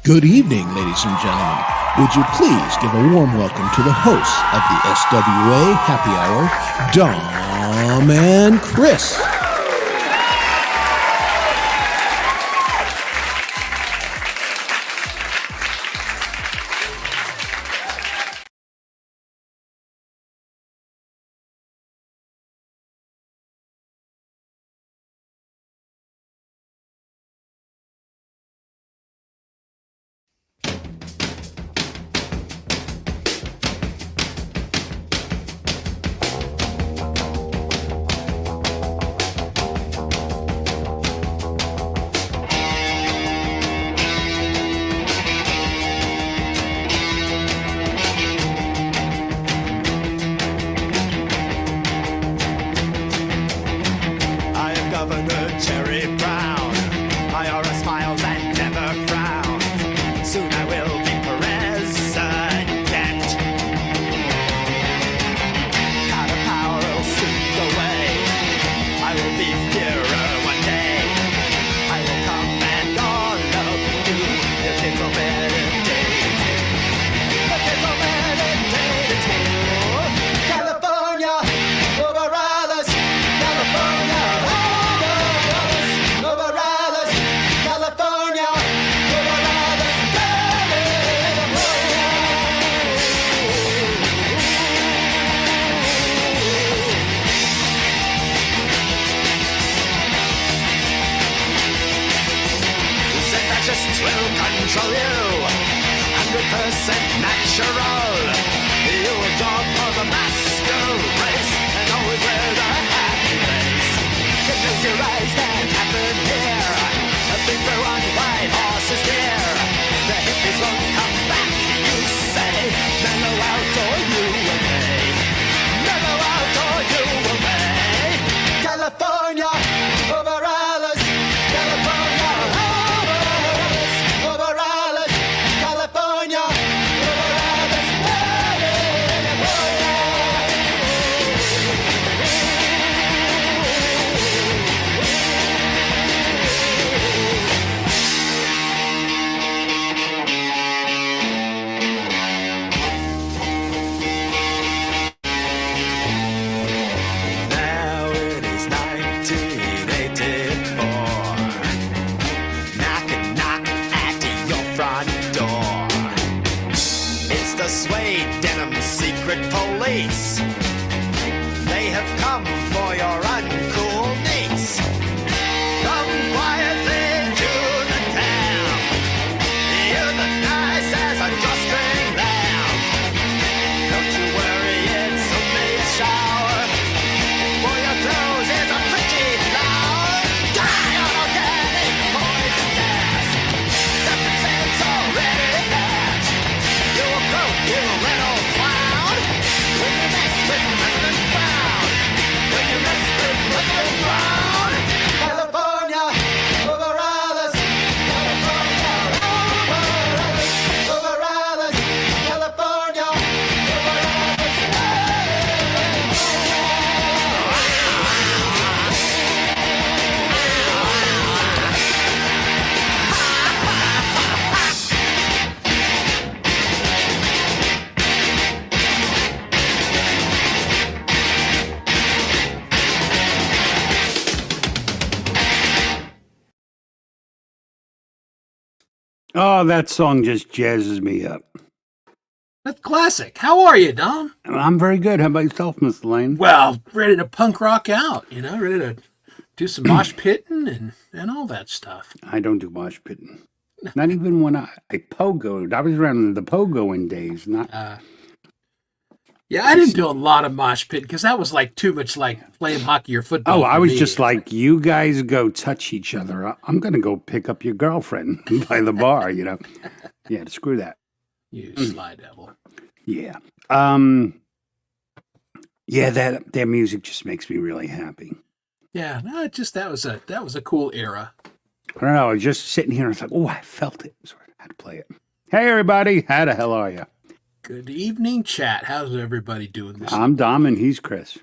Good evening, ladies and gentlemen. Would you please give a warm welcome to the hosts of the SWA Happy Hour, Dom and Chris. Oh, that song just jazzes me up. That's classic. How are you, Dom? I'm very good. How about yourself, Miss Lane? Well, ready to punk rock out, ready to do some mosh pitting and all that stuff. I don't do mosh pitting. Not even when I pogoed. I was around the pogoing days. Yeah, I didn't do a lot of mosh pitting because that was like too much like playing hockey or football. Oh, I was just like, you guys go touch each other. I'm going to go pick up your girlfriend by the bar, Yeah, screw that. You sly devil. Yeah. Yeah, that music just makes me really happy. Yeah, no, that was a cool era. I don't know. I was just sitting here and I was like, oh, I felt it. So I had to play it. Hey, everybody. How the hell are you? Good evening, chat. How's everybody doing this? I'm Dom and he's Chris.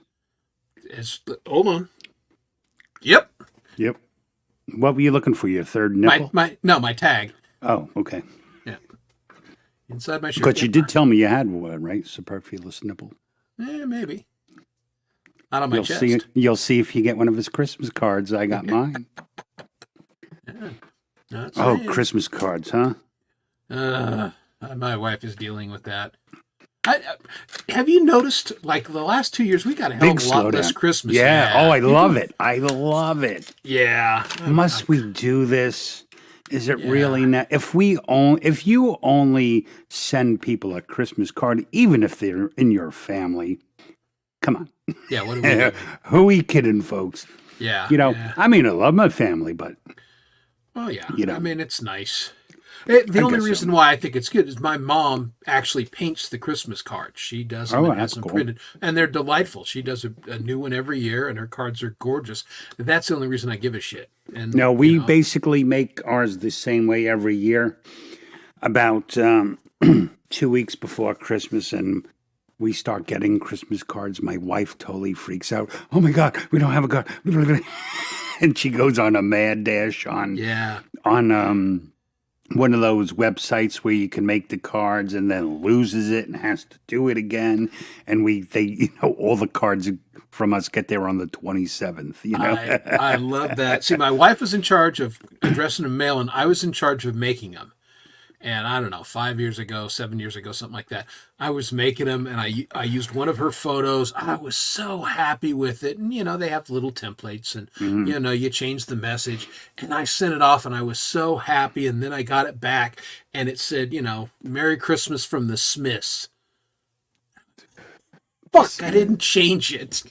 Hold on. Yep. What were you looking for? Your third nipple? My tag. Oh, okay. inside my shirt. But you did tell me you had one, right? Superfluous nipple. Maybe. Not on my You'll chest. see. You'll see if you get one of his Christmas cards. I got mine. Yeah. Not Oh, saying. Christmas cards, huh? My wife is dealing with that. Have you noticed, like the last 2 years, we got a hell of a lot less Christmas. Yeah. Oh, I love it. I love it. Yeah. Must we do this? Is it really not? If you only send people a Christmas card, even if they're in your family, come on. Yeah. What are we doing? Who are we kidding, folks? Yeah. You know, yeah. I mean, I love my family, but Oh yeah. You know. I mean, it's nice. The only guess so. reason why I think it's good is my mom actually paints the Christmas cards. She does them and has that's them cool. printed, and they're delightful. She does a new one every year, and her cards are gorgeous. That's the only reason I give a shit. And no, we basically make ours the same way every year. About 2 weeks before Christmas, and we start getting Christmas cards. My wife totally freaks out. Oh my God, we don't have a card. And she goes on a mad dash on one of those websites where you can make the cards and then loses it and has to do it again. And all the cards from us get there on the 27th. You know, I love that. See, my wife was in charge of addressing them, mail, and I was in charge of making them. And I don't know, 7 years ago, something like that, I was making them, and I used one of her photos. I was so happy with it. And, they have little templates, and, you change the message. And I sent it off, and I was so happy. And then I got it back, and it said, Merry Christmas from the Smiths. Fuck, I didn't change it.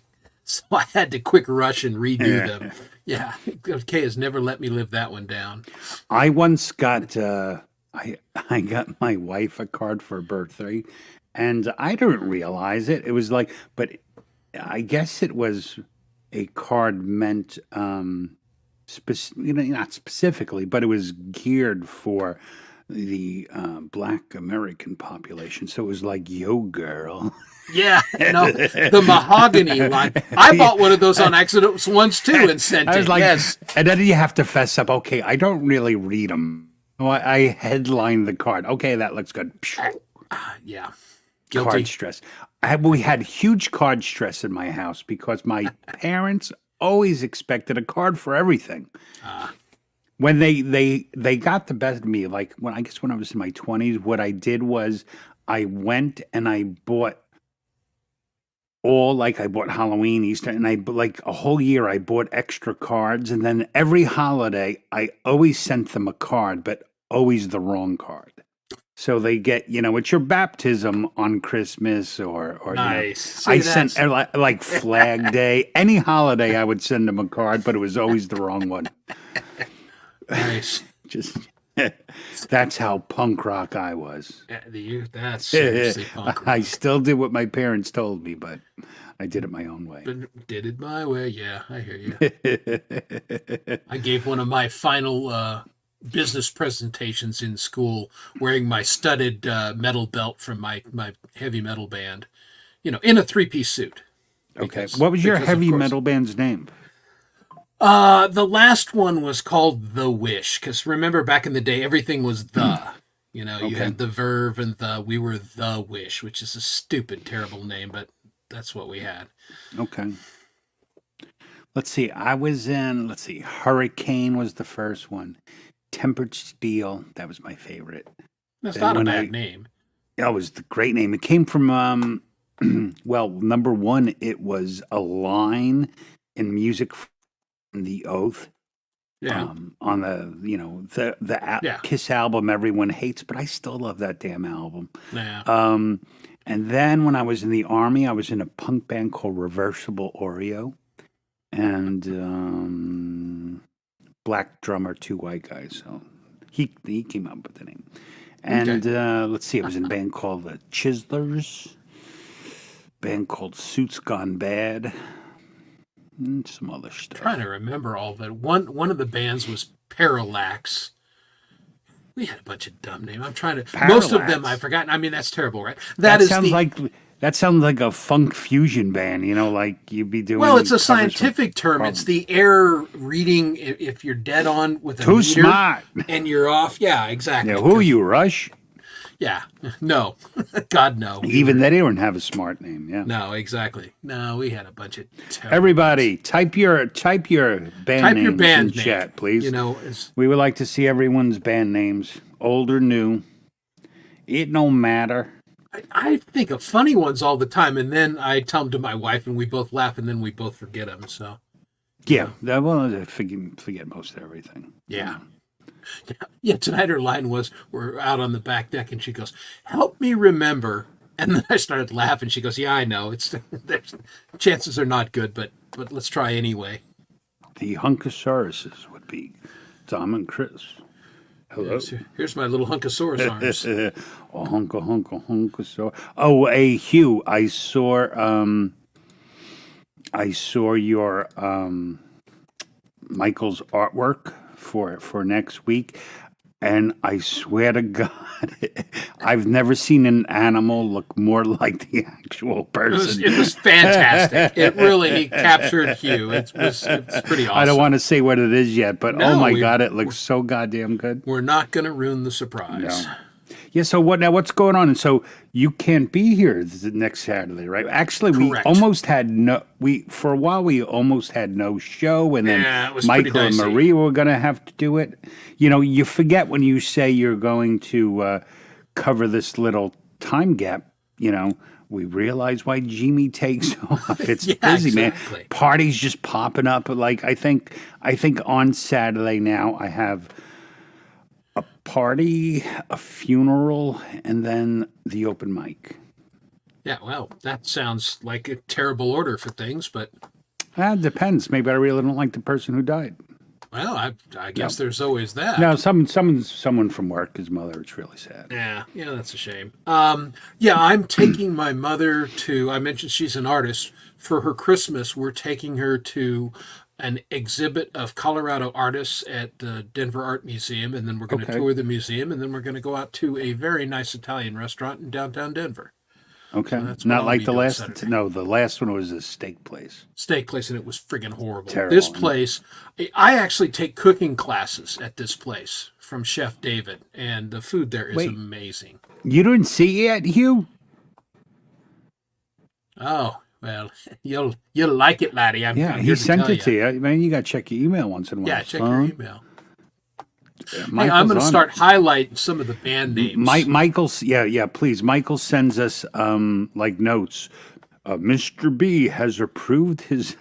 So I had to quick rush and redo them. Yeah, Kay has never let me live that one down. I once got... I got my wife a card for her birthday, and I didn't realize it. It was like, but I guess it was a card meant, not specifically, but it was geared for the Black American population. So it was like, yo, girl. Yeah, the mahogany line. I bought one of those on accident once too and sent it. I was like, yes. And then you have to fess up. Okay, I don't really read them. I headlined the card. Okay, that looks good. Yeah. Card Guilty. stress. We had huge card stress in my house because my parents always expected a card for everything. When they got the best of me, like when I was in my 20s, what I did was I went and I bought I bought Halloween, Easter, and a whole year I bought extra cards, and then every holiday I always sent them a card, but always the wrong card. So they get, it's your baptism on Christmas or Nice. I sent like Flag Day, any holiday I would send them a card, but it was always the wrong one. Nice. Just that's how punk rock I was. That's seriously punk rock. I still did what my parents told me, but I did it my own way. Did it my way. Yeah, I hear you. I gave one of my final business presentations in school wearing my studded metal belt from my heavy metal band, in a 3-piece suit. Okay. What was your heavy metal band's name? The last one was called The Wish, because remember back in the day, everything was the. You had the Verve and we were The Wish, which is a stupid, terrible name, but that's what we had. Okay. Let's see. Hurricane was the first one. Tempered Steel, that was my favorite. That's not a bad name. It was the great name. It came from, number one, it was a line in music from The Oath. Yeah. On the Kiss album everyone hates, but I still love that damn album. Yeah. And then when I was in the Army, I was in a punk band called Reversible Oreo, and black drummer, 2 white guys. So he came up with the name. And let's see, I was in a band called the Chislers, band called Suits Gone Bad, and some other stuff. I'm trying to remember all that. One of the bands was Parallax. We had a bunch of dumb names. I'm trying to. Parallax. Most of them I've forgotten. I mean, that's terrible, right? That sounds like a funk fusion band. Like you'd be doing. Well, it's a covers scientific term. It's the air reading if you're dead on with a Too meter smart. and you're off. Yeah, exactly. Yeah, who are you, Rush? Yeah. No. God, no. Even they didn't have a smart name. Yeah. No, exactly. No, we had a bunch of terrible Everybody, type your band names band in name. chat, please. You know, We would like to see everyone's band names, old or new. It don't matter. I think of funny ones all the time, and then I tell them to my wife, and we both laugh, and then we both forget them. So, Yeah, I forget most of everything. yeah. Yeah, tonight her line was, we're out on the back deck, and she goes, help me remember. And then I started laughing. She goes, yeah, I know. Chances are not good, but let's try anyway. The Hunkosauruses would be Tom and Chris. Hello. Here's my little Hunkosaurus arms. Hunkosaurus. Oh, hey, Hugh, I saw your Michael's artwork for next week, and I swear to God, I've never seen an animal look more like the actual person. It was fantastic. It really captured Hugh. It's pretty awesome. I don't want to say what it is yet, but No, oh my God, it looks so goddamn good. We're not going to ruin the surprise. No. Yeah, so what's going on? And so you can't be here the next Saturday, right? Actually, Correct. we almost had for a while we almost had no show, and then Yeah, it was pretty Michael and dicey. Marie were going to have to do it. You know, you forget when you say you're going to cover this little time gap, you know, we realize why Jimmy takes off. It's Yeah, busy, exactly. man. Parties just popping up. Like I think on Saturday now I have a party, a funeral, and then the open mic. Yeah, well, that sounds like a terrible order for things, but, It depends. Maybe I really don't like the person who died. well, I guess there's always that. No, someone from work, his mother. It's really sad. Yeah, that's a shame. Yeah, I'm taking my mother to, I mentioned she's an artist. For her Christmas, we're taking her to an exhibit of Colorado artists at the Denver Art Museum, and then we're going to tour the museum, and then we're going to go out to a very nice Italian restaurant in downtown Denver. Okay, that's what not I'll like be the doing last. Saturday. No, the last one was a steak place. Steak place, and it was friggin' horrible. Terrible. This place, I actually take cooking classes at this place from Chef David, and the food there is amazing. You didn't see it yet, Hugh? Oh, well, you'll like it, laddie. I'm Yeah, here he to sent tell it to you. Man, you got to check your email once in a while. Yeah, check your email. Yeah, Hey, I'm going to start highlighting some of the band names. Michael's, yeah, please. Michael sends us like notes. Mr. B has approved his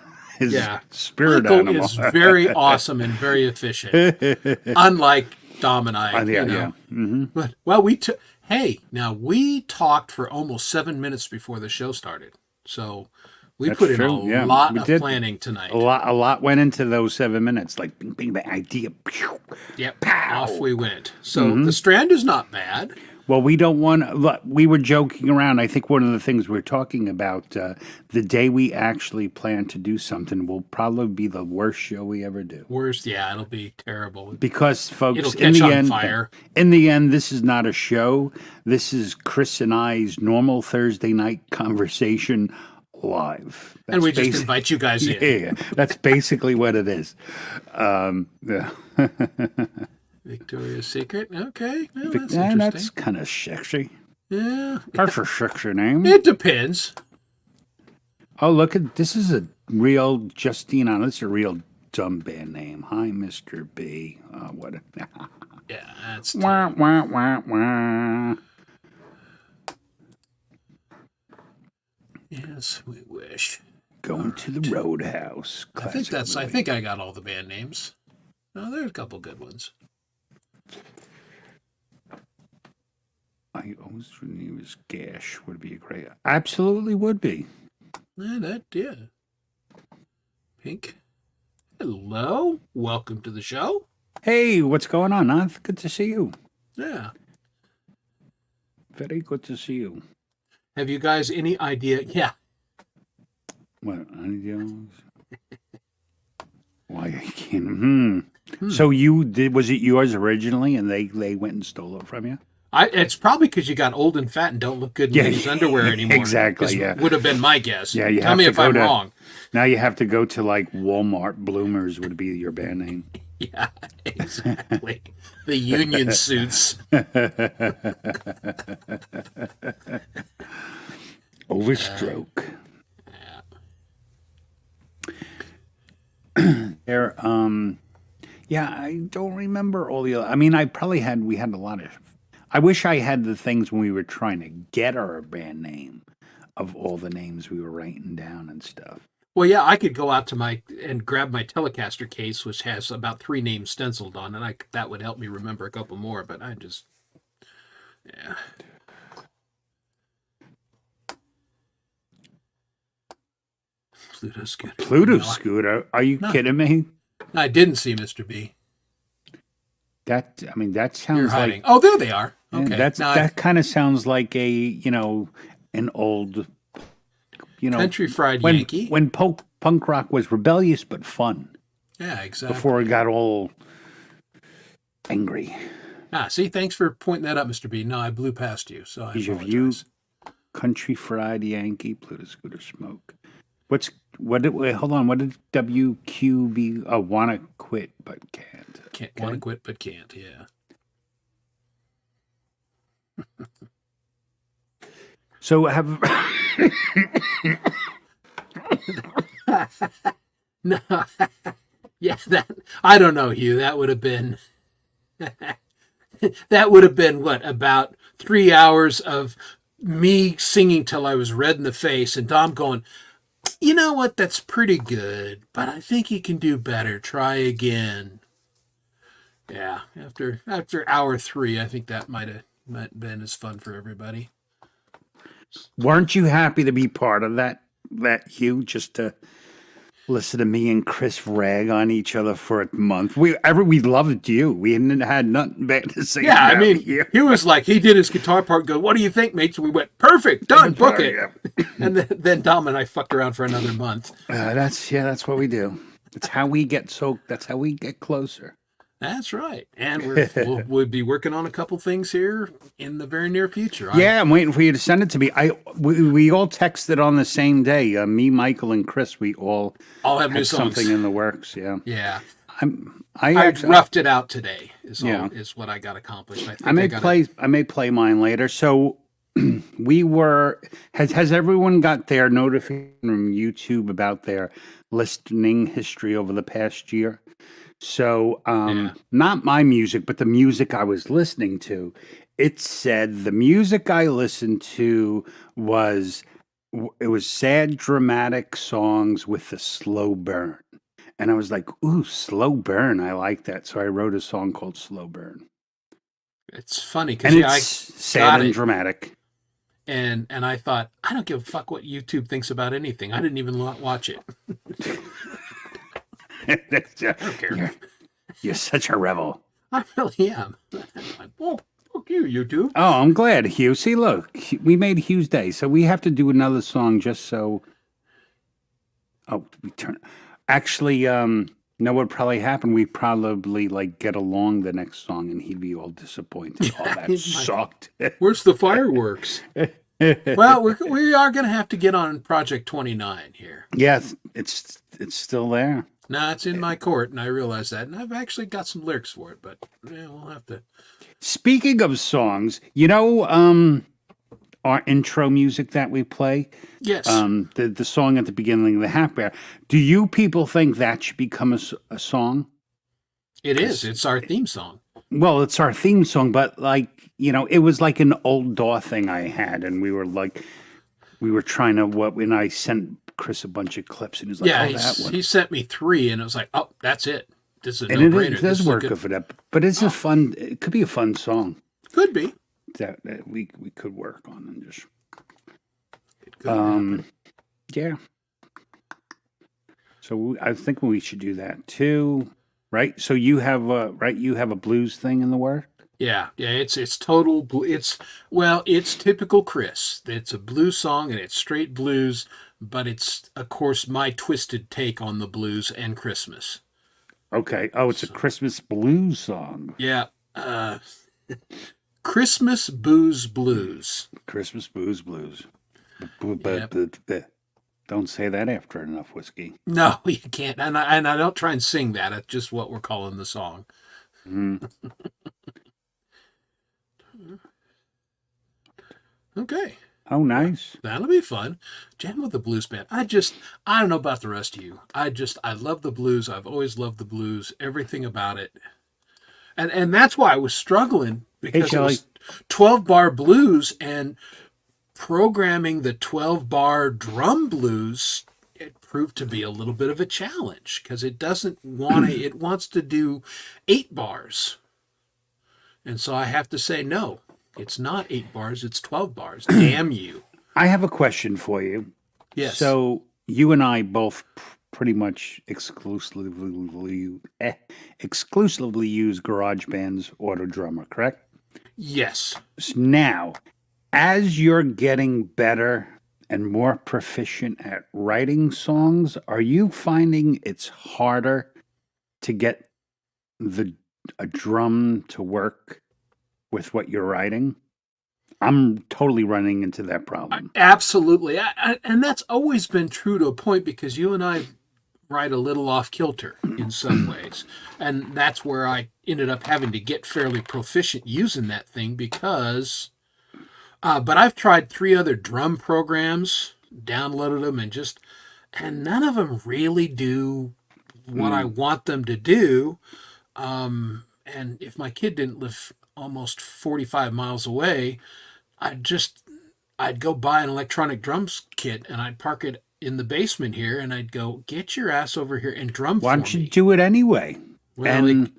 spirit Michael animal. is very awesome and very efficient, unlike Dom and I. Yeah, you know. yeah. Mm-hmm. But well, we talked for almost 7 minutes before the show started, so we That's put in true, a yeah. lot We of did. planning tonight. A lot went into those 7 minutes. Like bing, bing, bang, idea. Pew. Yep, Pow. off we went. So the Strand is not bad. Well, we don't want. We were joking around. I think one of the things we're talking about the day we actually plan to do something will probably be the worst show we ever do. Worst, yeah, it'll be terrible. Because, folks, It'll in catch the on end, fire. in the end, this is not a show. This is Chris and I's normal Thursday night conversation live. And we just basi- invite you guys in. Yeah, that's basically what it is. Yeah. Victoria's Secret. Okay, well, that's And interesting. that's kind of sexy. Yeah, That's a sexy name. it depends. Oh, look at this! Is a real Justine on. This is a real dumb band name. Hi, Mr. B. What? Yeah, that's Wah, wah, wah, wah. yes, we wish. Going to the Roadhouse. I Classic think I got all the band names. Oh, there's a couple good ones. I always knew his Gash would be a great. Absolutely would be. Yeah. Pink. Hello. Welcome to the show. Hey, what's going on? Huh? Good to see you. Yeah. Very good to see you. Have you guys any idea? Yeah. What? Ideas? Why I can't? So you did? Was it yours originally, and they went and stole it from you? It's probably because you got old and fat and don't look good in ladies' underwear anymore. Exactly, Is- yeah. Would have been my guess. Yeah, you Tell have me to if go I'm to- wrong. Now you have to go to like Walmart. Bloomers would be your band name. Yeah, exactly. The union suits. Overstroke. There, yeah, I don't remember all the other. I mean, we had a lot of. I wish I had the things when we were trying to get our band name of all the names we were writing down and stuff. Well, yeah, I could go out to and grab my Telecaster case, which has about 3 names stenciled on, and that would help me remember a couple more. But yeah. Pluto Scooter. Pluto No, Scooter? Are you kidding me? I didn't see Mr. B. That You're sounds hiding. like Oh, there they are. Okay. that kind of sounds like an old Country Fried when Yankee. when punk rock was rebellious but fun Yeah, exactly. before it got all angry. See, thanks for pointing that out, Mr. B. No, I blew past you, so I Each of apologize. you, Country Fried Yankee, Pluto Scooter Smoke. Wait, hold on. What did WQB? Oh, wanna quit but can't. Can't want to quit, but can't. Yeah. So have No. Yeah, I don't know, Hugh. That would have been what, about 3 hours of me singing till I was red in the face and Dom going, you know what, that's pretty good, but I think you can do better. Try again. Yeah, after hour 3, I think that might have been as fun for everybody. weren't you happy to be part of that Hugh? Just to listen to me and Chris rag on each other for a month. We loved you. We hadn't had nothing bad to say. Yeah, I about mean, you. he was like, he did his guitar part, go, what do you think, mates? And we went, perfect, done, book it. And then Dom and I fucked around for another month. That's what we do. That's how we get closer. That's right. And we'll be working on a couple things here in the very near future. Yeah, I'm waiting for you to send it to me. We all texted on the same day. Me, Michael, and Chris. We all have new had songs. something in the works. Yeah. Yeah. I roughed it out today. Is what I got accomplished. I may play mine later. So has everyone got their notification from YouTube about their listening history over the past year? So not my music, but the music I was listening to. It said the music I listened to was sad, dramatic songs with a slow burn. And I was like, ooh, slow burn. I like that. So I wrote a song called Slow Burn. It's funny because it's sad and dramatic. And I thought, I don't give a fuck what YouTube thinks about anything. I didn't even watch it. I don't care. You're such a rebel. I really am. Like, well, fuck you, YouTube. Oh, I'm glad, Hugh. See, look, we made Hugh's day, so we have to do another song just so. Oh, we turn. Actually, know what would probably happen? We probably get along the next song, and he'd be all disappointed. Oh, that sucked. Where's the fireworks? Well, we are going to have to get on Project 29 here. Yes, it's still there. No, it's in my court, and I realize that. And I've actually got some lyrics for it, but we'll have to. Speaking of songs, our intro music that we play? Yes. The song at the beginning of the Happy Hour. Do you people think that should become a song? It is. It's our theme song. Well, it's our theme song, but it was like an old DAW thing I had, and we were trying to when I sent Chris a bunch of clips, and he was like, that one. He sent me 3, and it was like, oh, that's it. This is a and no-brainer. It does work for that, but it's a fun. It could be a fun song. Could be. That we could work on and just. Yeah. So I think we should do that too, right? So you have a blues thing in the work. Yeah. It's total. It's typical Chris. It's a blues song and it's straight blues, but it's of course my twisted take on the blues and Christmas. Okay. Oh, it's a Christmas blues song. Yeah. Christmas Booze Blues. Christmas Booze Blues. Yep. Don't say that after enough whiskey. No, you can't. And I don't try and sing that. It's just what we're calling the song. Mm. Okay. Oh, nice. That'll be fun. Jam with the blues band. I don't know about the rest of you. I love the blues. I've always loved the blues. Everything about it. And that's why I was struggling because it was 12-bar blues, and programming the 12-bar drum blues, it proved to be a little bit of a challenge because it doesn't want to, it wants to do 8 bars. And so I have to say, no, it's not 8 bars, it's 12 bars. Damn you. I have a question for you. Yes. So you and I both pretty much exclusively use GarageBand's Auto Drummer, correct? Yes. Now, as you're getting better and more proficient at writing songs, are you finding it's harder to get a drum to work with what you're writing? I'm totally running into that problem. Absolutely. And that's always been true to a point because you and I write a little off kilter in some ways. And that's where I ended up having to get fairly proficient using that thing because, but I've tried 3 other drum programs, downloaded them, and none of them really do what I want them to do. And if my kid didn't live almost 45 miles away, I'd go buy an electronic drums kit and I'd park it in the basement here and I'd go, get your ass over here and drum Why for don't you me. do it anyway? Well, And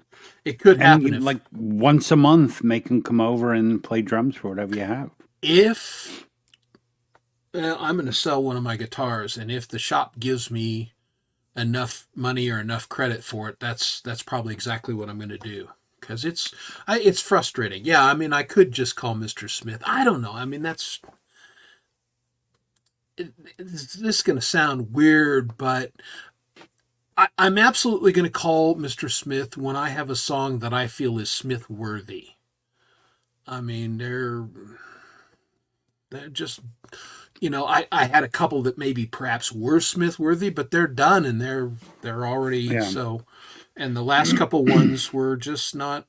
it could happen and like once a month, make them come over and play drums for whatever you have. if I'm going to sell one of my guitars, and if the shop gives me enough money or enough credit for it, that's probably exactly what I'm going to do. Because it's frustrating. Yeah, I mean, I could just call Mr. Smith. I don't know. I mean, this is going to sound weird, but I'm absolutely going to call Mr. Smith when I have a song that I feel is Smith worthy. I mean, they're just, I had a couple that maybe perhaps were Smith worthy, but they're done and they're already so. And the last couple ones were just not.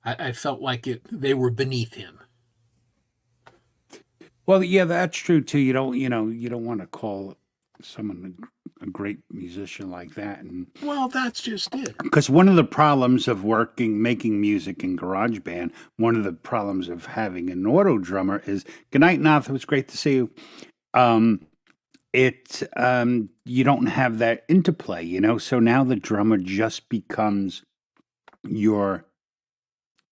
I felt like they were beneath him. Well, yeah, that's true too. You don't want to call someone a great musician like that, and Well, that's just it. because one of the problems of making music in GarageBand, one of the problems of having an auto drummer is, good night, Nath. It was great to see you. You don't have that interplay, so now the drummer just becomes your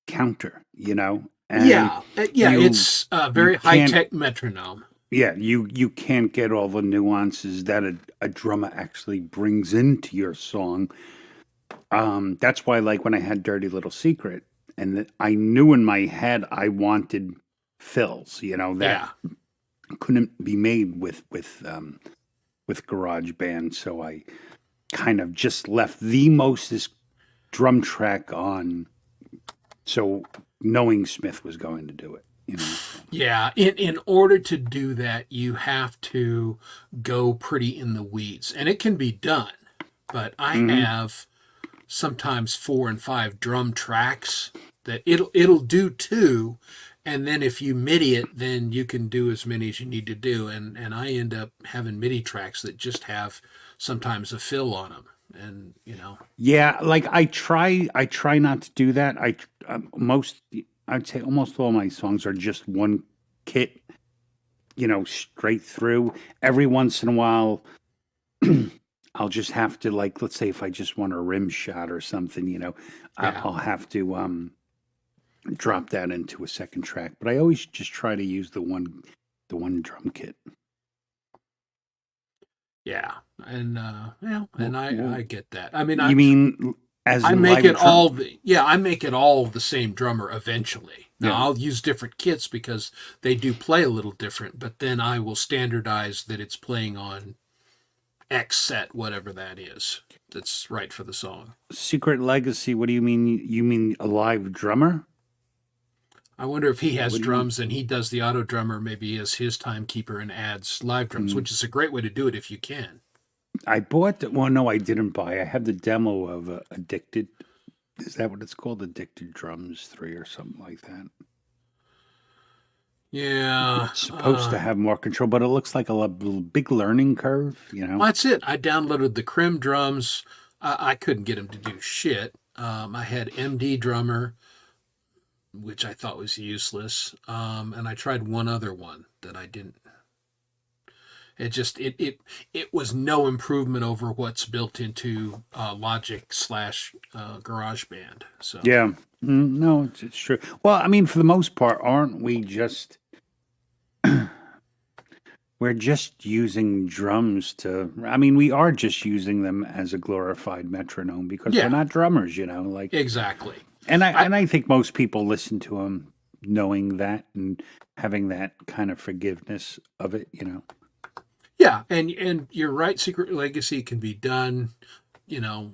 counter, and Yeah, you- it's a very you can't- high-tech metronome. yeah, you can't get all the nuances that a drummer actually brings into your song. That's why, like when I had Dirty Little Secret, and I knew in my head I wanted fills, that couldn't be made with GarageBand, so I kind of just left the Moses drum track on, so knowing Smith was going to do it. Yeah, in order to do that, you have to go pretty in the weeds, and it can be done. But I have sometimes 4 and 5 drum tracks that it'll do 2, and then if you MIDI it, then you can do as many as you need to do. And I end up having MIDI tracks that just have sometimes a fill on them, and Yeah, like I try not to do that. I'd say almost all my songs are just one kit, straight through. Every once in a while, I'll just have to, like, let's say if I just want a rim shot or something, I'll have to drop that into a second track. But I always just try to use the one drum kit. yeah, and I get that. I mean, You mean as I in make live it drum- I make it all the same drummer eventually. Now Yeah. I'll use different kits because they do play a little different, but then I will standardize that it's playing on X set, whatever that is, that's right for the song. Secret Legacy? What do you mean? You mean a live drummer? I wonder if he has drums and he does the auto drummer maybe as his timekeeper and adds live drums, which is a great way to do it if you can. I bought well, no, I didn't buy. I have the demo of Addicted. Is that what it's called? Addicted Drums 3 or something like that. Yeah. It's supposed to have more control, but it looks like a big learning curve, you know? Well, that's it. I downloaded the Krim drums. I couldn't get him to do shit. I had MD Drummer, which I thought was useless. And I tried one other one that I didn't. It was no improvement over what's built into Logic / GarageBand. So Yeah. No, it's true. Well, I mean, for the most part, aren't we just... We're just using drums to... I mean, we are just using them as a glorified metronome because Yeah. we're not drummers, you know? Like, exactly. and I think most people listen to them knowing that and having that kind of forgiveness of it, you know? Yeah, and you're right. Secret Legacy can be done, you know,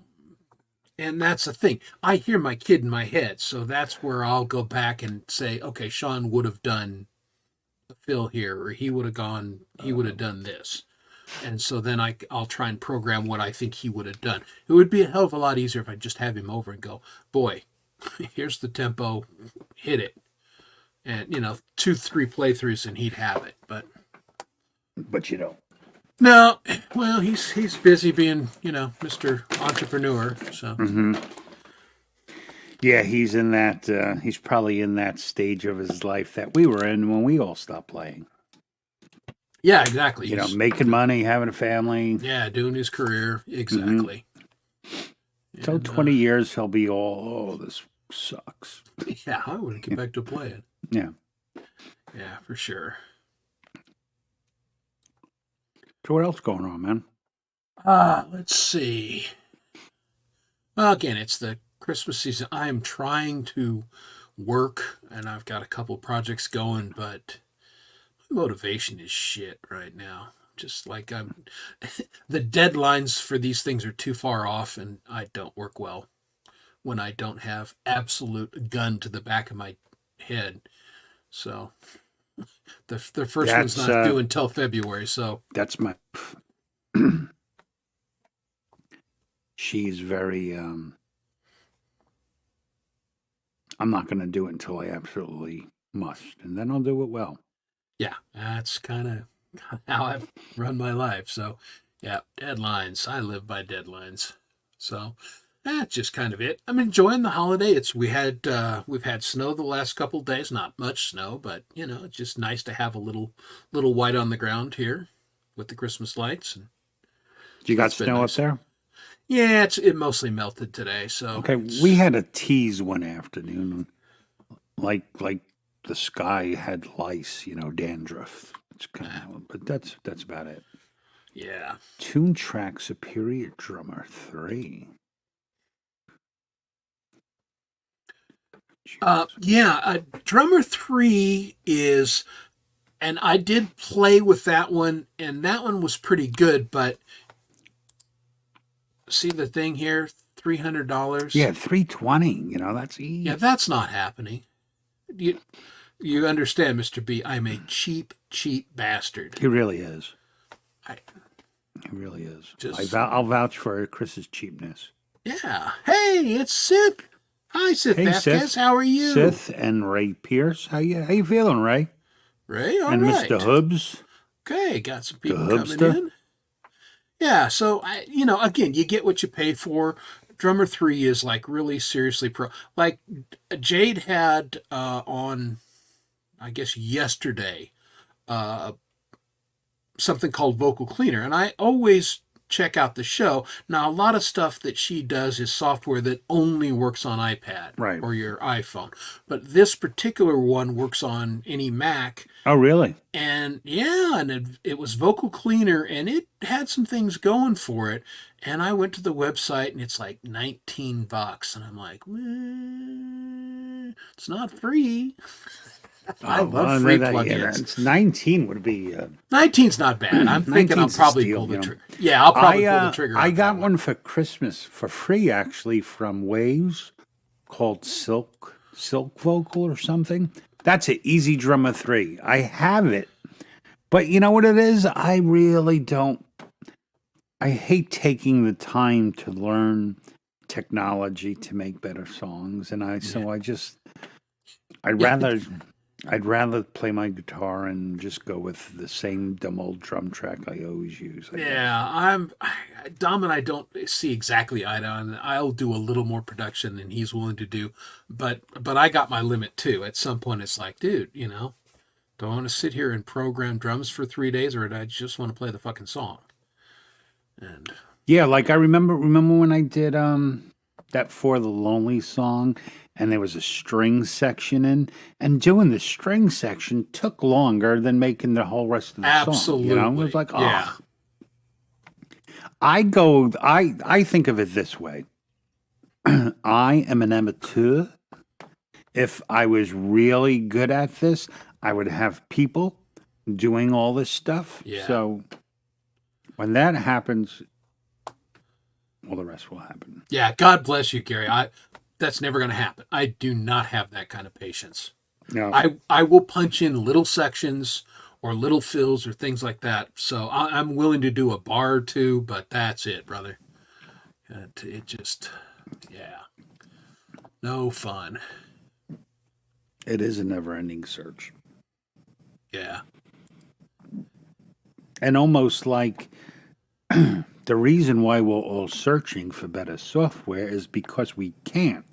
and that's the thing. I hear my kid in my head, so that's where I'll go back and say, okay, Sean would have done a fill here, or he would have done this, and so then I'll try and program what I think he would have done. It would be a hell of a lot easier if I just have him over and go, boy, here's the tempo, hit it, and 2-3 playthroughs and he'd have it, But you don't. No, well, he's busy being, Mr. Entrepreneur. So Yeah, he's in that. He's probably in that stage of his life that we were in when we all stopped playing. yeah, exactly. You know, He's- making money, having a family. yeah, doing his career exactly. So And, 20 years, he'll be all, oh, this sucks. yeah, I wouldn't get back to playing. Yeah. Yeah, for sure. So what else going on, man? Let's see. Well, again, it's the Christmas season. I am trying to work, and I've got a couple projects going, but my motivation is shit right now. Just like the deadlines for these things are too far off, and I don't work well when I don't have absolute gun to the back of my head. So the first one's That's, not due until February. So That's my. She's very. I'm not going to do it until I absolutely must, and then I'll do it well. yeah, that's kind of how I've run my life. So yeah, deadlines. I live by deadlines. So that's just kind of it. I'm enjoying the holiday. We've had snow the last couple of days. Not much snow, but it's just nice to have a little white on the ground here with the Christmas lights. And You got That's been snow nice. up there? yeah, it mostly melted today. So Okay, we had a tease one afternoon, like the sky had lice, dandruff. It's kind of, but that's about it. yeah. Tune Track Superior Drummer 3. Drummer 3 is, and I did play with that one, and that one was pretty good, but see the thing here, $300? Yeah, 320. That's easy. Yeah, that's not happening. You understand, Mr. B, I'm a cheap bastard. He really is. I- He really is. Just- I'll vouch for Chris's cheapness. Yeah. Hey, it's Sith. Hi, Sith Hey, Vasquez. Sith. How are you? Sith and Ray Pierce. How you feeling, Ray? Ray, all and right. Mr. Hoobs. Okay, got some people The coming Hoobster. in. Yeah, so again, you get what you pay for. Drummer 3 is like really seriously pro. Like Jade had on, I guess yesterday, something called Vocal Cleaner, and I always check out the show. Now, a lot of stuff that she does is software that only works on iPad Right. or your iPhone, but this particular one works on any Mac. Oh, really? And yeah, and it was Vocal Cleaner, and it had some things going for it. And I went to the website, and it's like $19, and I'm like, it's not free. I love free plugins. It's 19 would be. 19's not bad. I'm thinking I'll 19's a probably steal, pull the you know. trigger. Yeah, I'll probably pull the trigger. I on got that one for Christmas for free, actually, from Waves called Silk Vocal or something. That's an easy drummer 3. I have it. But you know what it is? I really don't. I hate taking the time to learn technology to make better songs, and I'd Yeah. rather play my guitar and just go with the same dumb old drum track I always use. I guess. Yeah, Dom and I don't see exactly eye to eye. And I'll do a little more production than he's willing to do, but I got my limit too. At some point, it's like, dude, do I want to sit here and program drums for 3 days, or do I just want to play the fucking song? And Yeah, like I remember when I did that For the Lonely song, and there was a string section in, and doing the string section took longer than making the whole rest of the song. You know, it was Absolutely. like, Yeah. I think of it this way. I am an amateur. If I was really good at this, I would have people doing all this stuff. Yeah. So when that happens, well, the rest will happen. Yeah, God bless you, Gary. That's never going to happen. I do not have that kind of patience. No. I will punch in little sections or little fills or things like that. So I'm willing to do a bar or two, but that's it, brother. It just, yeah, no fun. It is a never-ending search. Yeah. And almost like the reason why we're all searching for better software is because we can't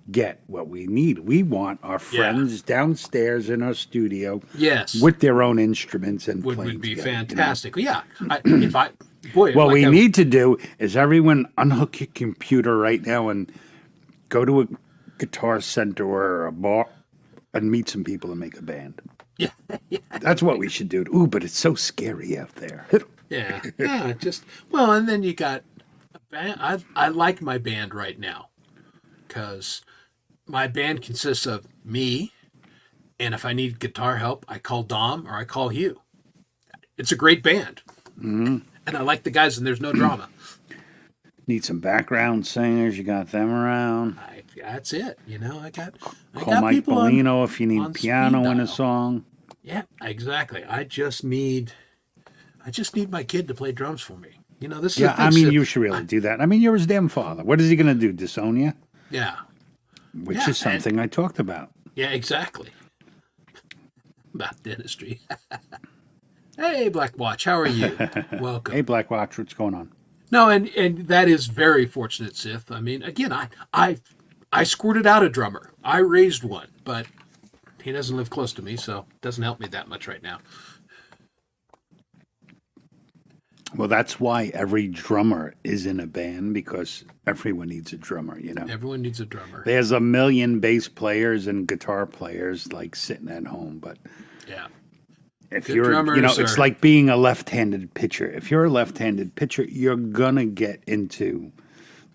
get what we need. We want our friends downstairs in our studio Yes. with their own instruments and would playing be together, fantastic. Yeah. What What we need to do is everyone unhook your computer right now and go to a Guitar Center or a bar and meet some people and make a band. Yeah. That's what we should do. Ooh, but it's so scary out there. Yeah. Yeah. And then you got a band. I like my band right now because my band consists of me, and if I need guitar help, I call Dom or I call Hugh. It's a great band. Mm-hmm. And I like the guys, and there's no drama. Need some background singers. You got them around. That's it. I got Mike people Bellino if you need on piano speed in a dial. song. Yeah, exactly. I just need my kid to play drums for me. This is Yeah, the thing, I mean, Sid. you should really do that. I mean, you're his damn father. What is he going to do? Disown you? Yeah. Which Yeah, is something I talked about. Yeah, exactly. About dentistry. Hey, Black Watch, how are you? Welcome. Hey, Black Watch, what's going on? No, and that is very fortunate, Sith. I mean, again, I squirted out a drummer. I raised one, but he doesn't live close to me, so it doesn't help me that much right now. Well, that's why every drummer is in a band, because everyone needs a drummer, Everyone needs a drummer. There's a million bass players and guitar players like sitting at home, but Yeah. if Good you're, drummers it's are- like being a left-handed pitcher. If you're a left-handed pitcher, you're gonna get into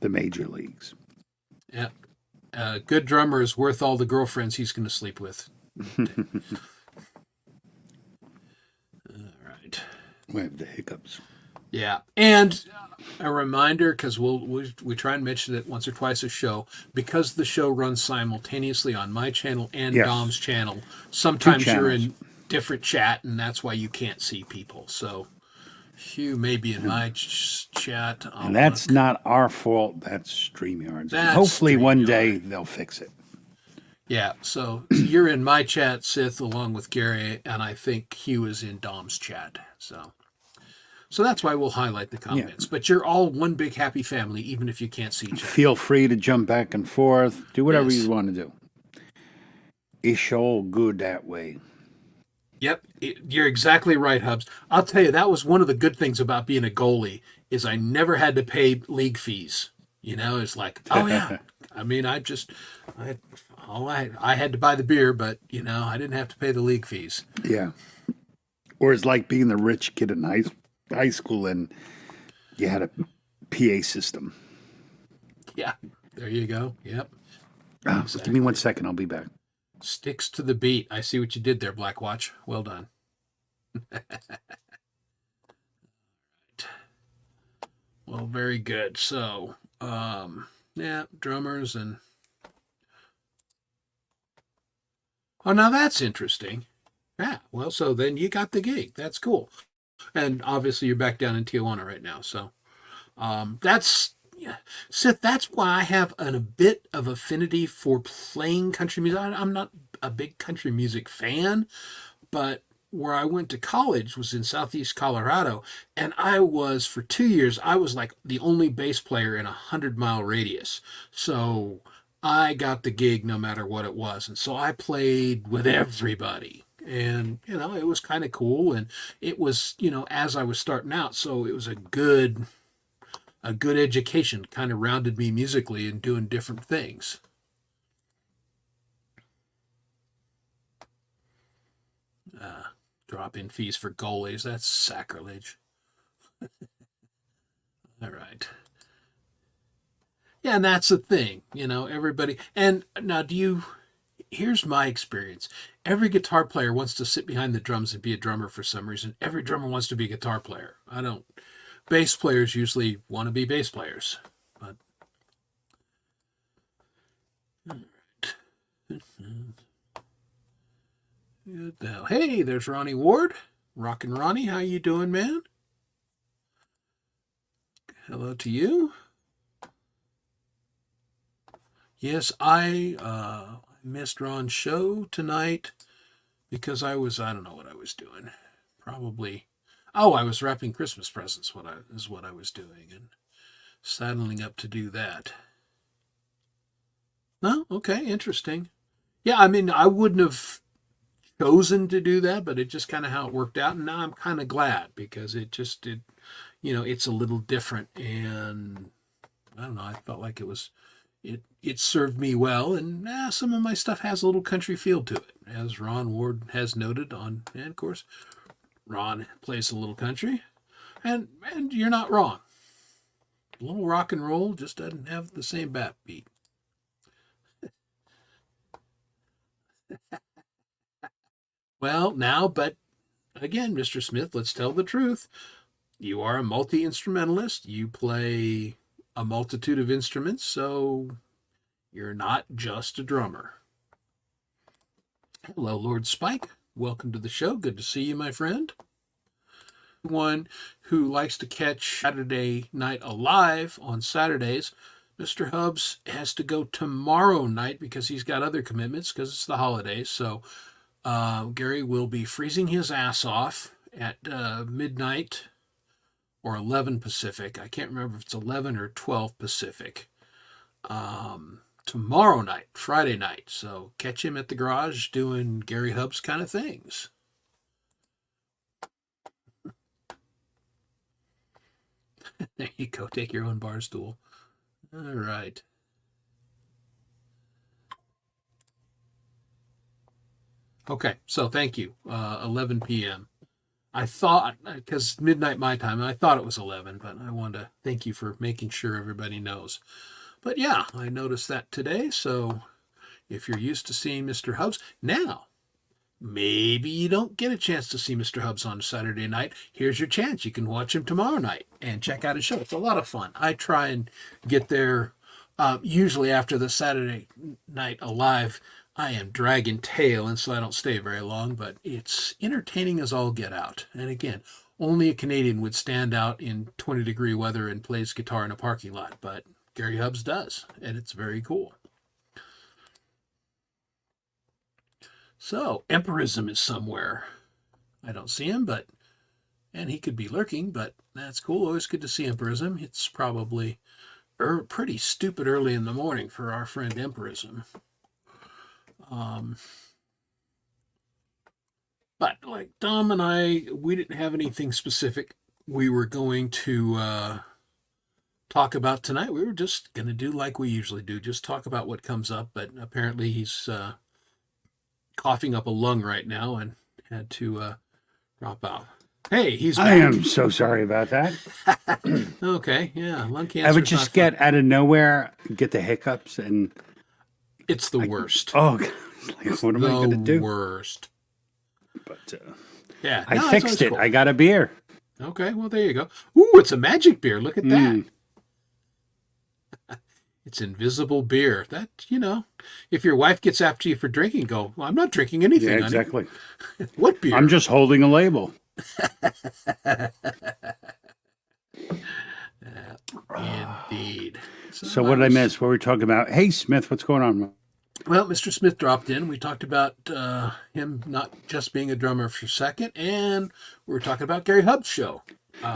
the major leagues. Yeah. A good drummer is worth all the girlfriends he's going to sleep with. All right. We have the hiccups. Yeah. And a reminder, because we try and mention it once or twice a show, because the show runs simultaneously on my channel and Yes. Dom's channel, sometimes you're channels. in different chat, and that's why you can't see people. So Hugh may be in my chat. And that's not our fault. That's StreamYard's. That's Hopefully one StreamYard. day they'll fix it. Yeah, so you're in my chat, Sith, along with Gary, and I think Hugh is in Dom's chat. So that's why we'll highlight the comments. But you're all one big happy family, even if you can't see each other. Feel free to jump back and forth. Do whatever Yes. you want to do. It's all good that way. Yep, you're exactly right, Hubs. I'll tell you, that was one of the good things about being a goalie is I never had to pay league fees. It's like, oh yeah. I mean, I had to buy the beer, but I didn't have to pay the league fees. Yeah. Or it's like being the rich kid in high school and you had a PA system. Yeah, there you go. Yep. Give me 1 second. I'll be back. Sticks to the beat. I see what you did there, Black Watch. Well done. Well, very good. So, drummers and Oh, now that's interesting. Yeah, well, so then you got the gig. That's cool. And obviously you're back down in Tijuana right now. So that's, yeah, Seth, that's why I have a bit of affinity for playing country music. I'm not a big country music fan, but where I went to college was in Southeast Colorado, and I was for 2 years. I was like the only bass player in a 100-mile radius, so I got the gig no matter what it was, and so I played with everybody, and it was kind of cool, and it was as I was starting out, so it was a good education, kind of rounded me musically and doing different things. Drop-in fees for goalies, that's sacrilege. All right. Yeah, and that's the thing, everybody. And now here's my experience. Every guitar player wants to sit behind the drums and be a drummer for some reason. Every drummer wants to be a guitar player. Bass players usually want to be bass players. But all right. Good the hell. Hey, there's Ronnie Ward. Rockin' Ronnie, how you doing, man? Hello to you. Yes, I missed Ron's show tonight because I don't know what I was doing. Probably, I was wrapping Christmas presents, is what I was doing, and saddling up to do that. Oh, okay, interesting. Yeah, I mean, I wouldn't have chosen to do that, but it just kind of how it worked out, and now I'm kind of glad because it's a little different, and I don't know, I felt like it served me well, and some of my stuff has a little country feel to it, as Ron Ward has noted and of course Ron plays a little country, and you're not wrong. A little rock and roll just doesn't have the same bat beat. Well, now, but again, Mr. Smith, let's tell the truth. You are a multi-instrumentalist. You play a multitude of instruments, so you're not just a drummer. Hello, Lord Spike. Welcome to the show. Good to see you, my friend. One who likes to catch Saturday Night Alive on Saturdays, Mr. Hubbs has to go tomorrow night because he's got other commitments because it's the holidays. So Gary will be freezing his ass off at midnight or 11 Pacific. I can't remember if it's 11 or 12 Pacific. Tomorrow night, Friday night. So catch him at the garage doing Gary Hubbs kind of things. There you go. Take your own bar stool. All right. Okay, so thank you. 11 p.m. I thought, because midnight my time, I thought it was 11, but I wanted to thank you for making sure everybody knows. But yeah, I noticed that today, so if you're used to seeing Mr. Hubbs, now, maybe you don't get a chance to see Mr. Hubbs on Saturday night. Here's your chance. You can watch him tomorrow night and check out his show. It's a lot of fun. I try and get there usually after the Saturday Night Alive. I am dragging tail, and so I don't stay very long, but it's entertaining as all get out. And again, only a Canadian would stand out in 20-degree weather and plays guitar in a parking lot, but Gary Hubbs does, and it's very cool. So, Empirism is somewhere. I don't see him, and he could be lurking, but that's cool. Always good to see Empirism. It's probably pretty stupid early in the morning for our friend Empirism. But like Dom and I, we didn't have anything specific we were going to talk about tonight. We were just going to do like we usually do, just talk about what comes up. But apparently he's coughing up a lung right now and had to drop out. Hey, he's back. I am so sorry about that. Okay, yeah, lung cancer. I would just get out of nowhere, get the hiccups, and it's the worst. Oh, like, what am I going to do? The worst. But yeah, I fixed it. Cool. I got a beer. Okay, well there you go. Ooh, it's a magic beer. Look at that. It's invisible beer. That, if your wife gets after you for drinking, go, well, I'm not drinking anything. Yeah, honey." exactly. What beer? I'm just holding a label. Indeed. So what did I miss? What were we talking about? Hey, Smith, what's going on? Well, Mr. Smith dropped in. We talked about him not just being a drummer for Second, and we were talking about Gary Hubb's show.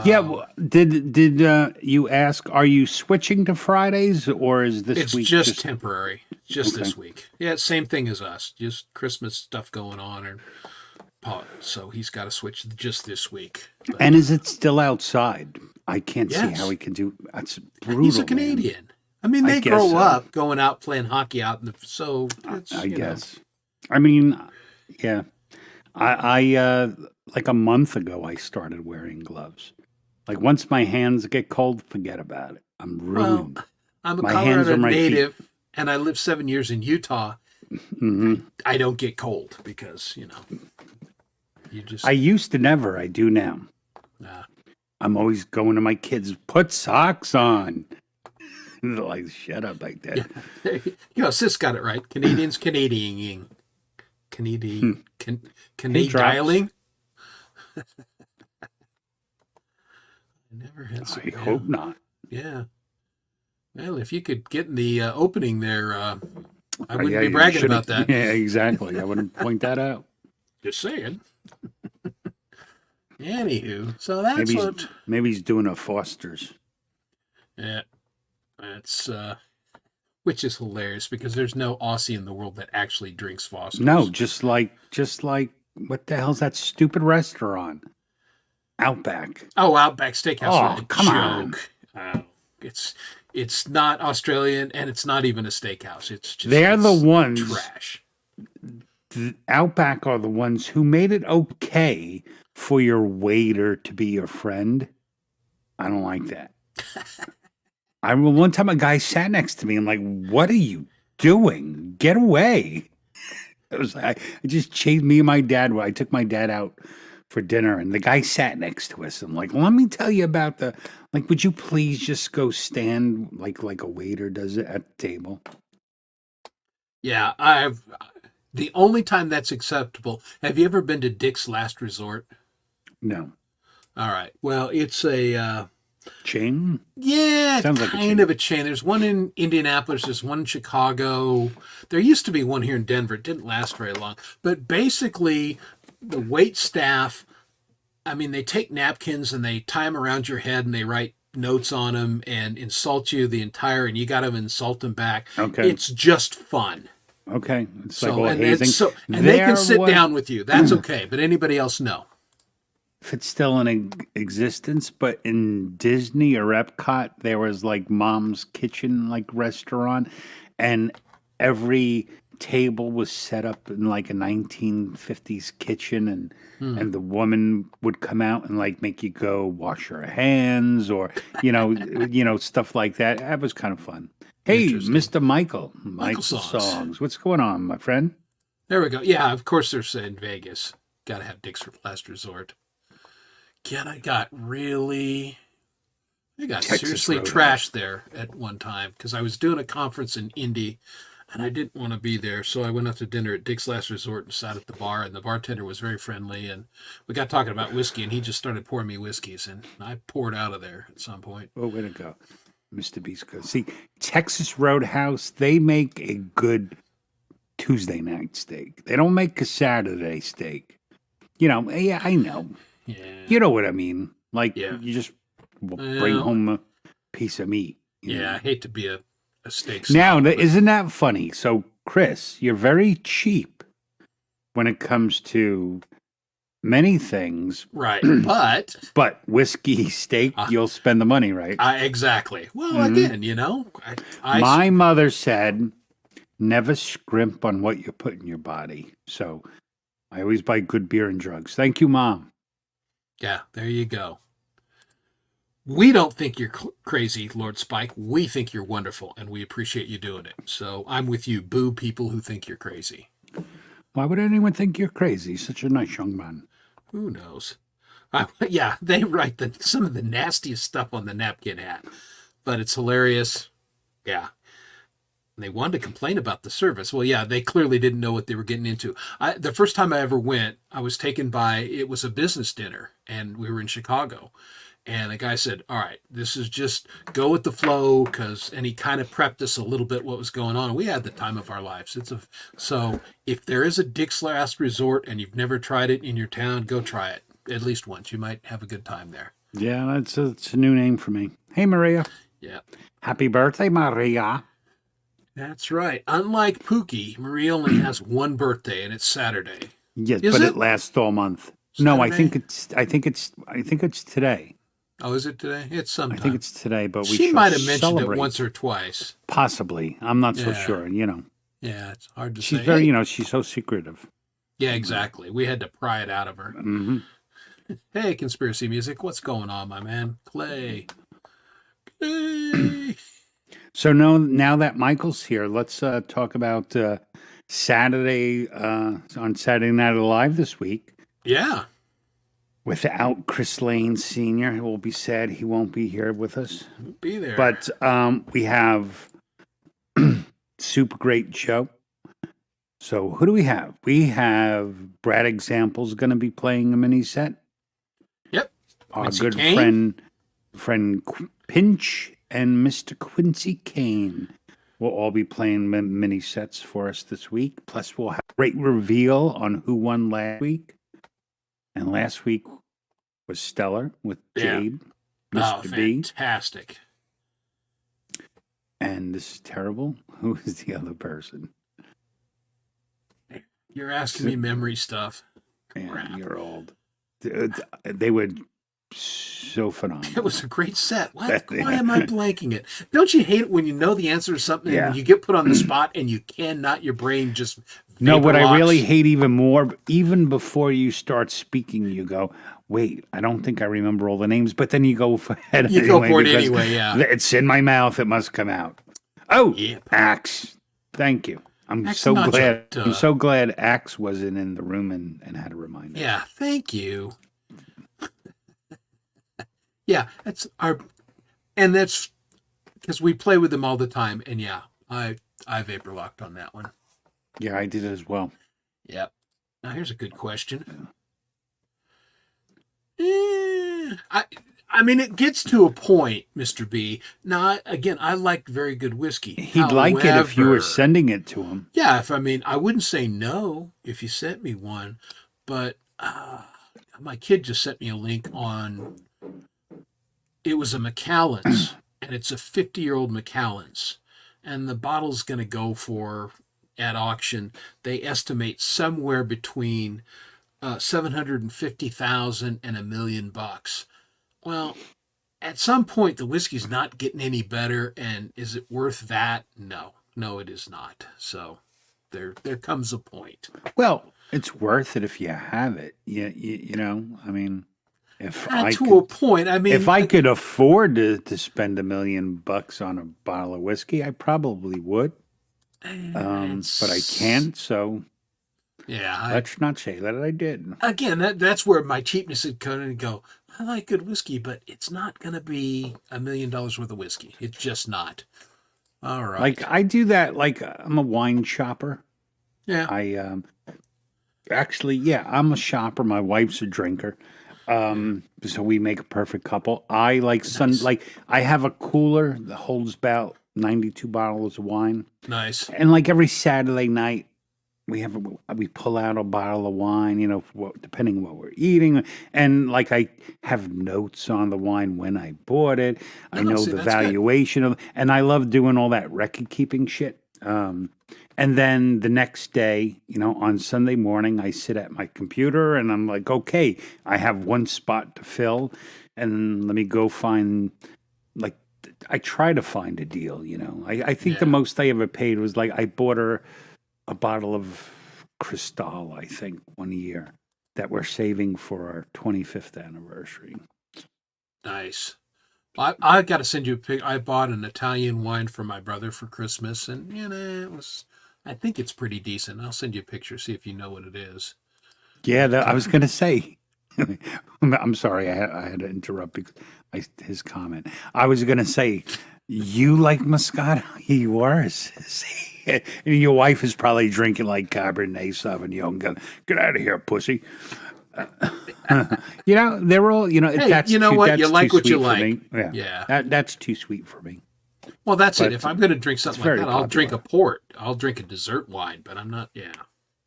Did you ask, are you switching to Fridays, or is this It's week just temporary. Just Okay. this week. Yeah, same thing as us. Just Christmas stuff going on, and so he's got to switch just this week. But And is it still outside? I can't see Yes. how he can do. That's brutal. he's a man. Canadian. I mean, I they guess grow so. up going out playing hockey out in the it's, I guess. I mean, yeah. I like a month ago, I started wearing gloves. Like once my hands get cold, forget about it. I'm Well, ruined. I'm a My hands Colorado are my feet. native, and I lived 7 years in Utah. hmm I don't get cold because you just I used to never. I do now. uh, I'm always going to my kids, put socks on. And they're like, shut up like that. Sis got it right. Canadians Canadianing. Canadian Canadialing. I never had some. I hope not. Yeah. Well, if you could get in the opening there, I wouldn't Yeah, be you bragging should've- about that. Yeah, exactly. I wouldn't point that out. Just saying. Anywho, so that's what. Maybe he's doing a Foster's. Yeah, that's which is hilarious because there's no Aussie in the world that actually drinks Foster's. No, just like what the hell's that stupid restaurant? Outback. Oh, Outback Steakhouse. Oh, What a come on. joke. Oh, it's not Australian and it's not even a steakhouse. It's just They're the it's ones. trash. The Outback are the ones who made it okay for your waiter to be your friend. I don't like that. I remember one time a guy sat next to me. I'm like, "What are you doing? Get away!" It was I just chased me and my dad. I took my dad out for dinner, and the guy sat next to us. I'm like, "Let me tell you about the like. Would you please just go stand like a waiter does it at the table?" Yeah, the only time that's acceptable. Have you ever been to Dick's Last Resort? No. All right. Well, it's a Chain? yeah, Sounds like a kind chain. of a chain. There's one in Indianapolis. There's one in Chicago. There used to be one here in Denver. It didn't last very long. But basically, the wait staff, I mean, they take napkins and they tie them around your head and they write notes on them and insult you and you got to insult them back. Okay. It's just fun. Okay. It's So like all hazing. and they can There sit was- down with you. That's okay. But anybody else, no. If it's still in existence, but in Disney or Epcot, there was like Mom's Kitchen like restaurant, and every table was set up in like a 1950s kitchen, and the woman would come out and like make you go wash your hands or stuff like that. That was kind of fun. Hey, Interesting. Mr. Michael Songs. Songs, what's going on, my friend? There we go. Yeah, of course they're saying Vegas. Got to have Dick's Last Resort. God, I got Texas seriously Roadhouse. trashed there at one time because I was doing a conference in Indy and I didn't want to be there. So I went out to dinner at Dick's Last Resort and sat at the bar, and the bartender was very friendly. And we got talking about whiskey, and he just started pouring me whiskeys, and I poured out of there at some point. Oh, way to go, Mr. Bisco. See, Texas Roadhouse, they make a good Tuesday night steak. They don't make a Saturday steak. Yeah, I know. Yeah. You know what I mean. Like, Yeah. you just bring Well- home a piece of meat. you know. Yeah, I hate to be a steak Now, snob, but- isn't that funny? So, Chris, you're very cheap when it comes to many things, right, but but whiskey, steak, you'll spend the money, right? exactly. Well, Mhm. again, I My mother said, never scrimp on what you put in your body. So I always buy good beer and drugs. Thank you, Mom. yeah, there you go. We don't think you're crazy, Lord Spike. We think you're wonderful, and we appreciate you doing it. So I'm with you. Boo people who think you're crazy. Why would anyone think you're crazy? Such a nice young man. Who knows? Yeah, they write some of the nastiest stuff on the napkin hat, but it's hilarious. Yeah. They wanted to complain about the service. Well, yeah, they clearly didn't know what they were getting into. The first time I ever went, I was taken by, it was a business dinner, and we were in Chicago. And the guy said, all right, this is just go with the flow, and he kind of prepped us a little bit what was going on. We had the time of our lives. So if there is a Dick's Last Resort and you've never tried it in your town, go try it at least once. You might have a good time there. Yeah, it's a new name for me. Hey, Maria. Yeah. Happy birthday, Maria. That's right. Unlike Pookie, Marie only has one birthday, and it's Saturday. Yes, Is but it? it lasts all month. No, I Saturday? think it's today. Oh, is it today? It's I sometime. think it's today, but we She shall might have mentioned celebrate. it once or twice. Possibly. I'm not so Yeah. sure, Yeah, it's hard to She's say. very, Hey, she's so secretive. yeah, exactly. We had to pry it out of her. Hmm. Hey, conspiracy music, what's going on, my man? Clay. Clay. So now that Michael's here, let's talk about Saturday on Saturday Night Live this week. Yeah. Without Chris Lane Sr., it will be sad he won't be here with us. Be there. But we have super great show. So who do we have? We have Brad Example's going to be playing a mini set. Yep. Our Quincy good Kane. friend Pinch and Mr. Quincy Kane will all be playing mini sets for us this week. Plus, we'll have a great reveal on who won last week. And last week was stellar with Yeah. Jade, Oh, Mr. B. fantastic. And this is terrible. Who is the other person? You're asking me memory stuff. Yeah, Crap. you're old. They were so phenomenal. It was a great set. Why Yeah. am I blanking it? Don't you hate it when you know the answer to something Yeah. and you get put on the spot and you cannot, your brain just No, what I vapor really locks? hate even more, even before you start speaking, you go, wait, I don't think I remember all the names, but then you go ahead You go for it because anyway, yeah. It's in my mouth, it must come out. Oh, Yep. Axe. Thank you. I'm Axe so Nacho, glad. duh. I'm so glad Axe wasn't in the room and had a reminder. Yeah, thank you. Yeah, that's because we play with them all the time, and yeah, I vapor locked on that one. Yeah, I did as well. Yep. Now here's a good question. I mean, it gets to a point, Mr. B. Now, again, I like very good whiskey. He'd like it if you were However, sending it to him. Yeah, I wouldn't say no if you sent me one, but my kid just sent me a link on. It was a Macallan's, and it's a 50-year-old Macallan's, and the bottle's going to go for at auction. They estimate somewhere between $750,000 and $1 million. Well, at some point, the whiskey's not getting any better, and is it worth that? No, it is not. So there comes a point. Well, it's worth it if you have it. You know, I mean, if I To could, a point. I mean, if I could afford to spend $1 million on a bottle of whiskey, I probably would. But I can't, so Yeah, let's not say that I did. again, that's where my cheapness would come in and go. I like good whiskey, but it's not going to be $1 million worth of whiskey. It's just not. All right. Like I do that. Like I'm a wine shopper. Yeah. I actually, yeah, I'm a shopper. My wife's a drinker. So we make a perfect couple. I like Nice. like I have a cooler that holds about 92 bottles of wine. Nice. And like every Saturday night, we pull out a bottle of wine, depending on what we're eating. And like I have notes on the wine when I bought it. I know see, the that's good. valuation of, and I love doing all that record keeping shit. And then the next day, on Sunday morning, I sit at my computer and I'm like, okay, I have one spot to fill, and let me go find, like, I try to find a deal. I think the Yeah. most I ever paid was like I bought her a bottle of Cristal, I think, one year that we're saving for our 25th anniversary. Nice. I got to send you a pic. I bought an Italian wine for my brother for Christmas, and it was. I think it's pretty decent. I'll send you a picture, see if you know what it is. Yeah, I was going to say. I'm sorry, I had to interrupt because his comment. I was going to say You like Moscato? Yours? And your wife is probably drinking like Cabernet Sauvignon. Get out of here, pussy. They're all. Hey, That's you know too, what? that's You like too what you sweet for like. me. Yeah, Yeah. that's too sweet for me. Well, that's it. But If I'm going to drink something like very that, I'll drink a popular. port. I'll drink a dessert wine, but I'm not. Yeah.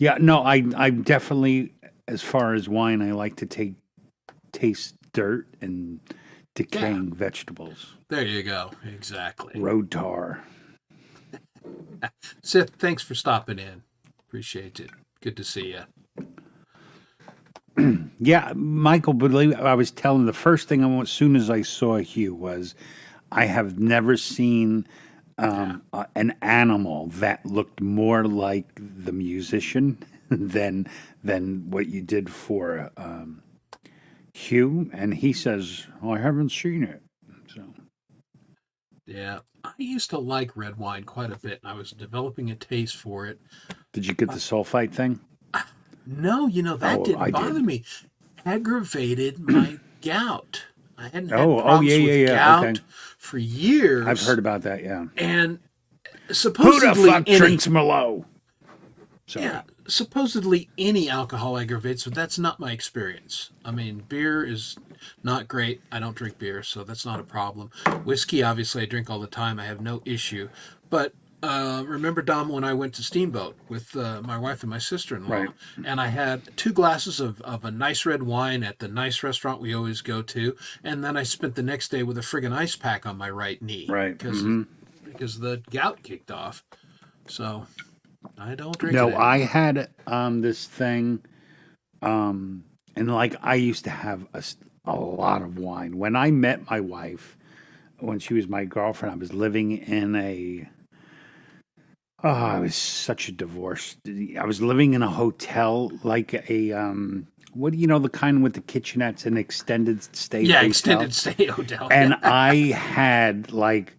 Yeah, no, I definitely, as far as wine, I like to taste dirt and decaying vegetables, There you go. Exactly. road tar. Sith, thanks for stopping in. Appreciate it. Good to see you. Yeah, Michael, believe I was telling the first thing as soon as I saw Hugh was, I have never seen an animal that looked more like the musician than what you did for Hugh, and he says, "Oh, I haven't seen it." So Yeah. I used to like red wine quite a bit, and I was developing a taste for it. did you get the sulfite thing? No, that Oh, didn't I bother did. me. Aggravated my gout. I hadn't had Oh, problems yeah, with yeah, yeah. gout Okay, for years. I've heard about that. Yeah. And Who the supposedly fuck drinks Merlot? Sorry. yeah, supposedly any alcohol aggravates, but that's not my experience. I mean, beer is not great. I don't drink beer, so that's not a problem. Whiskey, obviously, I drink all the time. I have no issue. But remember, Dom, when I went to Steamboat with my wife and my sister-in-law, Right. and I had 2 glasses of a nice red wine at the nice restaurant we always go to, and then I spent the next day with a friggin' ice pack on my right knee, Right. because the gout kicked off. So I don't drink it No, anymore. I had this thing, and like I used to have a lot of wine. When I met my wife, when she was my girlfriend, I was living in a. Oh, I was such a divorce. I was living in a hotel, like a what do you know, the kind with the kitchenettes and extended stay Yeah, hotel. extended stay hotel. And I had like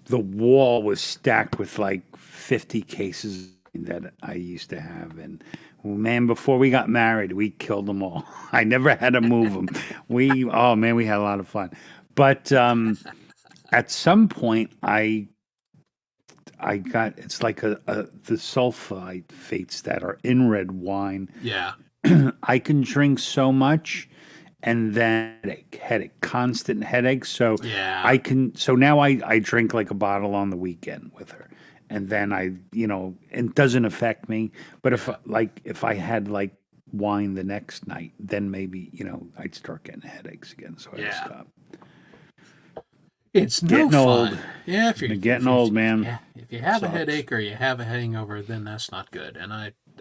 the wall was stacked with like 50 cases that I used to have. And man, before we got married, we killed them all. I never had to move them. Oh man, we had a lot of fun. But at some point, I got it's like the sulfites that are in red wine. Yeah. I can drink so much and then headache, constant headache. So Yeah. I can. So now I drink like a bottle on the weekend with her, and then it doesn't affect me. But if I had like wine the next night, then maybe I'd start getting headaches again. So I'd Yeah. stop. It's no Getting fun. old. Yeah, if you're Getting old, man. Yeah, if you have a Sucks. headache or you have a hangover, then that's not good. And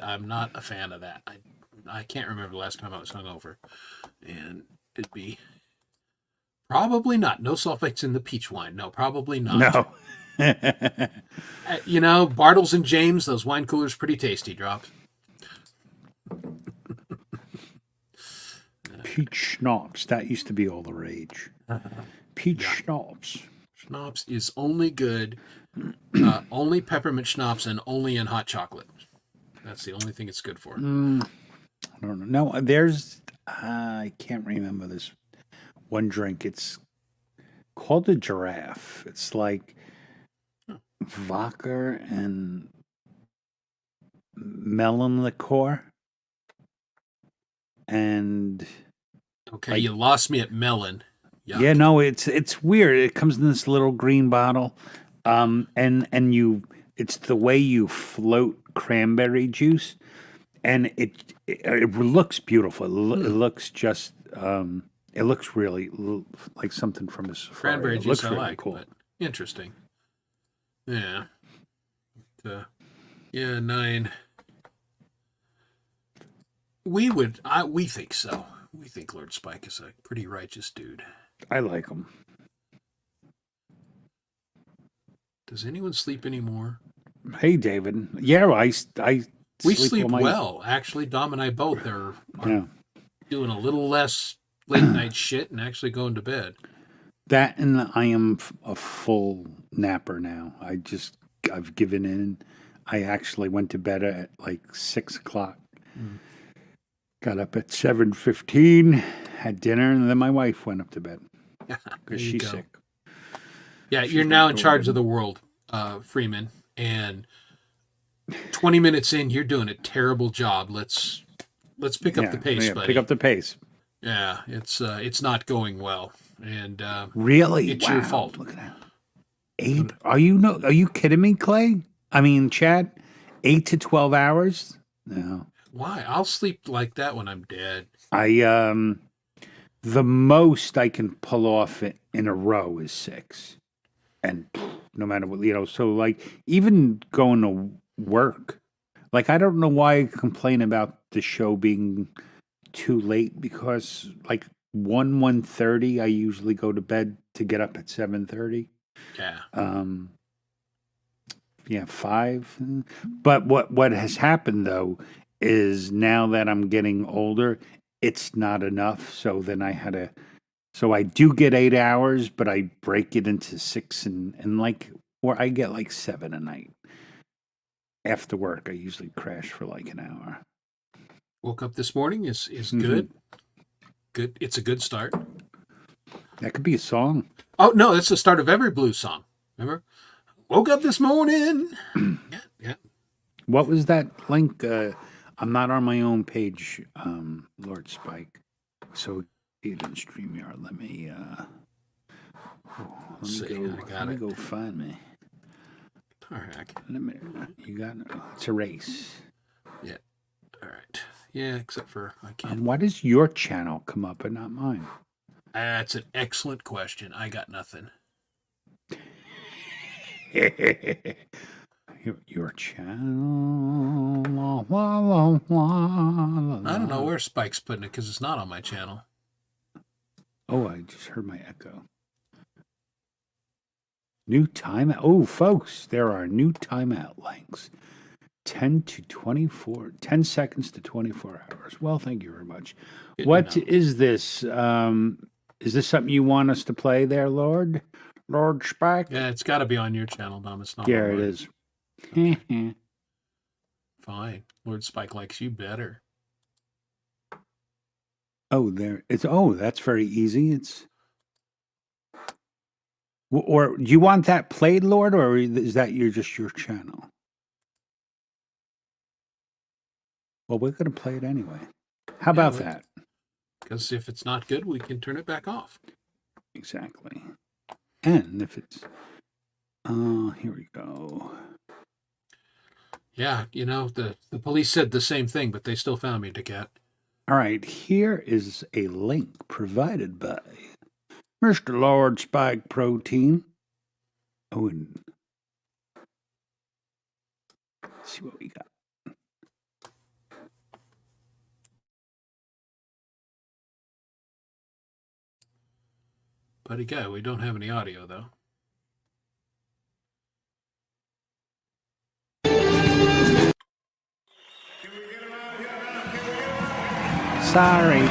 I'm not a fan of that. I can't remember the last time I was hungover, and it'd be probably not. No sulfates in the peach wine. No, probably not. No. Bartles and James, those wine coolers, pretty tasty. Drops. Peach schnapps. That used to be all the rage. Peach schnapps. Schnapps is only good, only peppermint schnapps, and only in hot chocolate. That's the only thing it's good for. I don't know. No, there's. I can't remember this one drink. It's called a giraffe. It's like vodka and melon liqueur. And Okay, you lost me at melon. Yuck. yeah, no, it's weird. It comes in this little green bottle, and it's the way you float cranberry juice, and it looks beautiful. It looks just it looks really like something from a safari. Cranberry It juice looks I really like, cool. but interesting. Yeah. Yeah, 9. We think so. We think Lord Spike is a pretty righteous dude. I like them. Does anyone sleep anymore? Hey, David. Yeah, I We sleep sleep all my- well. Actually, Dom and I both are Yeah. doing a little less late night shit and actually going to bed. That and I am a full napper now. I've given in. I actually went to bed at like 6:00. Got up at 7:15, had dinner, and then my wife went up to bed There because you she's go. sick. Yeah, you're now in charge of the world, Freeman. And 20 minutes in, you're doing a terrible job. Let's pick up the pace, buddy. Pick up the pace. Yeah, it's not going well, and Really, it's your fault. Look at that. 8? Are you kidding me, Clay? I mean, Chad, 8 to 12 hours? No. Why? I'll sleep like that when I'm dead. The most I can pull off in a row is 6. And no matter what, so like even going to work, like I don't know why I complain about the show being too late, because like 1:30 I usually go to bed to get up at 7:30. Yeah. Yeah, 5. But what has happened though is now that I'm getting older, it's not enough. So then so I do get 8 hours, but I break it into 6 and or I get like 7 a night. After work, I usually crash for like an hour. Woke up this morning is good. Good. It's a good start. That could be a song. Oh no, that's the start of every blues song. Remember? Woke up this morning. Yeah. What was that link? I'm not on my own page, Lord Spike. So it in StreamYard. Let me go find me. All right. You got it. It's a race. Yeah. All right. Yeah, except for I can't. Why does your channel come up and not mine? That's an excellent question. I got nothing. Your channel. I don't know where Spike's putting it because it's not on my channel. Oh, I just heard my echo. New timeout. Oh, folks, there are new timeout lengths. 10 seconds to 24 hours. Well, thank you very much. What is this? Is this something you want us to play there, Lord Spike? Yeah, it's got to be on your channel, Dom. It's not. There it is. Fine. Lord Spike likes you better. Oh, there it's. Oh, that's very easy. It's. Or do you want that played, Lord, or is that just your channel? Well, we're going to play it anyway. How about that? Because if it's not good, we can turn it back off. Exactly. And if it's... here we go. Yeah, the police said the same thing, but they still found me, Dickette. All right, here is a link provided by Mr. Lord Spike Protein. Oh, and let's see what we got. Buddy guy, we don't have any audio, though. Sorry.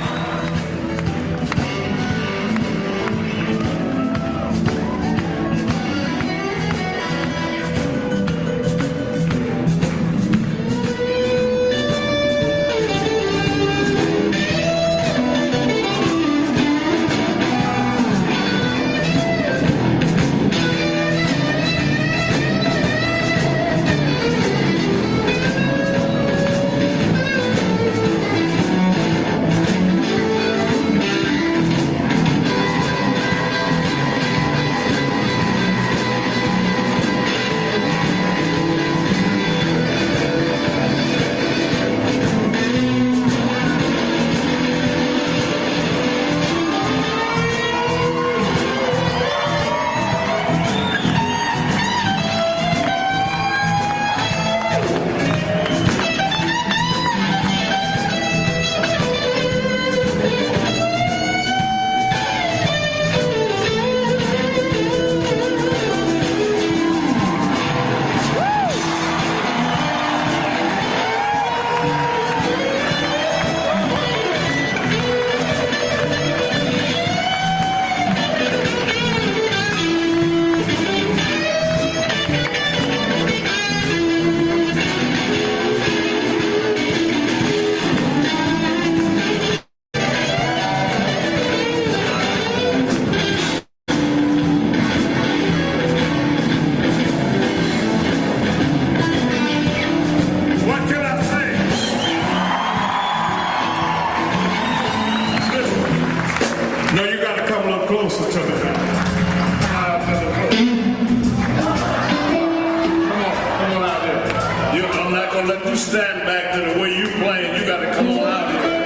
gonna let you stand back to the way you playing. You gotta come on out here.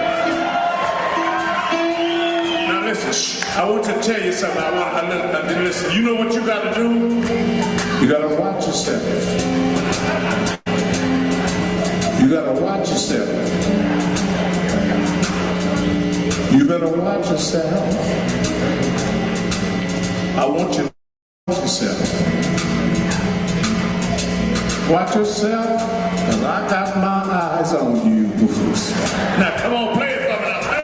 Now listen, I want to tell you something. Listen, you know what you gotta do? You gotta watch yourself. You gotta watch yourself. You better watch yourself. I want you to watch yourself. Watch yourself, because I got my eyes on you. Now come on, play it for me now.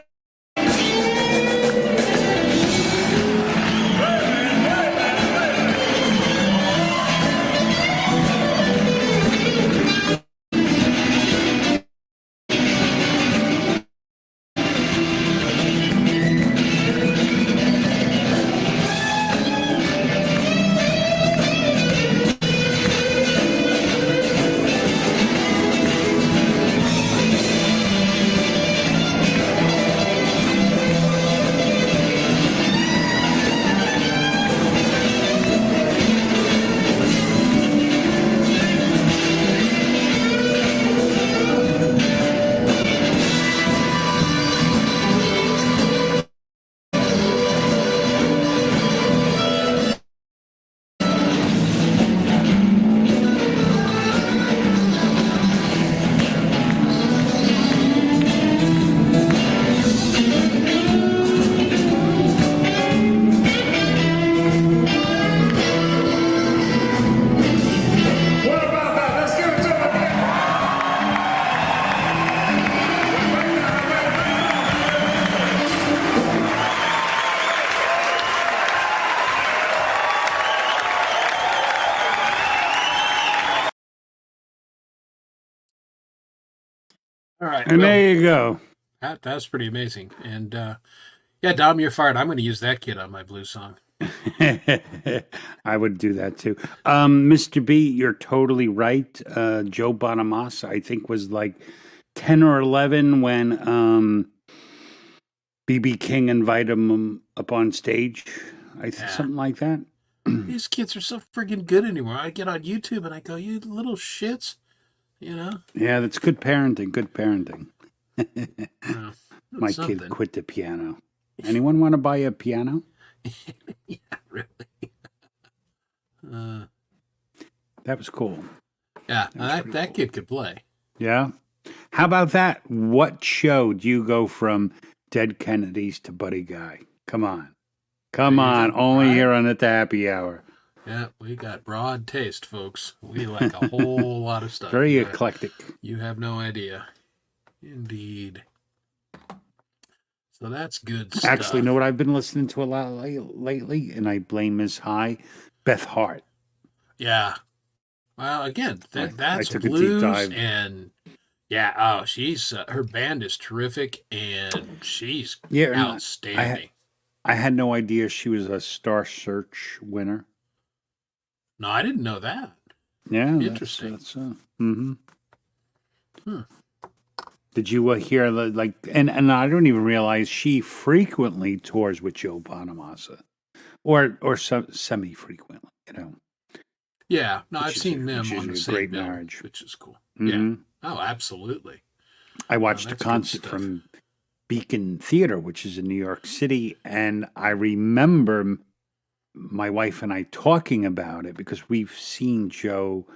All right. And there you go. That's pretty amazing. And yeah, Dom, you're fired. I'm going to use that kid on my blues song. I would do that too. Mr. B, you're totally right. Joe Bonamassa, I think, was like 10 or 11 when B.B. King invited him up on stage. Something like that. These kids are so friggin' good anymore. I get on YouTube and I go, you little shits, you know? Yeah, that's good parenting. Good parenting. Well, My something. kid quit the piano. Anyone want to buy a piano? Yeah, really. That was cool. Yeah, that pretty cool. kid could play. Yeah. How about that? What show do you go from Dead Kennedys to Buddy Guy? Come on. Come on. Only right? here on the Happy Hour. Yeah, we got broad taste, folks. We like a whole lot of stuff. Very You eclectic. You have no idea. Indeed. So that's good stuff. Actually, you know what I've been listening to a lot lately? And I blame Ms. High? Beth Hart. Yeah. Well, again, I that's took a deep blues dive. and yeah, she's her band is terrific and she's Yeah, and outstanding. I had no idea she was a Star Search winner. No, I didn't know that. Yeah. Interesting. Mm-hmm. Did you hear and I don't even realize she frequently tours with Joe Bonamassa, or semi frequently, you know. Yeah, no, I've Which is seen them a on the same great bill, marriage. which is cool. Mhm. Yeah. Oh, absolutely. I watched a that's good concert stuff. from Beacon Theater, which is in New York City, and I remember my wife and I talking about it because we've seen Joe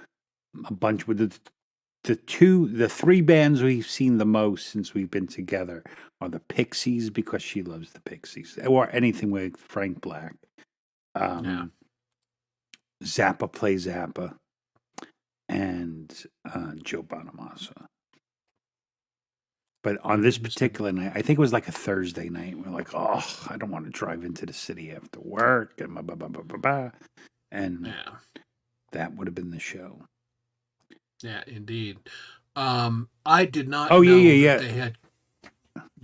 a bunch with the three bands we've seen the most since we've been together are the Pixies, because she loves the Pixies, or anything with Frank Black. Yeah. Zappa Play Zappa, and Joe Bonamassa. But on this particular night, I think it was like a Thursday night, we're like, oh, I don't want to drive into the city after work, and blah, blah, blah, blah, blah, blah. And Yeah. that would have been the show. Yeah, indeed. I did not Oh, know yeah. that they had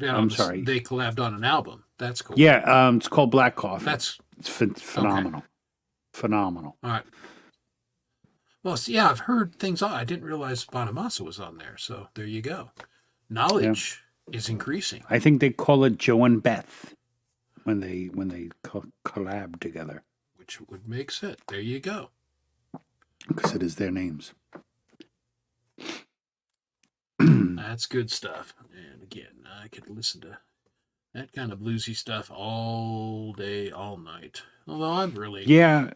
I'm sorry. they collabed on an album. That's cool. Yeah, it's called Black Coffee. That's It's phenomenal. Phenomenal. all right. Well, see, yeah, I've heard things on. I didn't realize Bonamassa was on there. So there you go. Knowledge is increasing. I think they call it Joe and Beth when they collab together, Which would make sense. There you go. because it is their names. That's good stuff. And again, I could listen to that kind of bluesy stuff all day, all night. Although I'm really, Yeah.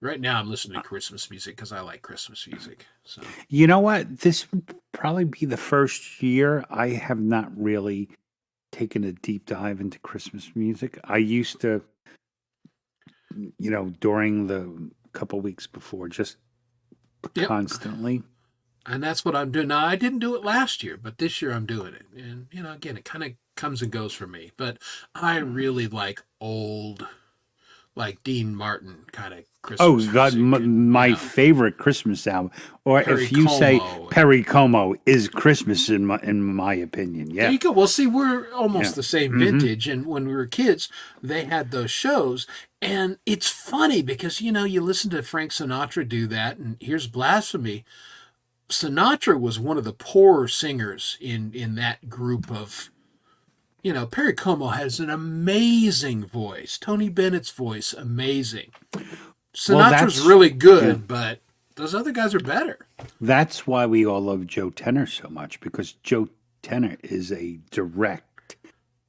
right now I'm listening to Christmas music because I like Christmas music. So You know what? This would probably be the first year I have not really taken a deep dive into Christmas music. I used to, during the couple weeks before, just Yep. constantly. and that's what I'm doing now. I didn't do it last year, but this year I'm doing it. And again, it kind of comes and goes for me. But I really like old, like Dean Martin kind of Oh Christmas God, music. And, my favorite Christmas album, or Perry if you say Como. Perry Como, is Christmas in my opinion. There Yeah, you go. Well, see, we're almost Yeah. the same vintage, and when we were kids, they had those shows, and it's funny because you listen to Frank Sinatra do that, and here's blasphemy. Sinatra was one of the poorer singers in that group of. Perry Como has an amazing voice. Tony Bennett's voice, amazing. Sinatra's that's- really good, but those other guys are better. that's why we all love Joe Tenner so much, because Joe Tenner is a direct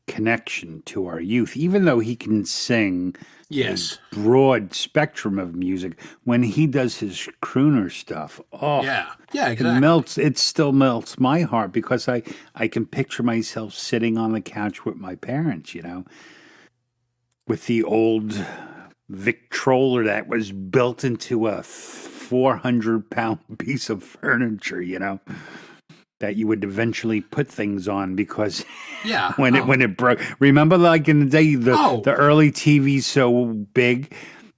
connection to our youth, even though he can sing Yes. a broad spectrum of music. When he does his crooner stuff, Yeah, it exactly. still melts my heart, because I can picture myself sitting on the couch with my parents, with the old Victrola that was built into a 400-pound piece of furniture, that you would eventually put things on, because Yeah. when it broke. Remember, like in the day, the early TVs so big,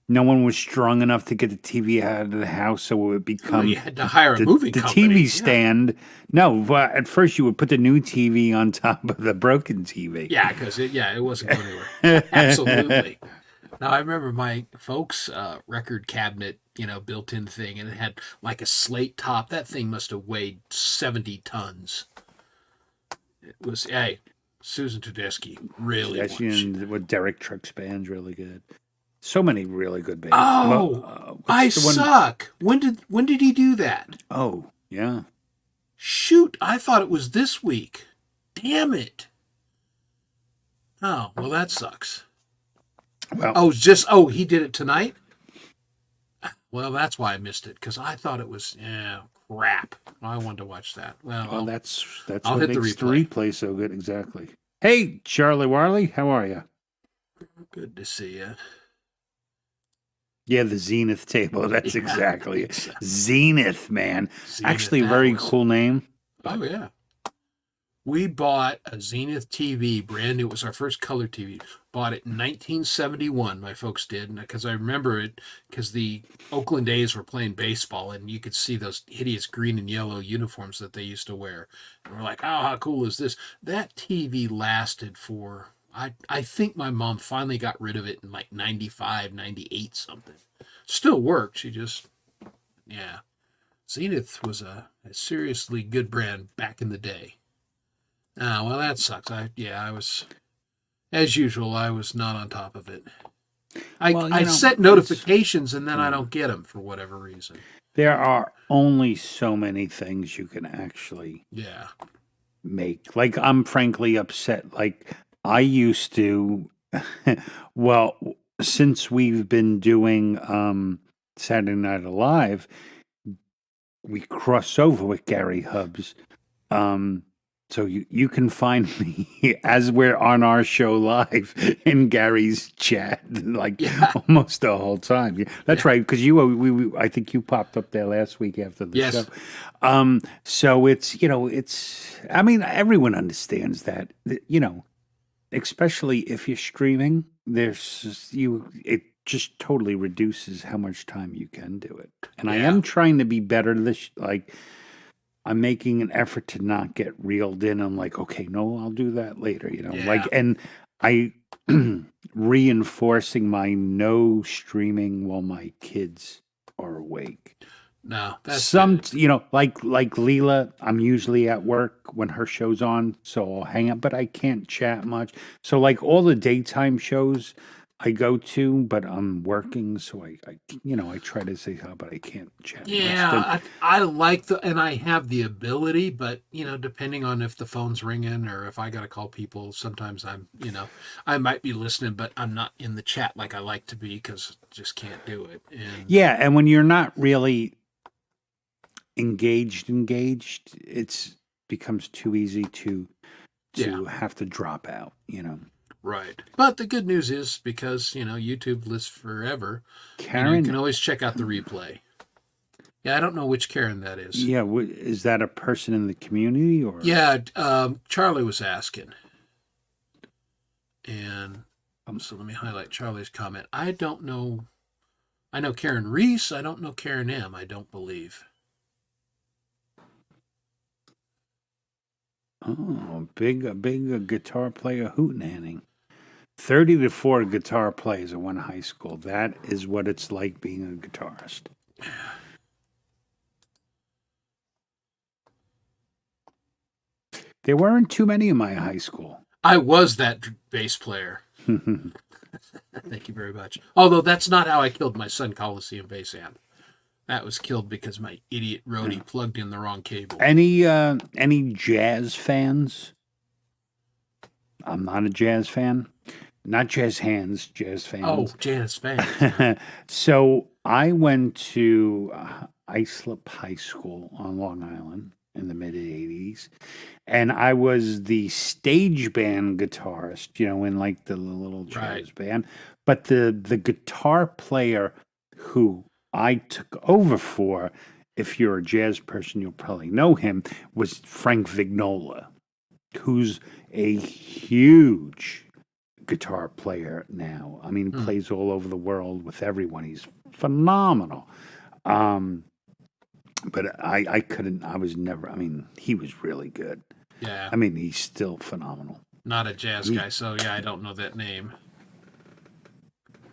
no one was strong enough to get the TV out of the house, so it would become you had to hire a the, moving the company. TV Yeah. stand. No, but at first you would put the new TV on top of the broken TV. Yeah, because it wasn't going anywhere. Absolutely. Now I remember my folks' record cabinet, built-in thing, and it had like a slate top. That thing must have weighed 70 tons. It was Susan Tedeschi really Yes, was. with Derek Trucks band's really good. So many really good bands. Oh, What's I the one- suck. When did he do that? Oh, yeah. Shoot, I thought it was this week. Damn it. Oh, well, that sucks. Well, He did it tonight? Well, that's why I missed it, because I thought it was, crap. I wanted to watch that. Well, that's I'll what hit the makes the replay. replay so good. Exactly. Hey, Charlie Warley, how are you? Good to see you. Yeah, the Zenith table. That's Yeah, exactly it. exactly. Zenith, man. Zenith Actually, a very Atlas. cool name. Oh, yeah. We bought a Zenith TV, brand new. It was our first color TV. Bought it in 1971, my folks did, because I remember it because the Oakland A's were playing baseball, and you could see those hideous green and yellow uniforms that they used to wear. And we're like, oh, how cool is this? That TV lasted for, I think my mom finally got rid of it in like 95, 98 something. Still worked. She just, yeah. Zenith was a seriously good brand back in the day. Ah, well, that sucks. I was, as usual, I was not on top of it. I set notifications and then I don't get them for whatever reason. There are only so many things you can actually Yeah. make. Like, I'm frankly upset. Like, I used to, well, since we've been doing Saturday Night Alive, we cross over with Gary Hubbs. So you can find me as we're on our show live in Gary's chat, like Yeah. almost the whole time. Yeah, that's right, because we I think you popped up there last week after the Yes. show. So it's I mean, everyone understands that, especially if you're streaming. It just totally reduces how much time you can do it. And I Yeah. am trying to be better I'm making an effort to not get reeled in. I'm like, okay, no, I'll do that later, Yeah. and I reinforcing my no streaming while my kids are awake. No, that's Some, good. like Leela, I'm usually at work when her show's on, so I'll hang up, but I can't chat much. So like all the daytime shows, I go to, but I'm working, so I try to say how, but I can't chat. Yeah, I like and I have the ability, but depending on if the phone's ringing or if I got to call people, sometimes I might be listening, but I'm not in the chat like I like to be because just can't do it. And Yeah, and when you're not really engaged, it's becomes too easy to have to drop out. right. But the good news is because YouTube lives forever. Karen, you can always check out the replay. Yeah, I don't know which Karen that is. yeah, is that a person in the community or? Yeah, Charlie was asking. And so let me highlight Charlie's comment. I don't know. I know Karen Reese. I don't know Karen M. I don't believe. Oh, a big guitar player hootenanning. 30 to 4 guitar players at one high school. That is what it's like being a guitarist. There weren't too many in my high school. I was that bass player. Thank you very much. Although that's not how I killed my Sun Coliseum bass amp. That was killed because my idiot roadie plugged in the wrong cable. Any jazz fans? I'm not a jazz fan. Not jazz hands, jazz fans. Oh, jazz fans. So I went to Islip High School on Long Island in the mid 80s. And I was the stage band guitarist, in like the little jazz band. But the guitar player who I took over for, if you're a jazz person, you'll probably know him, was Frank Vignola, who's a huge guitar player now. I mean, plays all over the world with everyone. He's phenomenal. But I couldn't, I was never, he was really good. Yeah. He's still phenomenal. Not a jazz guy, so yeah, I don't know that name.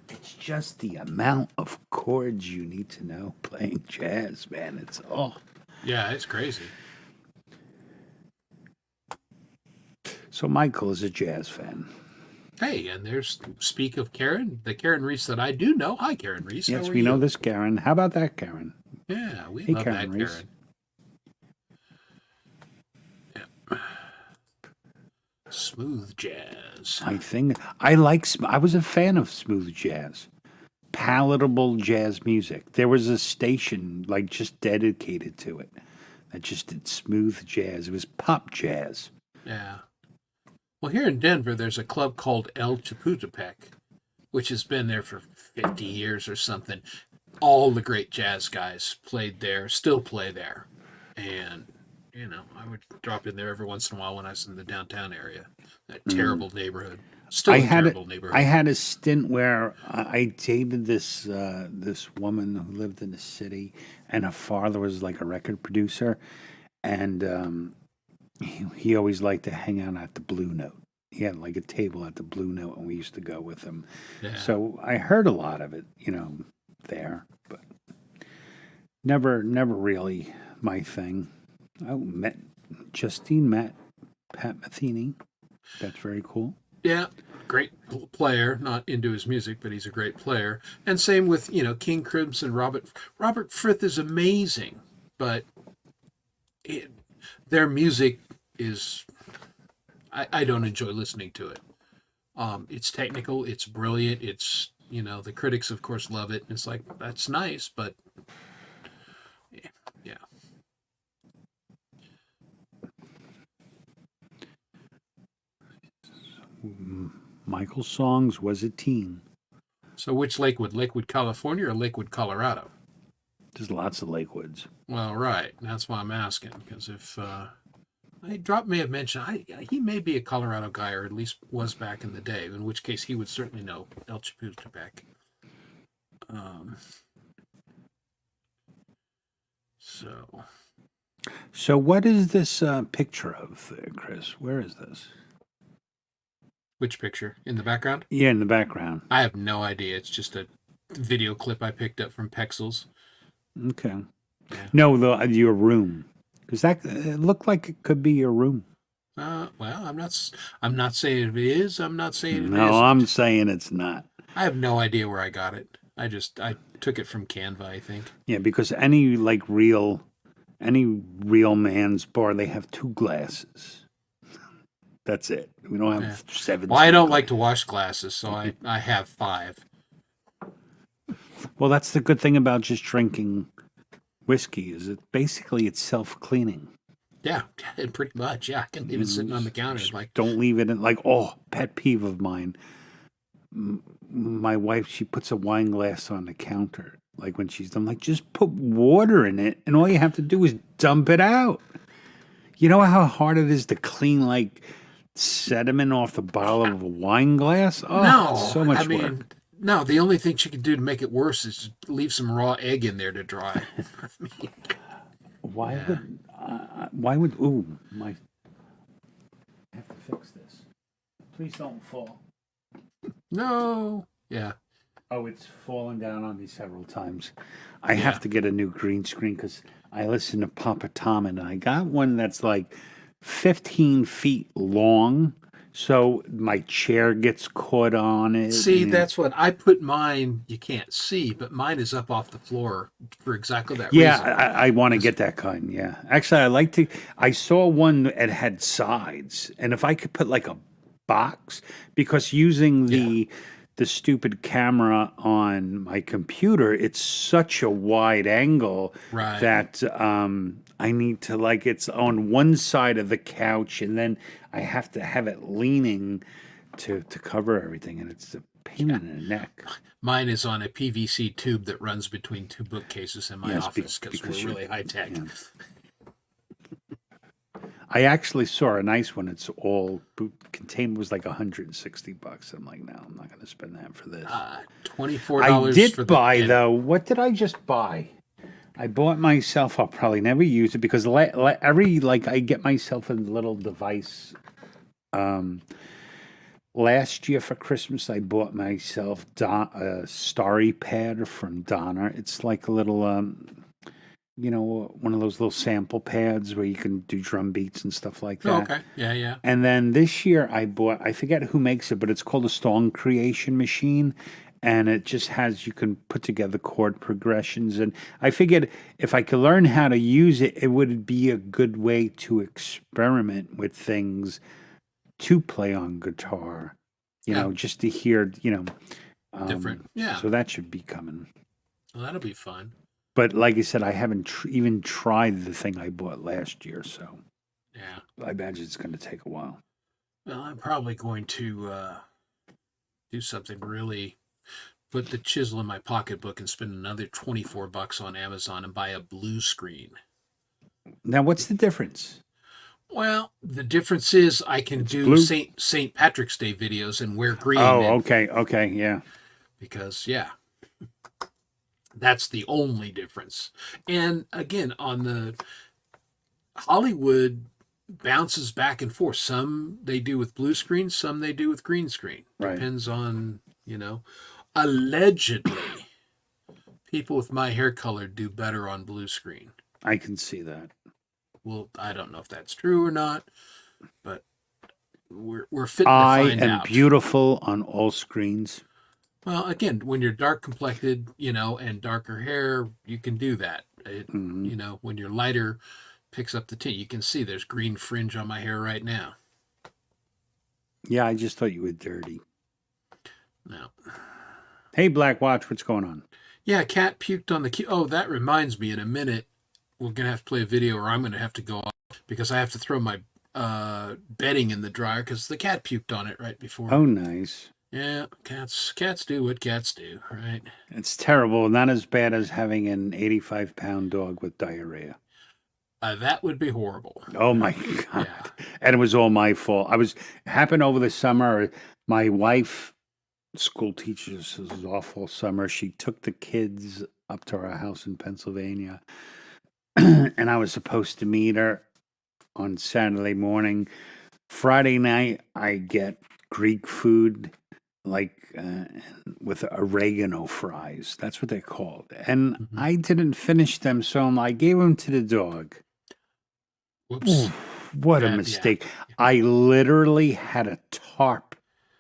It's just the amount of chords you need to know playing jazz, man. Yeah, it's crazy. So Michael is a jazz fan. Hey, and speak of Karen, the Karen Reese that I do know. Hi, Karen Reese. Yes, we know this Karen. How about that, Karen? Yeah, we hey, love Karen that Reese. Karen. Yeah. Smooth jazz. I was a fan of smooth jazz. Palatable jazz music. There was a station just dedicated to it that just did smooth jazz. It was pop jazz. Yeah. Well, here in Denver, there's a club called El Chapultepec, which has been there for 50 years or something. All the great jazz guys played there, still play there. And, I would drop in there every once in a while when I was in the downtown area. That terrible neighborhood. Still a terrible neighborhood. I had a stint where I dated this woman who lived in the city, and her father was like a record producer. And he always liked to hang out at the Blue Note. He had like a table at the Blue Note, and we used to go with him. Yeah. So I heard a lot of it, there, but never really my thing. Justine met Pat Metheny. That's very cool. Yeah, great player. Not into his music, but he's a great player. And same with King Crimson. Robert Frith is amazing, but their music is. I don't enjoy listening to it. It's technical. It's brilliant. It's the critics of course love it. It's like that's nice, but yeah. Michael's songs was a teen. So which Lakewood? Lakewood, California or Lakewood, Colorado? There's lots of Lakewoods. Well, right. That's why I'm asking. Because if Drop may have mentioned, he may be a Colorado guy, or at least was back in the day, in which case he would certainly know El Chapultepec. So what is this picture of there, Chris? Where is this? Which picture? In the background? Yeah, in the background. I have no idea. It's just a video clip I picked up from Pexels. Okay. Yeah. No, your room. Because it looked like it could be your room. Well, I'm not saying it is. I'm not saying it isn't. No, I'm saying it's not. I have no idea where I got it. I took it from Canva, I think. Yeah, because any real man's bar, they have 2 glasses. That's it. We don't have Yeah. 7. Well, I don't like to wash glasses, so I have 5. Well, that's the good thing about just drinking whiskey is it basically it's self-cleaning. Yeah, pretty much. Yeah, I can leave it sitting on the counter. Just Like, don't leave it in pet peeve of mine. My wife, she puts a wine glass on the counter. Like when she's done, like just put water in it, and all you have to do is dump it out. You know how hard it is to clean like sediment off the bottle of a wine glass? Oh, no, it's so much I mean, work. no. The only thing she can do to make it worse is leave some raw egg in there to dry. I mean, Why would? Ooh, my! I have to fix this. Please don't fall. no. Yeah. Oh, it's fallen down on me several times. I have to get a new green screen because I listen to Papa Tom, and I got one that's like 15 feet long. So my chair gets caught on it. See, and that's what I put mine. You can't see, but mine is up off the floor for exactly that yeah, reason. I want to get that kind. Yeah, actually, I like to. I saw one that had sides, and if I could put like a box, because using the stupid camera on my computer, it's such a wide angle Right. that I need to like it's on one side of the couch, and then I have to have it leaning to cover everything, and it's a pain in the neck. Mine is on a PVC tube that runs between 2 bookcases in my Yes, office because because we're really high tech. yeah. I actually saw a nice one. It's all contained was like $160. I'm like, no, I'm not going to spend that for this. $24 I did for buy the, though. What did I just buy? I bought myself. I'll probably never use it because every like I get myself a little device. Last year for Christmas, I bought myself a Starry Pad from Donner. It's like a little, one of those little sample pads where you can do drum beats and stuff like that. Oh, okay. Yeah, yeah. And then this year I bought, I forget who makes it, but it's called a Song Creation Machine. And it just has, you can put together chord progressions. And I figured if I could learn how to use it, it would be a good way to experiment with things to play on guitar, just to hear, Different. Yeah. So that should be coming. Well, that'll be fun. But like I said, I haven't even tried the thing I bought last year. So Yeah. I imagine it's going to take a while. Well, I'm probably going to do something really, put the chisel in my pocketbook and spend another $24 on Amazon and buy a blue screen. Now, what's the difference? Well, the difference is I can do blue? St. Patrick's Day videos and wear green. Oh, okay, yeah. Because, yeah, that's the only difference. And again, on the Hollywood bounces back and forth. Some they do with blue screen, some they do with green screen. Right. Depends on, allegedly, people with my hair color do better on blue screen. I can see that. Well, I don't know if that's true or not, but we're fitting to find I am out. beautiful on all screens. Well, again, when you're dark complected, and darker hair, you can do that. When you're lighter, picks up the tint. You can see there's green fringe on my hair right now. Yeah, I just thought you were dirty. No. Hey, Black Watch, what's going on? Yeah, cat puked on the Oh, that reminds me. In a minute, we're gonna have to play a video, or I'm gonna have to go off because I have to throw my bedding in the dryer because the cat puked on it right before. Oh, nice. Yeah, cats do what cats do, right? It's terrible. Not as bad as having an 85-pound dog with diarrhea. That would be horrible. Oh, my God. Yeah. And it was all my fault. Happened over the summer. My wife, school teacher, this was awful summer. She took the kids up to our house in Pennsylvania. And I was supposed to meet her on Saturday morning. Friday night, I get Greek food, like with oregano fries. That's what they're called. And I didn't finish them, so I gave them to the dog. Whoops. Ooh, what a Yeah, mistake. yeah. I literally had to tarp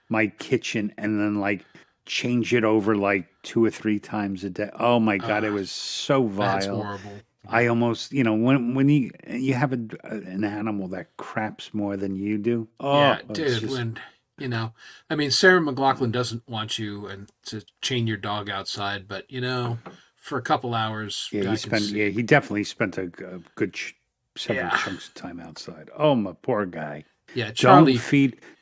my kitchen and then change it over like 2 or 3 times a day. Oh my God, it was so That's vile. horrible. I almost, when you have an animal that craps more than you do. Oh, Yeah, it's dude, just- when, I mean, Sarah McLaughlin doesn't want you to chain your dog outside, but, for a couple hours, yeah, I can see. he definitely spent a good several Yeah. chunks of time outside. Oh, my poor guy. Yeah, Charlie,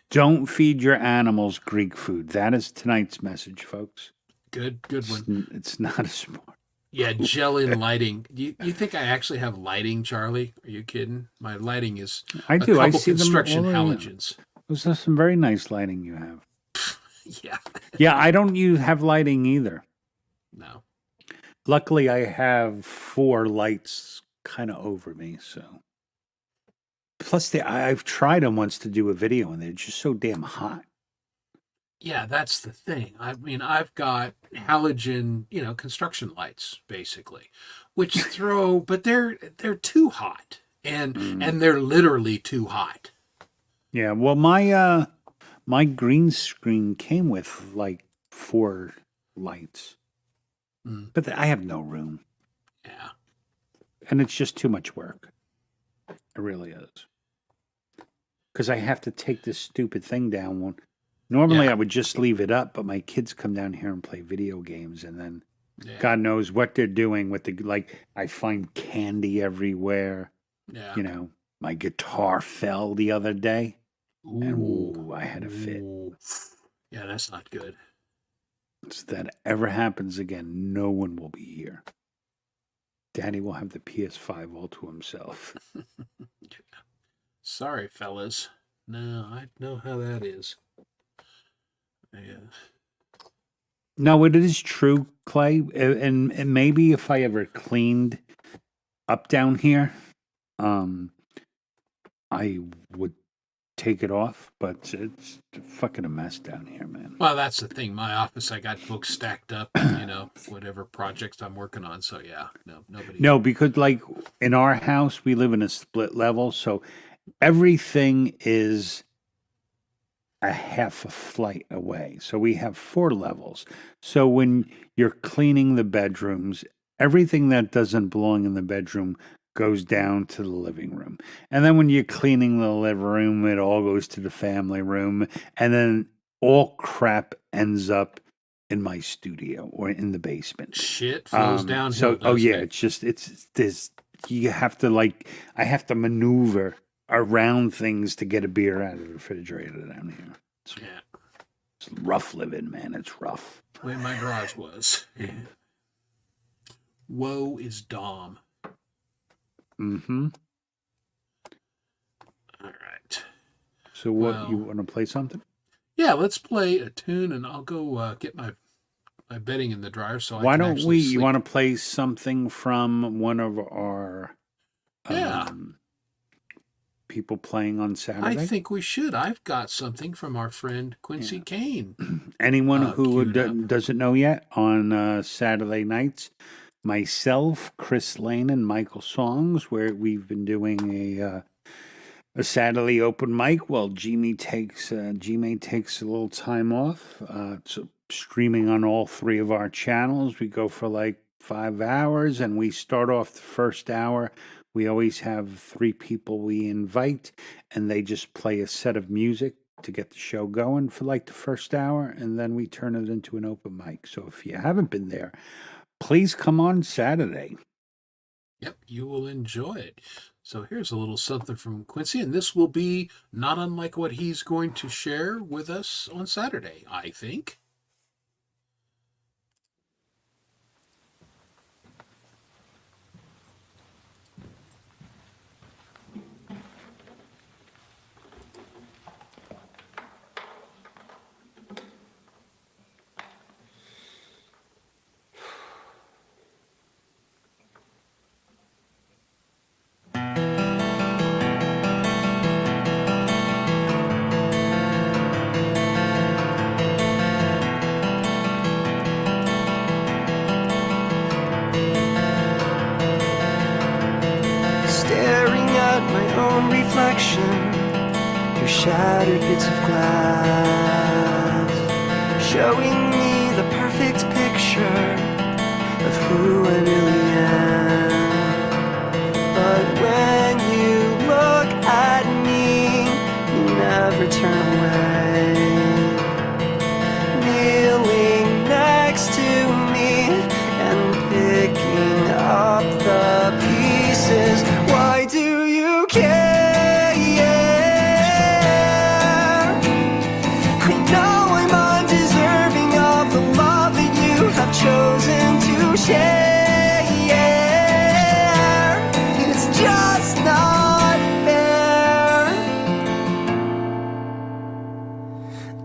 Don't feed your animals Greek food. That is tonight's message, folks. good one. It's not a smart. Yeah, gelling lighting. You think I actually have lighting, Charlie? Are you kidding? My lighting is I do. a I couple see them construction all around. halogens. Those are some very nice lighting you have. Yeah, Yeah, I don't have lighting either. no. Luckily, I have 4 lights kind of over me, so. Plus, I've tried them once to do a video, and they're just so damn hot. Yeah, that's the thing. I mean, I've got halogen, construction lights basically, which but they're too hot, and they're literally too hot. Yeah, well, my green screen came with like 4 lights, but I have no room, Yeah. and it's just too much work. It really is. Because I have to take this stupid thing down. Normally, Yeah. I would just leave it up, but my kids come down here and play video games, and then Yeah. God knows what they're doing with I find candy everywhere. Yeah. My guitar fell the other day, and Ooh. I had a fit. Ooh. Yeah, that's not good. If that ever happens again, no one will be here. Daddy will have the PS5 all to himself. Sorry, fellas. No, I know how that is. Yeah. No, it is true, Clay. And maybe if I ever cleaned up down here, I would take it off, but it's fucking a mess down here, man. Well, that's the thing. My office, I got books stacked up, whatever projects I'm working on. So yeah, nobody. No, because like in our house, we live in a split level, so everything is a half a flight away. So we have 4 levels. So when you're cleaning the bedrooms, everything that doesn't belong in the bedroom goes down to the living room. And then when you're cleaning the living room, it all goes to the family room. And then all crap ends up in my studio or in the basement. Shit flows downhill. So, doesn't yeah, it? it's just, it's this, you have to I have to maneuver around things to get a beer out of the refrigerator down here. Yeah. It's rough living, man. It's rough. The way my garage was. Woe is Dom. Mm-hmm. All right. So what, Well- you want to play something? Yeah, let's play a tune, and I'll go get my bedding in the dryer. So Why I can don't actually you sleep. want to play something from one of our Yeah. people playing on I Saturday? think we should. I've got something from our friend Quincy Kane. Anyone who queued up. doesn't know yet, on Saturday nights, myself, Chris Lane, and Michael Songs, where we've been doing a Saturday open mic. Well, G-May takes a little time off. So streaming on all 3 of our channels. We go for like 5 hours, and we start off the first hour. We always have 3 people we invite, and they just play a set of music to get the show going for like the first hour, and then we turn it into an open mic. So if you haven't been there, please come on Saturday. Yep, you will enjoy it. So here's a little something from Quincy, and this will be not unlike what he's going to share with us on Saturday, I think. Staring at my own reflection through shattered bits of glass, showing me the perfect picture of who I really am. But when you look at me, you never turn away. Kneeling next to me and picking up the pieces. Why do you care? I know I'm undeserving of the love that you have chosen to share. It's just not fair.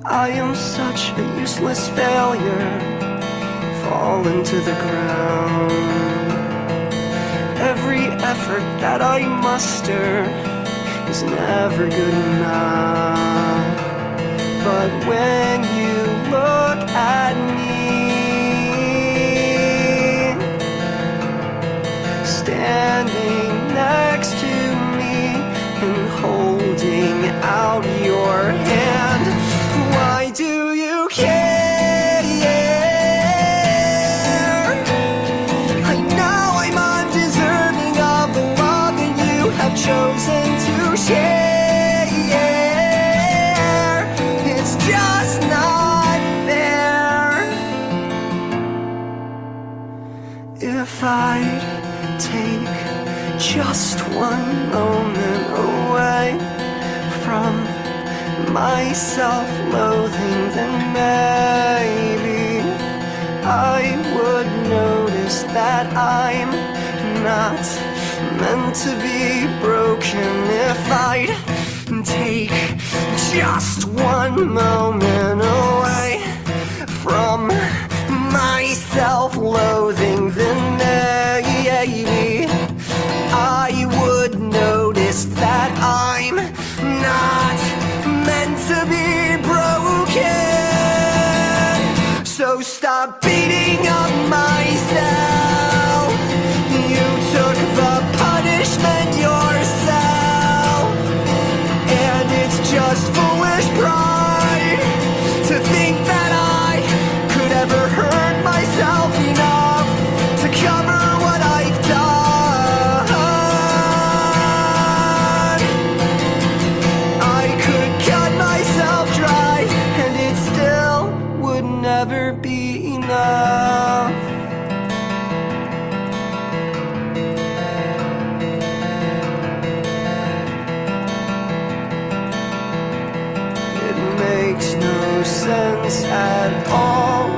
I am such a useless failure, fallen to the ground. Every effort that I muster is never good enough. But when you look at me, standing next to me and holding out your hand, why do you care? I know I'm undeserving of the love that you have chosen to share. It's just not fair. If I'd take just one moment away from my self-loathing, then maybe I would notice that I'm not meant to be broken. If I'd take just one moment away from my self-loathing, then maybe I would notice that I'm not meant to be broken. So stop beating up myself. You took the punishment yourself, and it's just foolish pride to think that I could ever hurt myself enough to cover what I've done. I could cut myself dry, and it still would never be enough. It makes no sense at all.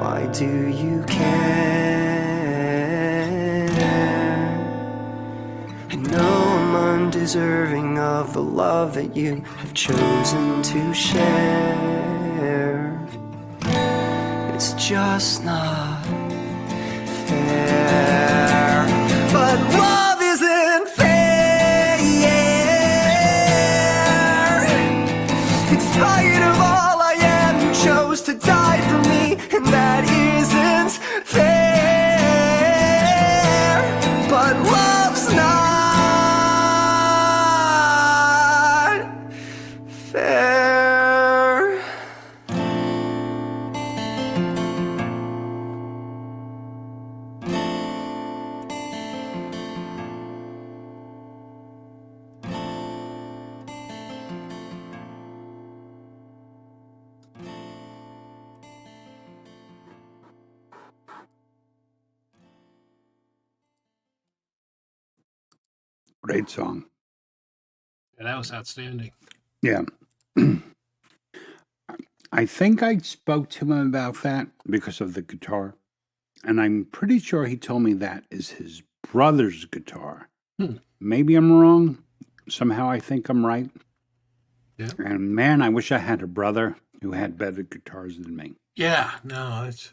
Why do you care? I know I'm undeserving of the love that you have chosen to share. It's just not fair. But love isn't fair. In spite of all I am, you chose to die for me, and that isn't fair. But love's not fair. Great song. Yeah, that was outstanding. Yeah. I think I spoke to him about that because of the guitar. And I'm pretty sure he told me that is his brother's guitar. Maybe I'm wrong. Somehow I think I'm right. Yeah. And man, I wish I had a brother who had better guitars than me. Yeah, no, it's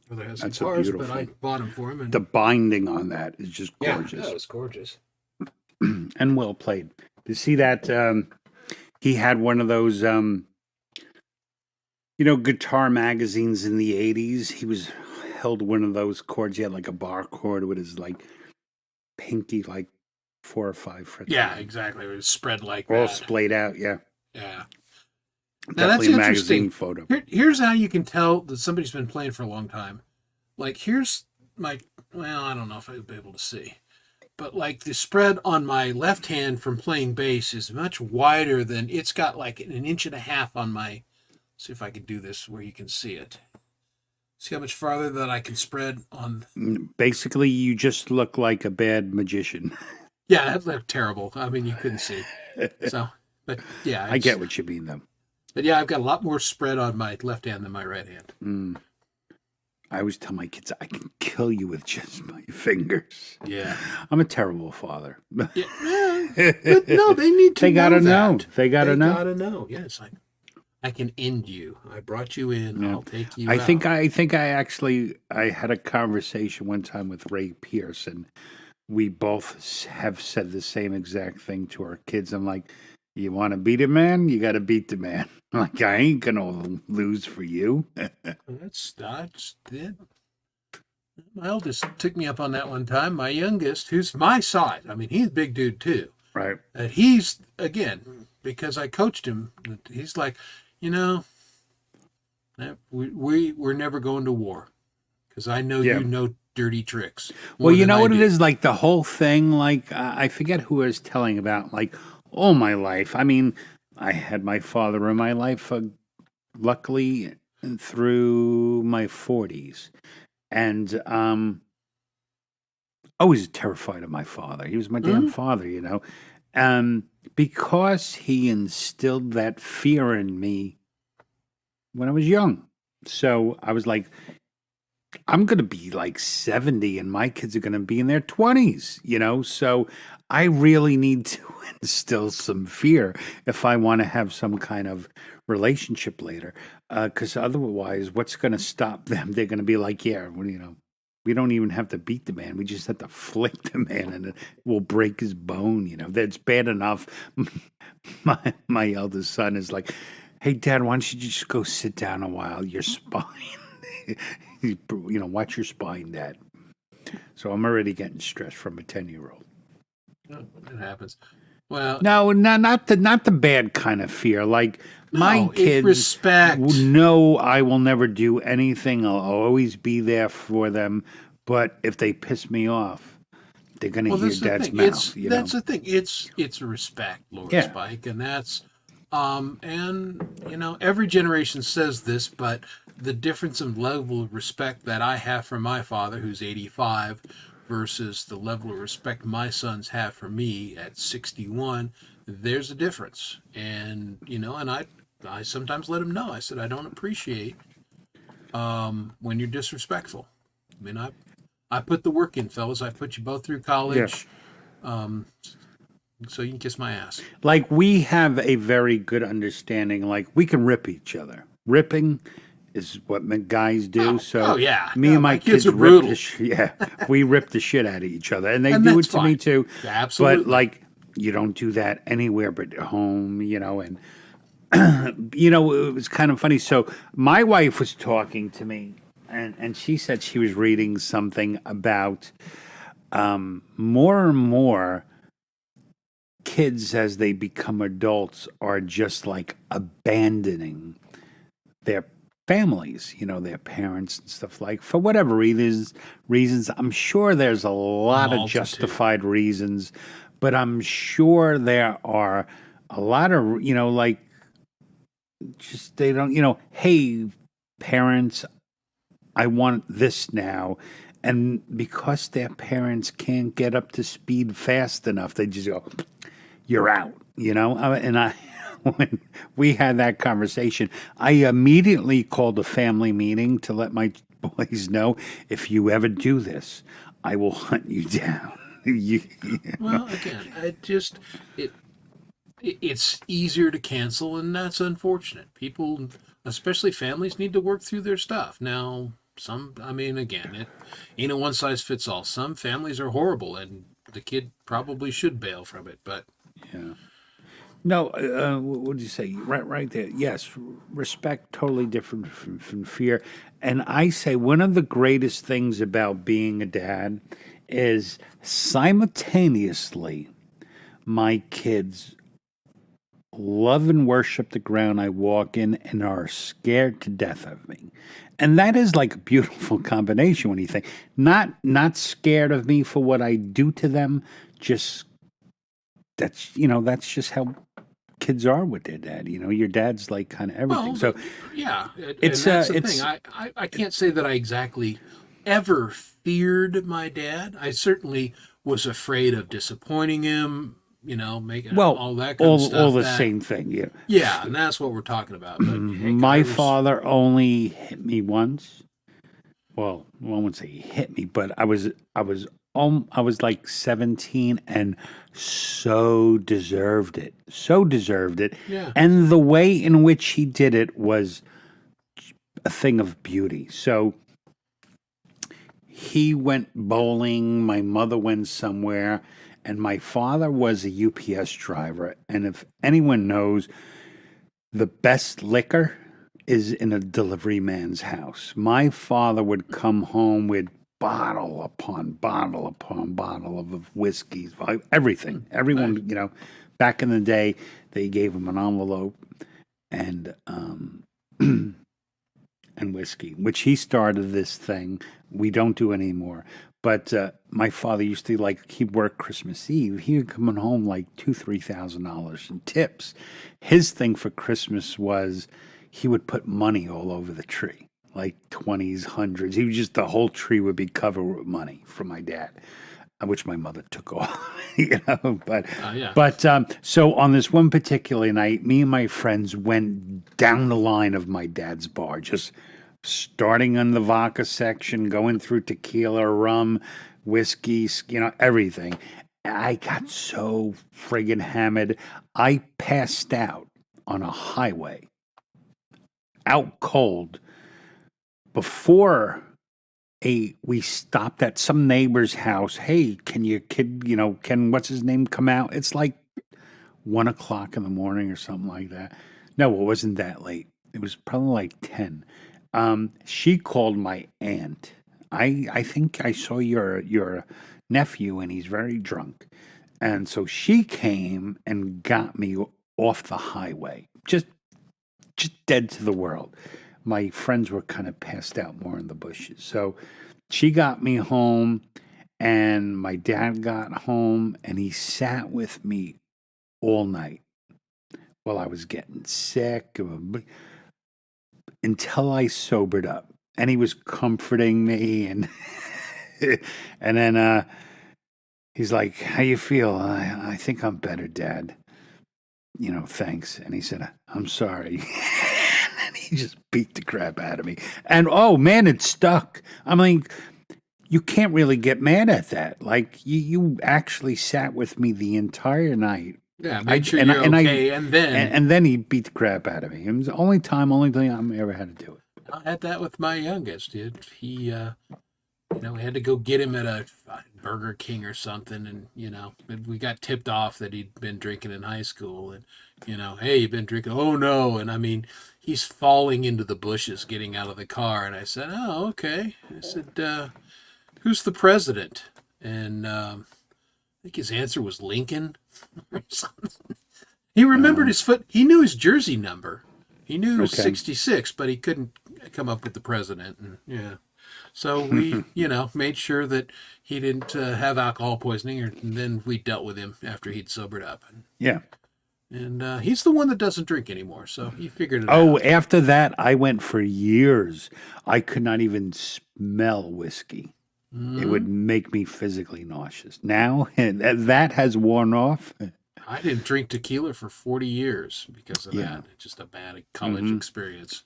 brother has That's a guitars, but beautiful- I bought them for him. And The binding on that is just yeah, gorgeous. that was gorgeous. And well played. To see that he had one of those guitar magazines in the 80s. He held one of those chords. He had like a bar chord with his like pinky, like 4 or 5 frets. Yeah, exactly. It was spread like All that. splayed out, yeah. Yeah. Now that's Definitely a magazine interesting. photo. Here's how you can tell that somebody's been playing for a long time. Like here's well, I don't know if I'd be able to see, but like the spread on my left hand from playing bass is much wider than it's got like an inch and a half on my. See if I can do this where you can see it. See how much farther that I can spread on. Basically, you just look like a bad magician. Yeah, that looked terrible. I mean, you couldn't see. So, but yeah, I get what you mean, though. But yeah, I've got a lot more spread on my left hand than my right hand. I always tell my kids, I can kill you with just my fingers. Yeah. I'm a terrible father. Yeah. But no, they need to They gotta know. that. They gotta know. They gotta know. Yeah, it's like, I can end you. I brought you in. Yeah. I'll take you I out. think I actually I had a conversation one time with Ray Pierce, and we both have said the same exact thing to our kids. I'm like, you want to beat a man, you got to beat the man. Like, I ain't gonna lose for you. That's it. My eldest took me up on that one time. My youngest, who's my side, I mean, he's a big dude too. Right. He's, again, because I coached him, he's like, we're never going to war because I know Yeah. you know dirty tricks. Well, more you than know I what it do. is? Like the whole thing, like I forget who I was telling about, like all my life. I mean, I had my father in my life, luckily through my 40s. And I was terrified of my father. He was my damn father, because he instilled that fear in me when I was young. So I was like, I'm going to be like 70 and my kids are going to be in their 20s, So I really need to instill some fear if I want to have some kind of relationship later. Because otherwise, what's going to stop them? They're going to be like, yeah, well, we don't even have to beat the man. We just have to flick the man and it will break his bone. That's bad enough. My eldest son is like, hey, Dad, why don't you just go sit down a while? Your spine. Watch your spine, Dad. So I'm already getting stressed from a 10-year-old. It happens. Well, No, not the bad kind of fear. Like my no, it's kids respect. know I will never do anything. I'll always be there for them. But if they piss me off, they're gonna hear that's the Dad's thing. mouth. That's the thing. It's a respect, Lord Yeah. Spike, and that's every generation says this, but the difference in level of respect that I have for my father, who's 85, versus the level of respect my sons have for me at 61, there's a difference. And and I sometimes let them know. I said I don't appreciate when you're disrespectful. I mean, I put the work in, fellas. I put you both through college. So you can kiss my ass. Like we have a very good understanding. Like we can rip each other. Ripping is what guys do. Oh, yeah. Me Yeah, and my my kids kids are rip brutal. we rip the shit out of each other, and they And do it that's to me fine. too. Yeah, absolutely. But like you don't do that anywhere but at home, and it was kind of funny. So my wife was talking to me, and she said she was reading something about more and more kids as they become adults are just like abandoning their families, their parents and stuff, like for whatever reasons. I'm sure there's a lot of Multitude. justified reasons, but I'm sure there are a lot of, like just they don't, hey, parents, I want this now. And because their parents can't get up to speed fast enough, they just go, you're out, And when we had that conversation, I immediately called a family meeting to let my boys know, if you ever do this, I will hunt you down. Well, again, it's easier to cancel, and that's unfortunate. People, especially families, need to work through their stuff. Now, again, it ain't a one size fits all. Some families are horrible, and the kid probably should bail from it. But Yeah. No, what did you say? Right there. Yes, respect, totally different from fear. And I say one of the greatest things about being a dad is simultaneously my kids love and worship the ground I walk in and are scared to death of me. And that is like a beautiful combination when you think not scared of me for what I do to them, just that's just how kids are with their dad. Your dad's like kind of everything. Well, So yeah, it's and that's the it's thing. I can't say that I exactly ever feared my dad. I certainly was afraid of disappointing him, making well all that kind of stuff. all the same thing. Yeah. Yeah, and that's what we're talking about. But heck, My father only hit me once. Well, I won't say he hit me, but I was like 17 and so deserved it. So deserved it. Yeah. And the way in which he did it was a thing of beauty. So he went bowling, my mother went somewhere, and my father was a UPS driver. And if anyone knows, the best liquor is in a delivery man's house. My father would come home with bottle upon bottle upon bottle of whiskeys, everything. Everyone, back in the day, they gave him an envelope and and whiskey, which he started this thing. We don't do anymore. But my father used to he'd work Christmas Eve. He would come home like $2,000-$3,000 in tips. His thing for Christmas was he would put money all over the tree, like 20s, hundreds. The whole tree would be covered with money from my dad, which my mother took off, But, yeah. So on this one particular night, me and my friends went down the line of my dad's bar, just starting on the vodka section, going through tequila, rum, whiskey, everything. I got so friggin' hammered, I passed out on a highway, out cold, before we stopped at some neighbor's house. Hey, can your kid, can what's his name come out? It's like 1:00 in the morning or something like that. No, it wasn't that late. It was probably like 10. She called my aunt. I think I saw your nephew and he's very drunk. And so she came and got me off the highway, just dead to the world. My friends were kind of passed out more in the bushes. So she got me home and my dad got home and he sat with me all night while I was getting sick until I sobered up. And he was comforting me and and then he's like, "How you feel?" I think I'm better, Dad. Thanks. And he said, "I'm sorry." And he just beat the crap out of me. And oh man, it stuck. I mean, you can't really get mad at that. Like you actually sat with me the entire night. Yeah, made sure you're okay, and then and then he beat the crap out of me. It was the only thing I ever had to do it. I had that with my youngest. He we had to go get him at a Burger King or something, and we got tipped off that he'd been drinking in high school, and hey, you've been drinking. Oh no! And I mean, he's falling into the bushes, getting out of the car, and I said, "Oh, okay." I said, "Who's the president?" And I think his answer was Lincoln or something. He remembered his foot. He knew his jersey number. He knew it was 66, but he couldn't come up with the president. And yeah. So we, made sure that he didn't have alcohol poisoning, and then we dealt with him after he'd sobered up. Yeah. And he's the one that doesn't drink anymore, so he figured it out. Oh, after that, I went for years. I could not even smell whiskey. It would make me physically nauseous. Now, that has worn off. I didn't drink tequila for 40 years because of that. It's just a bad college experience.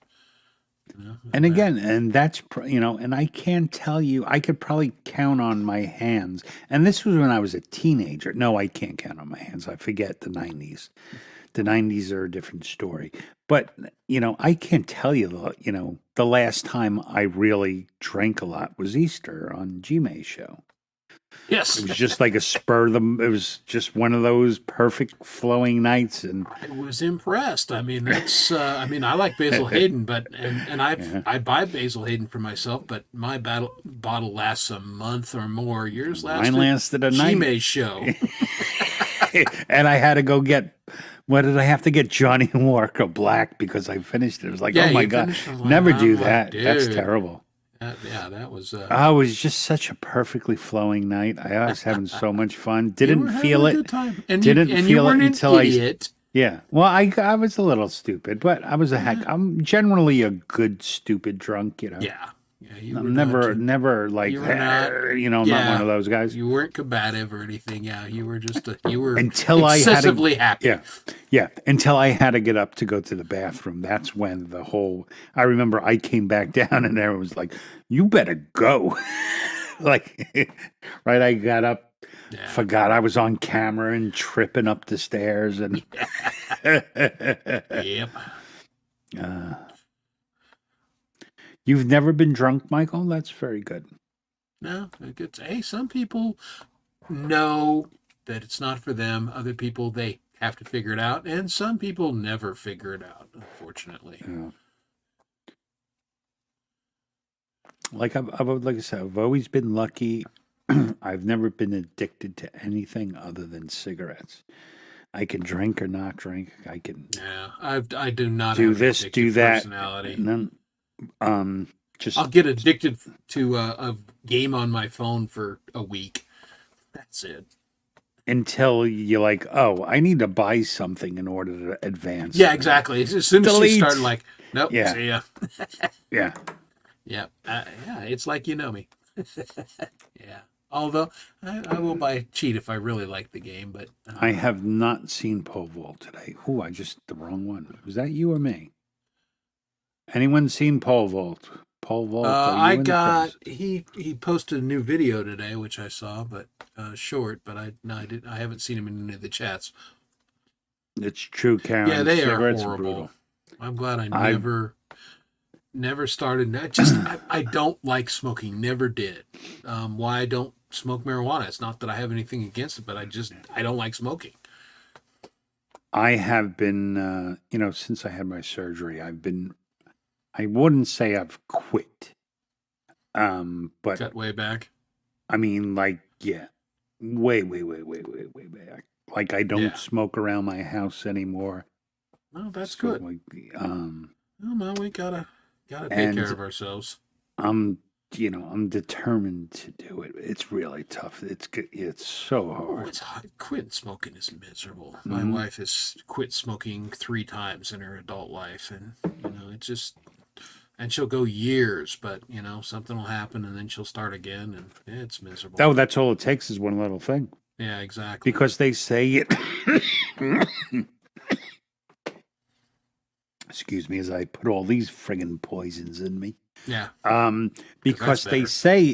And again, and that's, and I can't tell you, I could probably count on my hands. And this was when I was a teenager. No, I can't count on my hands. I forget the 90s. The 90s are a different story. But, I can't tell you, the last time I really drank a lot was Easter on G-May show. Yes. It was just like a spur. It was just one of those perfect flowing nights. And I was impressed. I mean, that's, I like Basil Hayden, but, and I buy Basil Hayden for myself, but my bottle lasts a month or more. Yours lasted. Mine lasted a night. G-May show. And I had to go get What did I have to get Johnny Walker Black because I finished it? It was like, Yeah, oh my you God, finished it. I'm like, never I'm do like, that. That's dude. terrible. Yeah, that was. Oh, it was just such a perfectly flowing night. I was having so much fun. You Didn't were having feel a it. good time. And Didn't you feel it weren't until an idiot. Yeah. Well, I was a little stupid, but I was a heck. I'm generally a good stupid drunk, you know. Yeah. You were I'm not, never like, you were not- you know, I'm not one of those guys. You weren't combative or anything. Yeah, you were just you were Until I had excessively happy. Yeah. Until I had to get up to go to the bathroom. That's when the whole. I remember I came back down and everyone was like, "You better go." Like, right? I got up, Yeah. forgot I was on camera and tripping up the stairs and. Yep. You've never been drunk, Michael? That's very good. No, hey, some people know that it's not for them. Other people, they have to figure it out. And some people never figure it out, unfortunately. Yeah. Like like I said, I've always been lucky. I've never been addicted to anything other than cigarettes. I can drink or not drink. I can Yeah, I do not do have an this, addictive do that, personality. and then just I'll get addicted to a game on my phone for a week. That's it. until you're like, oh, I need to buy something in order to advance. Yeah, exactly. As soon as Delete. you start, like, nope, Yeah. see ya. Yeah. Yeah, yeah, it's like you know me. Yeah. Although I will buy cheat if I really like the game, but I have not seen Pole Vault today. Oh, I just the wrong one. Was that you or me? Anyone seen Pole Vault? Pole Vault. are you in the press? he posted a new video today, which I saw, but short. But I haven't seen him in any of the chats. It's true, Karen. Yeah, they are Cigarettes horrible. brutal. I'm glad I I- never started. I don't like smoking. Never did. Why I don't smoke marijuana? It's not that I have anything against it, but I don't like smoking. I have been, since I had my surgery, I wouldn't say I've quit. But Cut way back. I mean, like, yeah, way back. Like, I don't Yeah. smoke around my house anymore. Well, that's So, good. like, Well, we gotta take And- care of ourselves. I'm determined to do it. It's really tough. It's so Oh, hard. it's hard. Quitting smoking is miserable. My Mhm. wife has quit smoking 3 times in her adult life, and it's just, and she'll go years, but something will happen, and then she'll start again, and it's miserable. Oh, that's all it takes is one little thing. Yeah, exactly. Because they say it. Excuse me, as I put all these friggin' poisons in me. Yeah, Because they better. say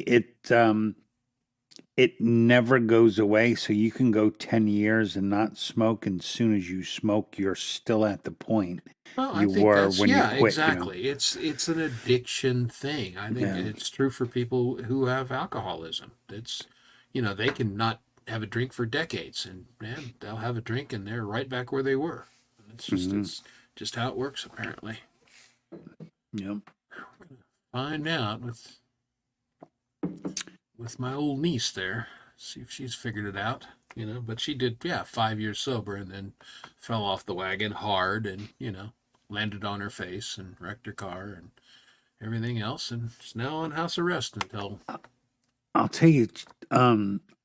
it never goes away. So you can go 10 years and not smoke, and as soon as you smoke, you're still at the point. well, I you think were that's, when you yeah, quit, you know. exactly. It's an addiction thing. I think Yeah. it's true for people who have alcoholism. It's they can not have a drink for decades, and man, they'll have a drink and they're right back where they were. It's just how it works, apparently. Yep. Find out with my old niece there. See if she's figured it out. But she did, 5 years sober, and then fell off the wagon hard, and landed on her face and wrecked her car and everything else, and is now on house arrest until. I'll tell you,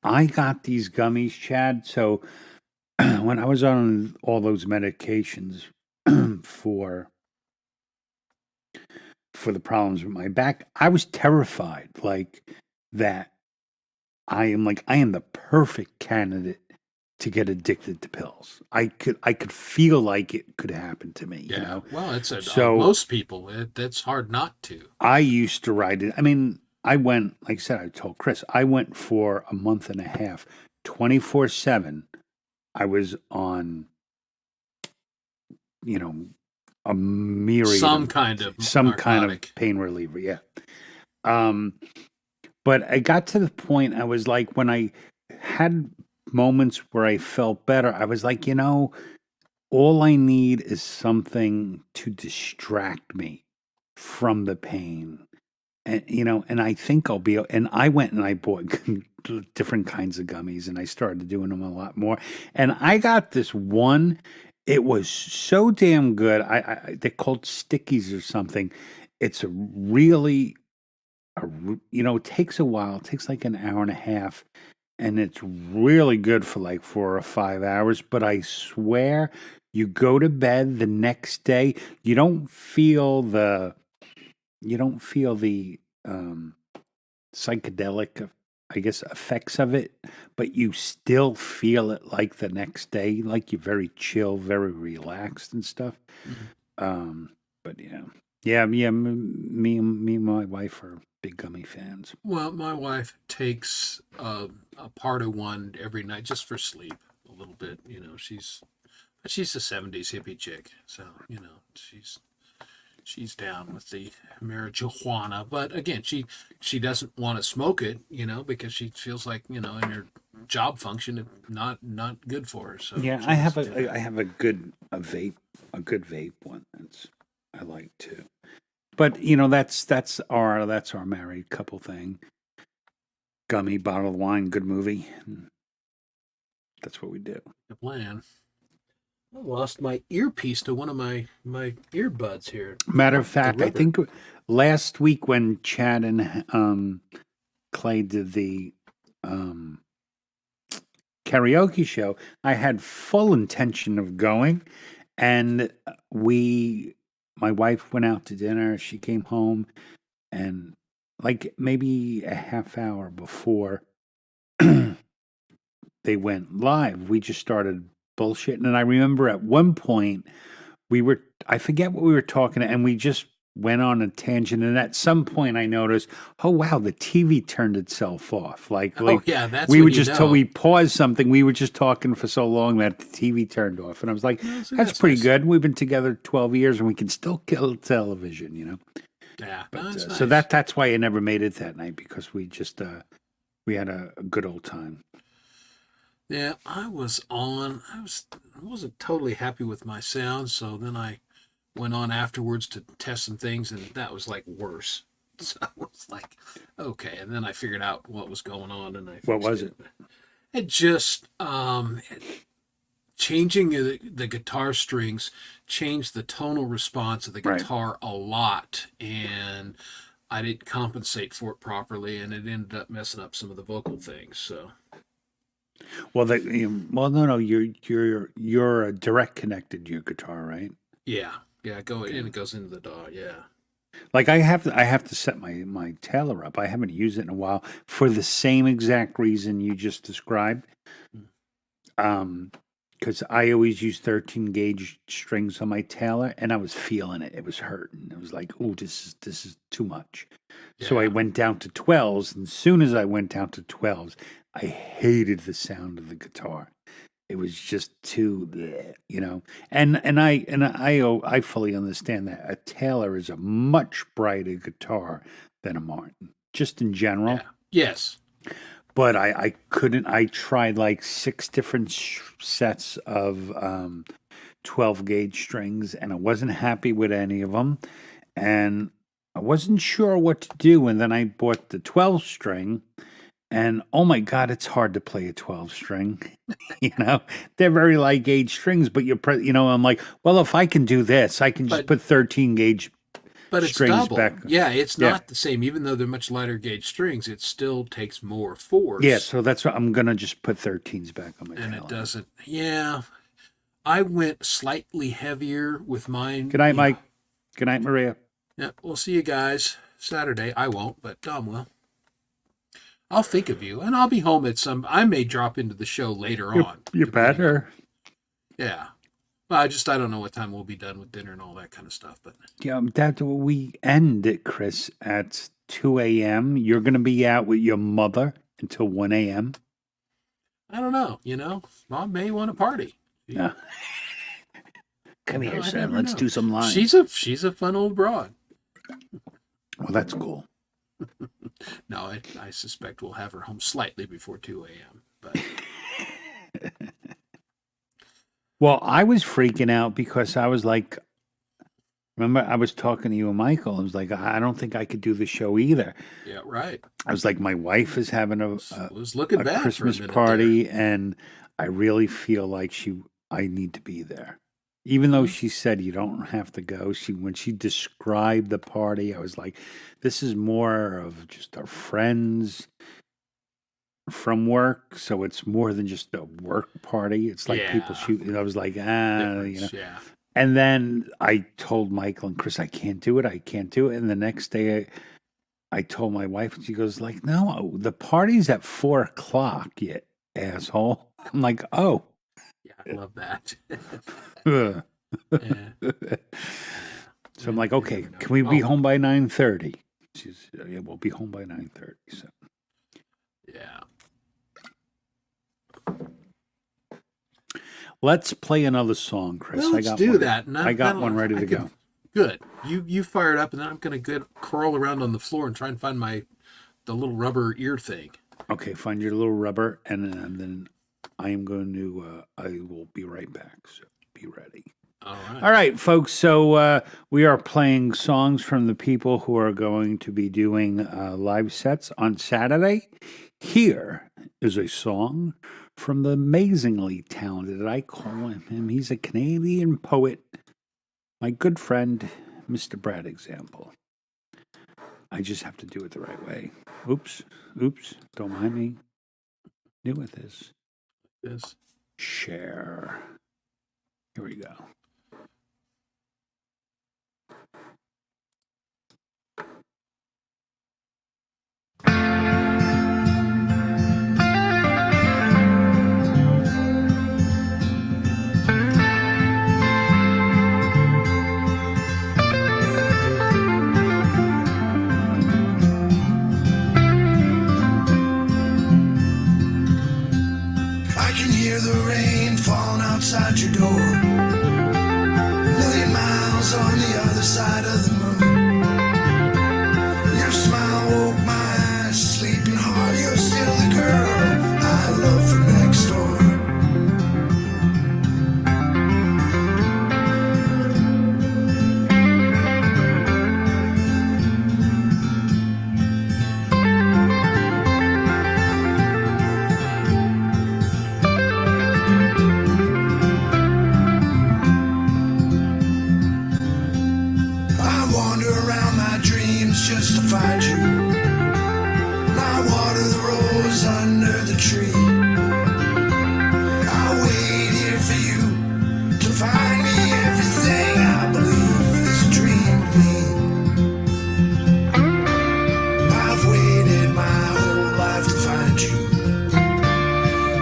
I got these gummies, Chad. So when I was on all those medications for the problems with my back, I was terrified, like that. I am the perfect candidate to get addicted to pills. I could feel like it could happen to me. Yeah. You know, Well, it's So- most people. That's hard not to. I used to ride it. I mean, I went, like I said, I told Chris, I went for a month and a half, 24/7. I was on, a myriad Some of- kind of some kind of narcotic. pain reliever. Yeah. But I got to the point, I was like, when I had moments where I felt better, I was like, all I need is something to distract me from the pain. And, and I think I'll be, and I went and I bought different kinds of gummies and I started doing them a lot more. And I got this one, It was so damn good. They're called stickies or something. It's a really, it takes a while. It takes like an hour and a half, and it's really good for like 4 or 5 hours. But I swear, you go to bed the next day, you don't feel the psychedelic, I guess, effects of it, but you still feel it like the next day, like you're very chill, very relaxed and stuff. But me and my wife are big gummy fans. Well, my wife takes a part of one every night just for sleep a little bit. She's a '70s hippie chick, so she's down with the marijuana. But again, she doesn't want to smoke it, because she feels like in her job function, it's not good for her. So Yeah, I have a good vape one I like too. But that's our married couple thing. Gummy, bottle of wine, good movie. That's what we do. the plan. I lost my earpiece to one of my earbuds here. Matter of fact, I rubber. think last week when Chad and Clay did the karaoke show, I had full intention of going, and my wife went out to dinner. She came home, and like maybe a half hour before they went live, we just started bullshitting. And I remember at one point I forget what we were talking, and we just went on a tangent. And at some point I noticed, oh wow, the TV turned itself off. Like yeah, that's we when were you just know. we paused something. We were just talking for so long that the TV turned off. And I was like, So that's pretty nice. good. We've been together 12 years and we can still kill television, Yeah, But, that's so nice. that's why I never made it that night, because we just we had a good old time. Yeah, I wasn't totally happy with my sound, so then I went on afterwards to test some things, and that was like worse. So I was like, okay, and then I figured out what was going on, and I What fixed was it? It just changing the guitar strings changed the tonal response of the Right. guitar a lot, and I didn't compensate for it properly, and it ended up messing up some of the vocal things. So. Well, no, you're direct connected to your guitar, right? Yeah, and it goes into the DAW. Yeah, Like I have to set my Taylor up. I haven't used it in a while for the same exact reason you just described. Because I always use 13 gauge strings on my Taylor, and I was feeling it. It was hurting. It was like, oh, this is too much. So I Yeah. went down to 12s, and as soon as I went down to 12s, I hated the sound of the guitar. It was just too, bleh, And I fully understand that a Taylor is a much brighter guitar than a Martin, just in general. yeah, yes, But I couldn't. I tried like 6 different sets of 12 gauge strings, and I wasn't happy with any of them, and I wasn't sure what to do. And then I bought the 12 string. And oh my God, it's hard to play a 12 string. They're very light gauge strings, but I'm like, well, if I can do this, I can just But- put 13 gauge but it's strings double. back. Yeah, it's Yeah. not the same. Even though they're much lighter gauge strings, it still takes more force. Yeah, so that's what I'm gonna just put 13s back on my and Taylor. it doesn't. Yeah, I went slightly heavier with mine. Good night, you know. Mike. Good night, Maria. Yeah, we'll see you guys Saturday. I won't, but Dom will. I'll think of you, and I'll be home at some. I may drop into the show later on. You depending- better. Yeah. Well, I don't know what time we'll be done with dinner and all that kind of stuff, but Yeah, we end it, Chris, at 2 a.m. You're gonna be out with your mother until 1 a.m. I don't know. Mom may want to party. Yeah. Come No, here, I son. never Let's know. do some lines. She's a fun old broad. Well, that's cool. No, I suspect we'll have her home slightly before 2 a.m. But Well, I was freaking out because I was like, remember, I was talking to you and Michael. I was like, I don't think I could do the show either. yeah, right. I was like, my wife is having It was looking bad Christmas for a minute party, and I really feel like I need to be there. Even though she said you don't have to go, when she described the party, I was like, this is more of just our friends from work, so it's more than just a work party. It's like people Yeah. shoot. I was like, Difference, you know. yeah. And then I told Michael and Chris, I can't do it. I can't do it. And the next day, I told my wife, and she goes like, no, the party's at 4:00, you asshole. I'm like, oh. Yeah, I love that. Ugh. Yeah. So I'm like, okay, can we be home by 9:30? She's, yeah, we'll be home by 9:30. So Yeah. let's play another song, Chris. Well, let's do one. that. I got one ready to go. Good. You fire it up, and then I'm gonna crawl around on the floor and try and find the little rubber ear thing. Okay, find your little rubber, and then I am going to. I will be right back. So be ready. All right, folks. So we are playing songs from the people who are going to be doing live sets on Saturday. Here is a song from the amazingly talented, I call him, he's a Canadian poet, my good friend, Mr. Brad Example. I just have to do it the right way. Oops, don't mind me. New with this. Share. Here we go. I can hear the rain falling outside your door. A million miles on the other side of the moon. Your smile woke my sleeping heart. You're still the girl I love from next door. I wander around my dreams just to find you. I water the rose under the tree. I wait here for you to find me. Everything I believe is a dream to me. I've waited my whole life to find you.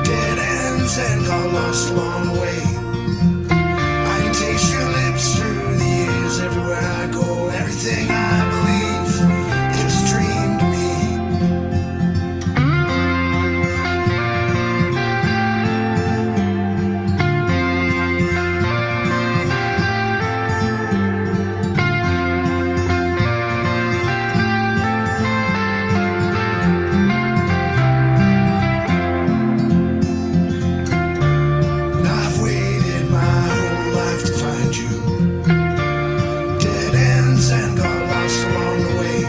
Dead ends and got lost along the way. I can taste your lips through the years everywhere I go. Everything I believe, it's a dream to me. I've waited my whole life to find you. Dead ends and got lost along the way.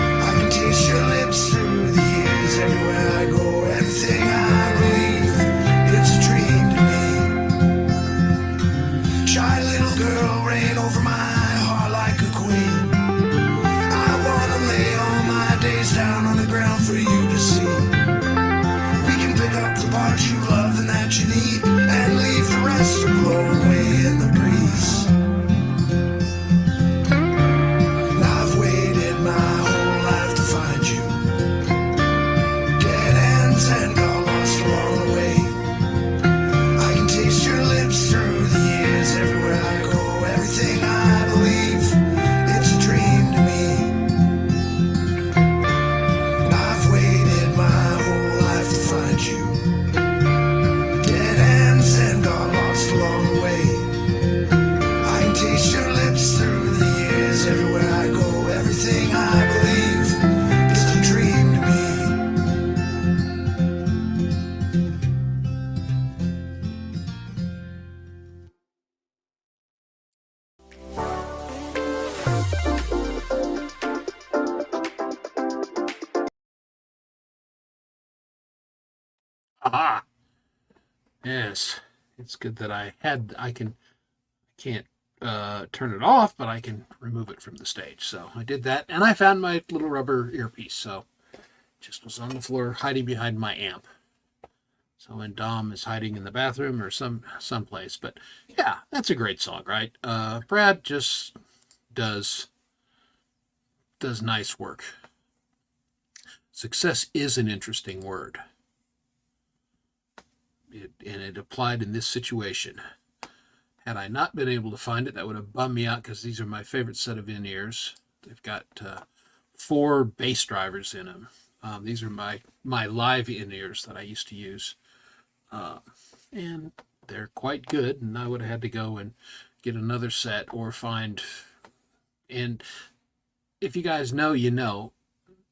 I can taste your lips through the years everywhere I go. Everything I believe, it's a dream to me. Shy little girl, reign over my heart like a queen. I wanna lay all my days down on the ground for you to see. We can pick up the parts you love and that you need, and leave the rest to blow away in the breeze. I've waited my whole life to find you. Dead ends and got lost along the way. I can taste your lips through the years everywhere I go. Everything I believe, it's a dream to me. I've waited my whole life to find you. Dead ends and got lost along the way. I can taste your lips through the years everywhere I go. Everything I believe is a dream to me. Aha. Yes. It's good that I can can't turn it off, but I can remove it from the stage. So I did that, and I found my little rubber earpiece. So it just was on the floor, hiding behind my amp. So when Dom is hiding in the bathroom or someplace, but yeah, that's a great song, right? Brad just does nice work. Success is an interesting word. And it applied in this situation. Had I not been able to find it, that would have bummed me out because these are my favorite set of in-ears. They've got 4 bass drivers in them. These are my live in-ears that I used to use. And they're quite good, and I would have had to go and get another set or find. And if you guys know, you know,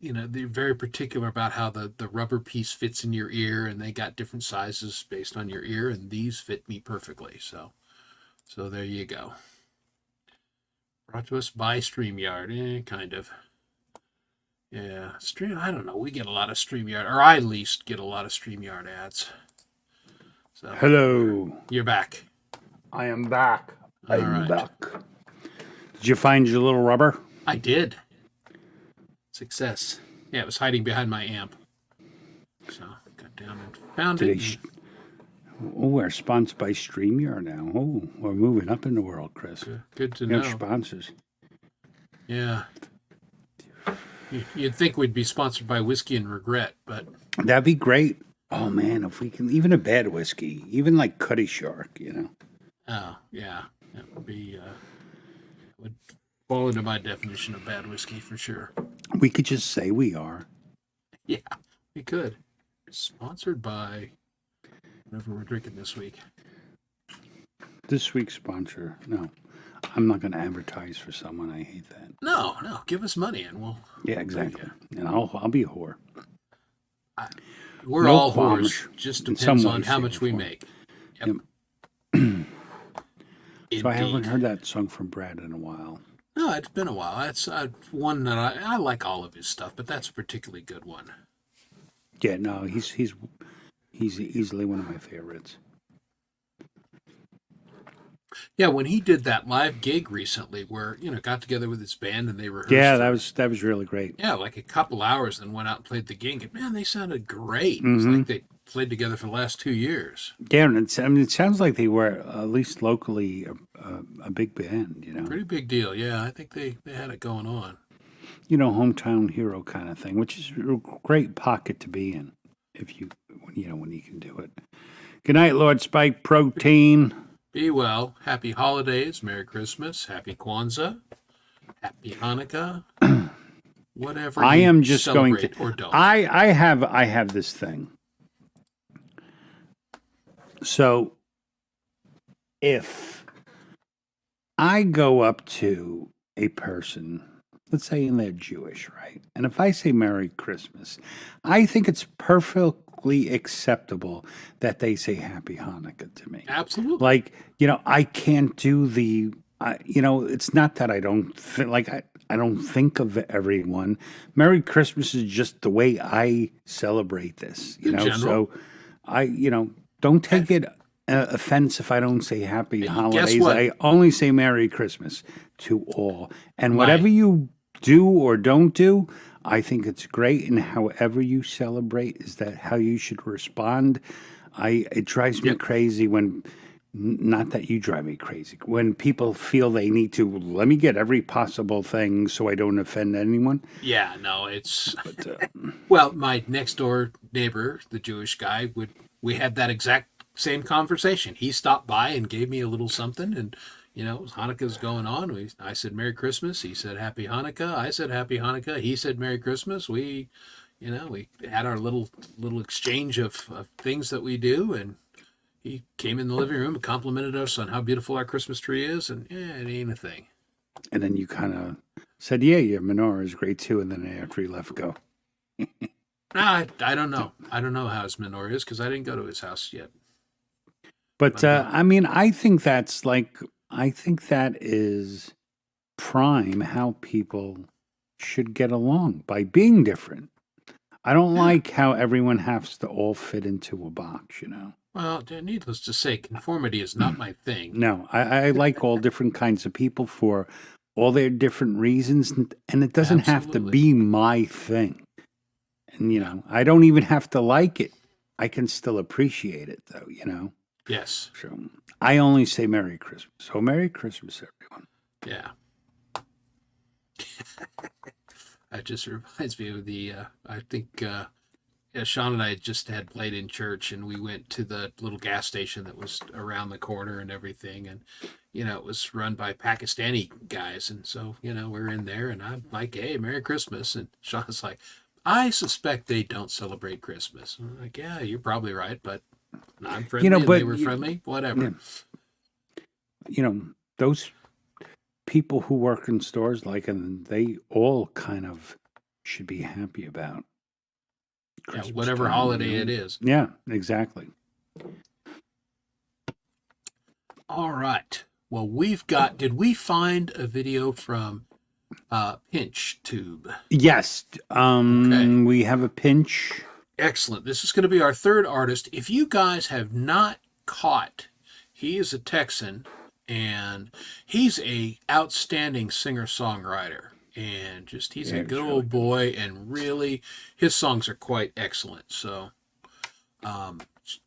they're very particular about how the rubber piece fits in your ear, and they got different sizes based on your ear, and these fit me perfectly. So there you go. Brought to us by StreamYard, kind of. Yeah, I don't know. We get a lot of StreamYard, or I at least get a lot of StreamYard ads. So Hello. you're back. I am back. All I'm right. back. Did you find your little rubber? I did. Success. Yeah, it was hiding behind my amp. So got down and found Did it. they we're sponsored by StreamYard now. Oh, we're moving up in the world, Chris. Good to We have know. sponsors. Yeah. You'd think we'd be sponsored by Whiskey and Regret, but That'd be great. Oh man, if we can, even a bad whiskey, even like Cutty Shark, oh yeah, that would be would fall into my definition of bad whiskey for sure. we could just say we are. Yeah, we could. Sponsored by whatever we're drinking this week. This week's sponsor. No, I'm not going to advertise for someone. I hate that. No, give us money and we'll. Yeah, exactly. And I'll be a whore. We're No all qualms. whores. Just In depends some on way, how shape, much or we form. make. So I haven't Indeed. heard that song from Brad in a while. No, it's been a while. That's one that I like all of his stuff, but that's a particularly good one. Yeah, no, he's easily one of my favorites. Yeah, when he did that live gig recently, where got together with his band and they rehearsed. Yeah, for- that was really great. Yeah, like a couple hours, then went out and played the gig. And man, they sounded great. It was like they played together for the last 2 years. Yeah, and it sounds like they were at least locally a big band. Pretty big deal. Yeah, I think they had it going on. Hometown hero kind of thing, which is a great pocket to be in when you can do it. Good night, Lord Spike Protein. Be well. Happy holidays. Merry Christmas. Happy Kwanzaa. Happy Hanukkah. Whatever. I you am just going to. celebrate or don't. I have this thing. So, if I go up to a person, let's say they're Jewish, right? And if I say Merry Christmas, I think it's perfectly acceptable that they say Happy Hanukkah to me. Absolutely. Like, I can't do it's not that I don't I don't think of everyone. Merry Christmas is just the way I celebrate this, general. So I, don't take it offense if I don't say Happy Holidays. what? I only say Merry Christmas to all. And whatever Right. you do or don't do, I think it's great. And however you celebrate is that how you should respond. It drives me crazy when, not that you drive me crazy, when people feel they need to, let me get every possible thing so I don't offend anyone. Yeah, no, it's well, my next door neighbor, the Jewish guy, we had that exact same conversation. He stopped by and gave me a little something, and Hanukkah's going on. I said Merry Christmas. He said Happy Hanukkah. I said Happy Hanukkah. He said Merry Christmas. We had our little exchange of things that we do, and he came in the living room and complimented us on how beautiful our Christmas tree is, and it ain't a thing. And then you kind of said, yeah, your menorah is great too. And then after he left, go. I don't know. I don't know how his menorah is because I didn't go to his house yet. But I think that is prime how people should get along by being different. I don't like how everyone has to all fit into a box, Well, needless to say, conformity is not my thing. No, I like all different kinds of people for all their different reasons, and it doesn't have to Absolutely. be my thing. And, you know, I don't even have to like it. I can still appreciate it, though, you know. Yes. So I only say Merry Christmas. So Merry Christmas, everyone. Yeah. That just reminds me of the, I think, Sean and I just had played in church, and we went to the little gas station that was around the corner and everything. And, you know, it was run by Pakistani guys. And so, you know, we're in there, and I'm like, hey, Merry Christmas. And Sean's like, I suspect they don't celebrate Christmas. I'm like, yeah, you're probably right, but I'm friendly, and but they were friendly, whatever. You know, those people who work in stores, like, and they all kind of should be happy about Christmas Whatever time, holiday you know? it is. Yeah, exactly. All right. Well, did we find a video from Pinch Tube? Yes. Okay. We have a pinch. Excellent. This is going to be our third artist. If you guys have not caught, he is a Texan, and he's a outstanding singer-songwriter. And just he's a good old boy, and really his songs are quite excellent. So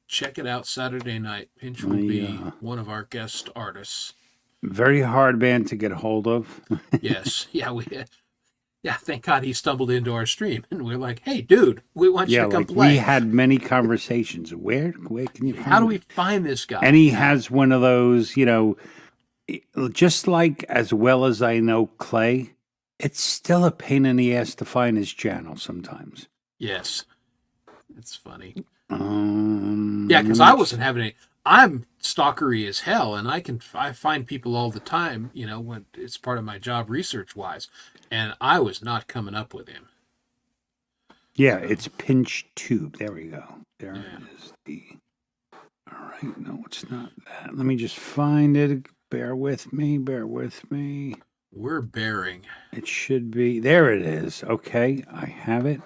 check it out Saturday night. Pinch will be one of our guest artists. Very hard band to get hold of. Yes. Thank God he stumbled into our stream, and we're like, hey, dude, we want you to come play. We had many conversations. Where can you find How do him? we find this guy? And he has one of those, you know, just like As Well As I Know Clay, it's still a pain in the ass to find his channel sometimes. Yes. It's funny. Yeah, because I wasn't having any. I'm stalkery as hell, and I find people all the time, you know, when it's part of my job research wise, and I was not coming up with him. Yeah, it's Pinch Tube. There we go. There it is. All right, no, it's not that. Let me just find it. Bear with me. We're bearing. It should be. There it is. Okay, I have it.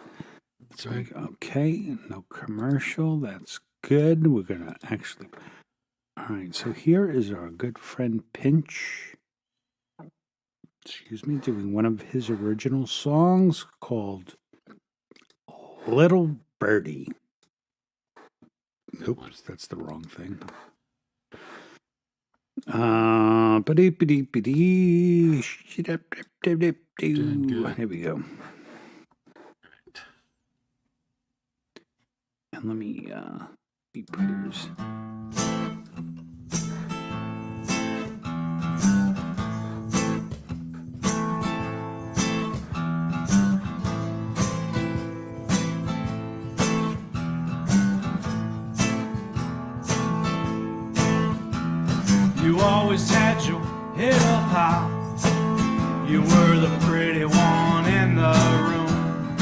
That's right. Okay, no commercial. That's good. We're going to actually. All right, so here is our good friend Pinch. Excuse me, doing one of his original songs called Little Birdie. Oops, that's the wrong thing. Ba-dee-ba-dee-ba-dee. Here we go. And let me be putting. You always had your head up high. You were the pretty one in the room,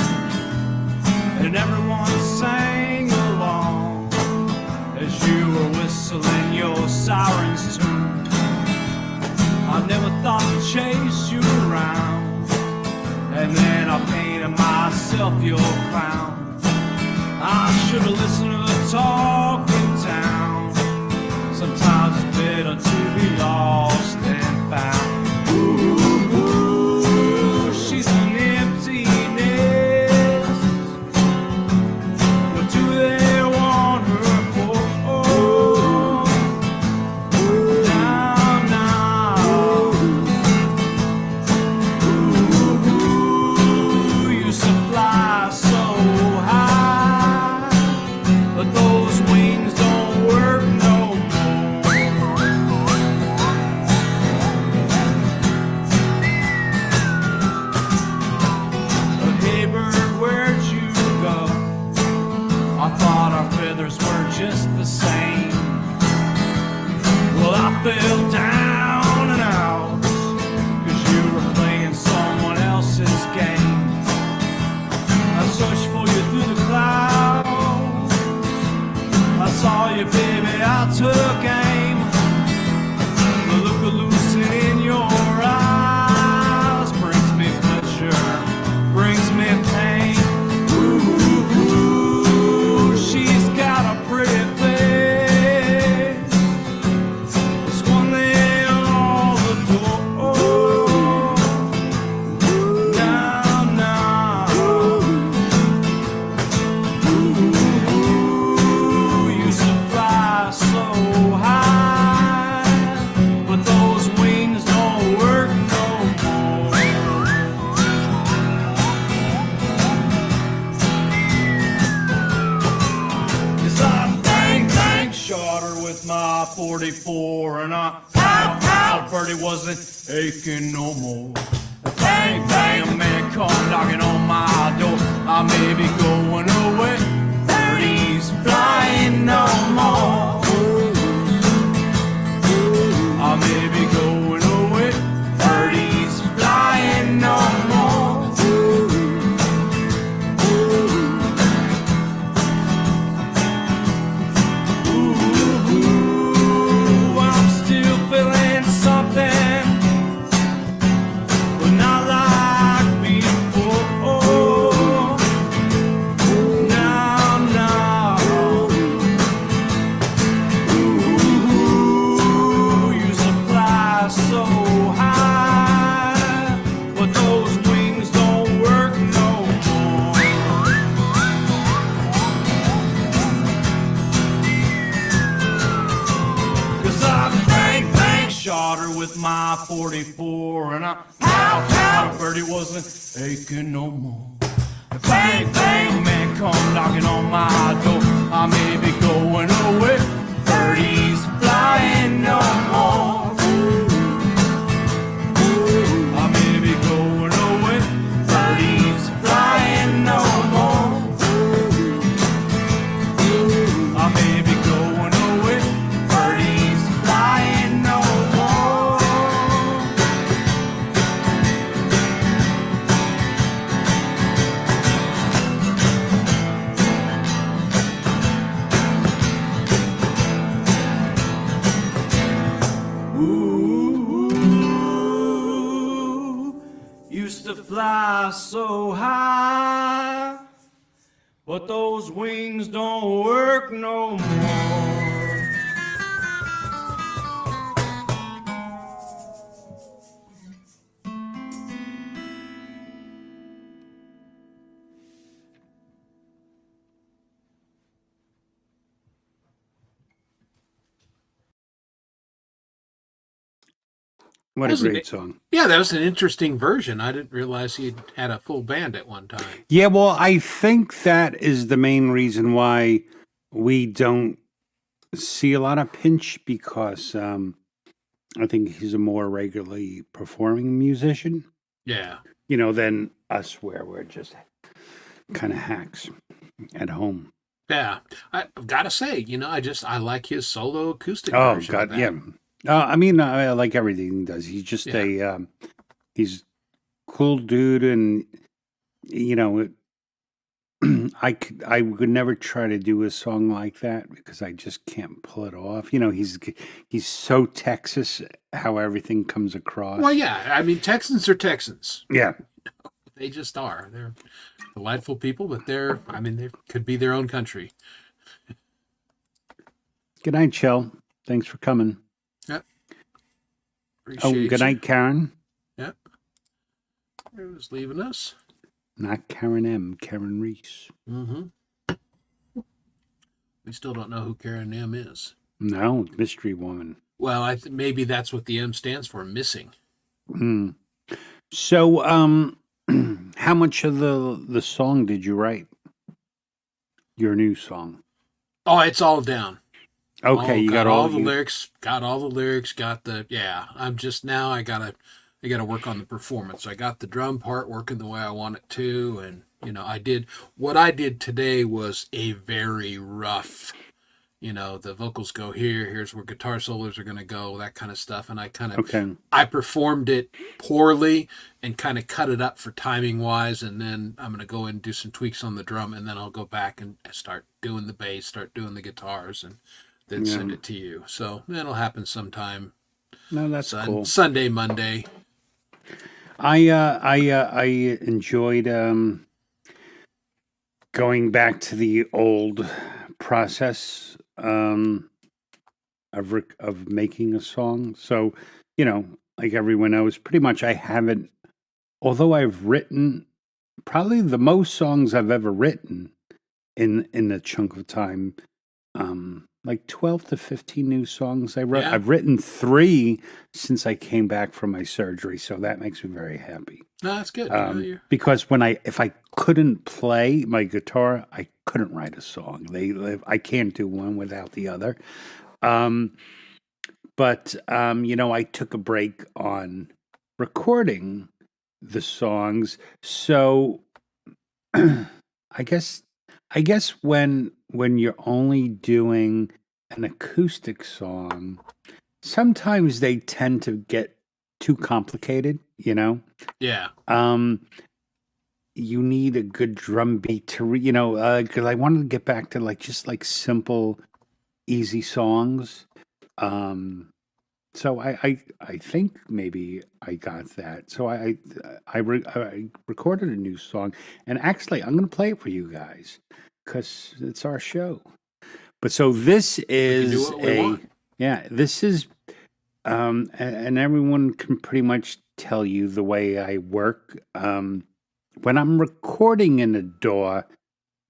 and everyone sang along as you were whistling your siren's tune. I never thought to chase you around, and then I painted myself your crown. I should have listened to the talk in town. Sometimes it's better to be lost than found. Ooh, ooh, she's an empty nest. What do they want her for? Now, now. Ooh, you used to fly so high, but those wings don't work no more. But hey bird, where'd you go? I thought our feathers were just the same. Well, I fell down and out, 'cause you were playing someone else's game. I searched for you through the clouds. I saw you, baby, I took aim. The look of lucid in your eyes brings me pleasure, brings me pain. Ooh, ooh, she's got a pretty face. 44 and I pow pow, Birdie wasn't aching no more. Bang bang, a man come knocking on my door. I may be going away, Birdie's flying no more. I may be going away, Birdie's flying no more. Ooh, I'm still feeling something, but not like before. Now, now. Ooh, you fly so high, but those wings don't work no more. 'Cause I bang bang shot her with my 44 and I pow pow, Birdie wasn't aching no more. Bang bang, man come knocking on my door. I may be going away, Birdie's flying no more. I may be going away, Birdie's flying no more. I may be going away, Birdie's flying no more. Ooh, used to fly so high, but those wings don't work no more. What a Wasn't great it- song. Yeah, that was an interesting version. I didn't realize he had a full band at one time. Yeah, well, I think that is the main reason why we don't see a lot of Pinch, because I think he's a more regularly performing musician, Yeah. than us, where we're just kind of hacks at home. Yeah. I've got to say, I like his solo acoustic Oh version. God, of that. yeah. I mean, I like everything he does. He's just Yeah. he's cool dude, and I would never try to do a song like that because I just can't pull it off. He's so Texas, how everything comes across. Well, yeah. I mean, Texans are Texans. Yeah. They just are. They're delightful people, but they could be their own country. Good night, Chell. Thanks for coming. Yep. Oh, Appreciate good you. night, Karen. Yep. Who's leaving us? Not Karen M. Karen Reese. Mm-hmm. We still don't know who Karen M is. No, mystery woman. Well, maybe that's what the M stands for, missing. Hmm. So, how much of the song did you write? Your new song. Oh, it's all down. Okay, you got all the lyrics. Got all the lyrics. Got the I'm just now. I gotta work on the performance. I got the drum part working the way I want it to, and I did what I did today was a very rough. The vocals go here. Here's where guitar solos are gonna go. That kind of stuff, and I I performed it poorly and kind of cut it up for timing wise, and then I'm gonna go in and do some tweaks on the drum, and then I'll go back and start doing the bass, start doing the guitars, and then send it to you. So that'll happen sometime. No, that's cool. Sunday, Monday. I enjoyed going back to the old process of making a song. So, like everyone knows, pretty much I haven't, although I've written probably the most songs I've ever written in a chunk of time, like 12 to 15 new songs I wrote. Yeah. I've written 3 since I came back from my surgery, so that makes me very happy. No, that's good. Because if I couldn't play my guitar, I couldn't write a song. I can't do one without the other. But I took a break on recording the songs, so I guess when you're only doing an acoustic song, sometimes they tend to get too complicated, Yeah. You need a good drum beat to because I wanted to get back to just simple, easy songs. So I think maybe I got that. So I recorded a new song, and actually I'm going to play it for you guys because it's our show. But so this is this is and everyone can pretty much tell you the way I work. When I'm recording in a DAW,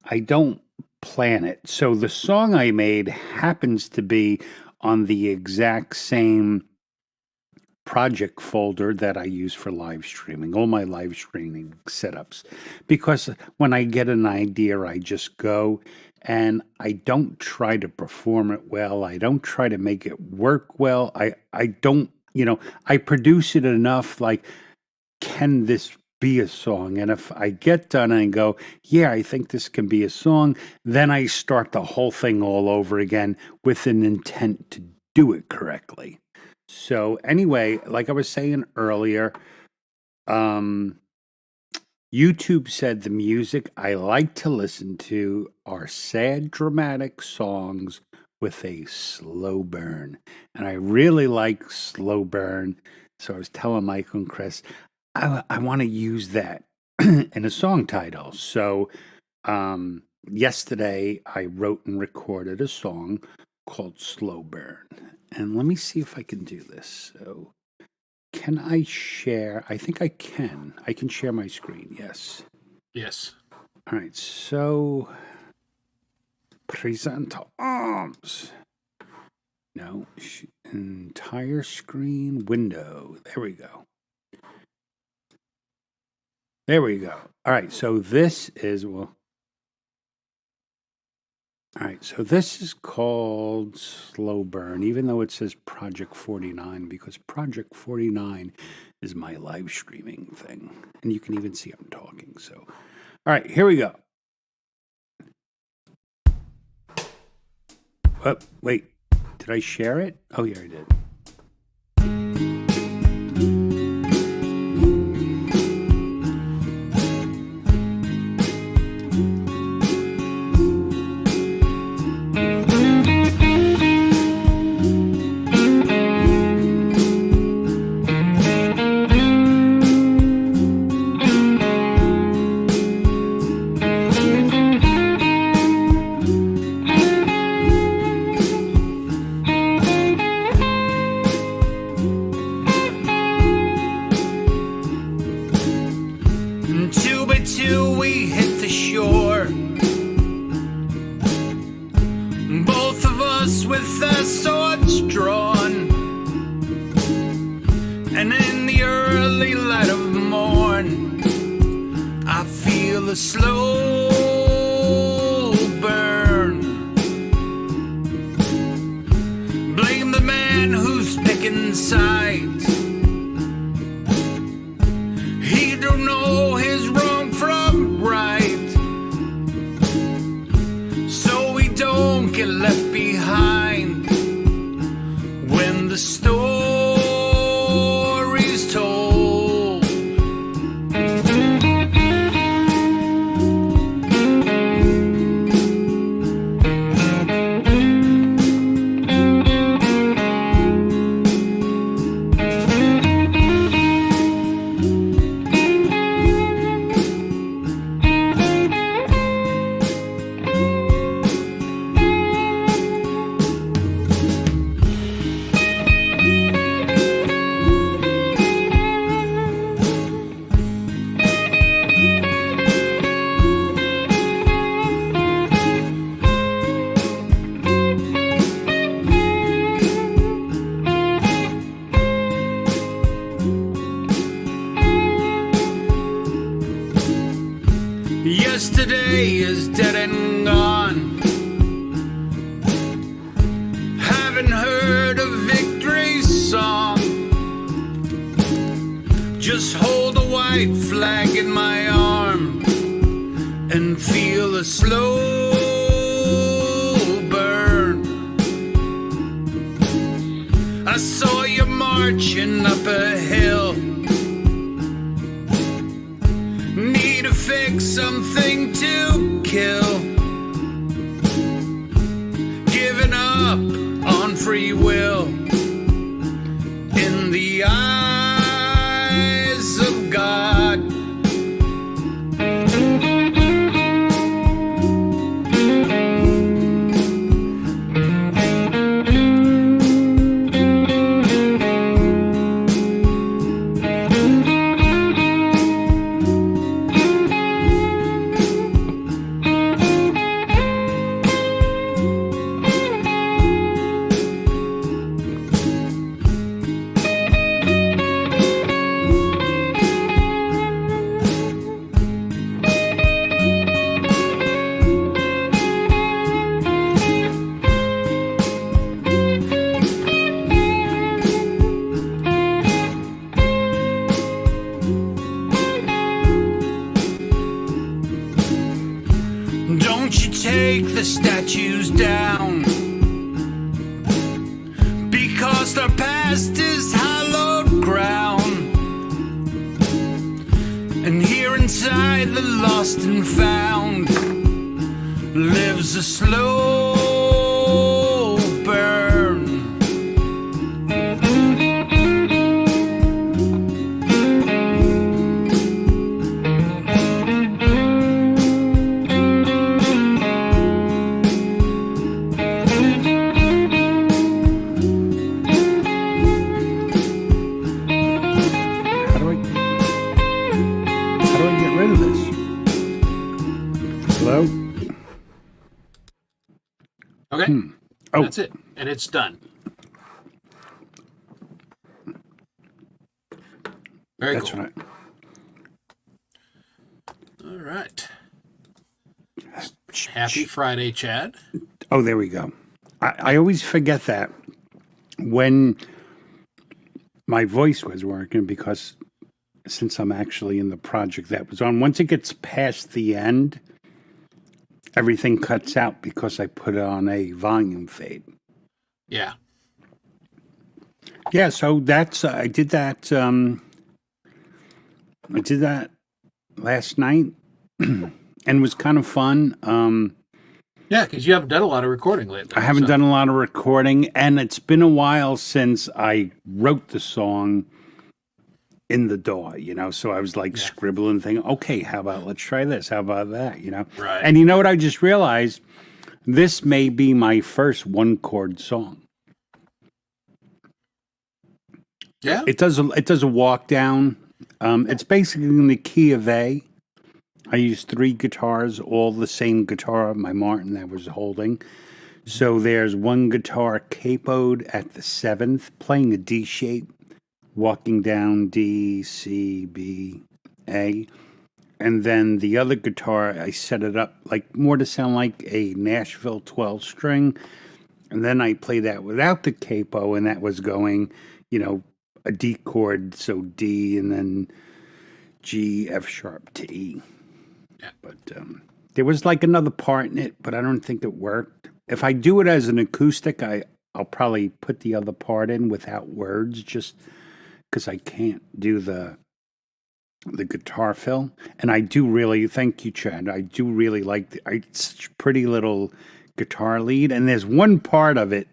I don't plan it. So the song I made happens to be on the exact same project folder that I use for live streaming, all my live streaming setups. Because when I get an idea, I just go, and I don't try to perform it well. I don't try to make it work well. I don't, I produce it enough, can this be a song? And if I get done and go, yeah, I think this can be a song, then I start the whole thing all over again with an intent to do it correctly. So anyway, like I was saying earlier, YouTube said the music I like to listen to are sad, dramatic songs with a slow burn. And I really like slow burn. So I was telling Michael and Chris, I want to use that in a song title. So yesterday I wrote and recorded a song called Slow Burn. And let me see if I can do this. So can I share? I think I can. I can share my screen, yes. Yes. All right, so present arms. No, entire screen window. There we go. There we go. All right, so this is, this is called Slow Burn, even though it says Project 49, because Project 49 is my live streaming thing. And you can even see I'm talking. So, all right, here we go. Oh, wait, did I share it? Oh, yeah, I did. white flag in my arm and feel a slow burn. I saw you marching up a hill. Need to fix something to kill. Giving up on free will in the eyes of God. Don't you take the statues down, because their past is hallowed ground. And here inside the lost and found lives a slow burn. How do I get rid of this? Hello? Okay. Oh. That's it. And it's done. Very That's cool. right. All right. Happy Friday, Chad. Oh, there we go. I always forget that when my voice was working, because since I'm actually in the project that was on, once it gets past the end, everything cuts out because I put it on a volume fade. Yeah. Yeah, so that's I did that last night and it was kind of fun. Yeah, because you haven't done a lot of recording lately. I haven't done a lot of recording, and it's been a while since I wrote the song in the DAW, so I was like scribbling, thinking, okay, how about let's try this? How about that? Right. And you know what I just realized? This may be my first one-chord song. Yeah. It does a walk down. It's basically in the key of A. I used 3 guitars, all the same guitar, my Martin that I was holding. So there's one guitar capoed at the 7th, playing a D shape, walking down D, C, B, A. And then the other guitar, I set it up like more to sound like a Nashville 12 string. And then I play that without the capo, and that was going, a D chord, so D, and then G, F sharp to E. Yeah. But there was like another part in it, but I don't think it worked. If I do it as an acoustic, I'll probably put the other part in without words, just because I can't do the guitar fill. And I do really, thank you, Chad, I do really like it's such a pretty little guitar lead. And there's one part of it,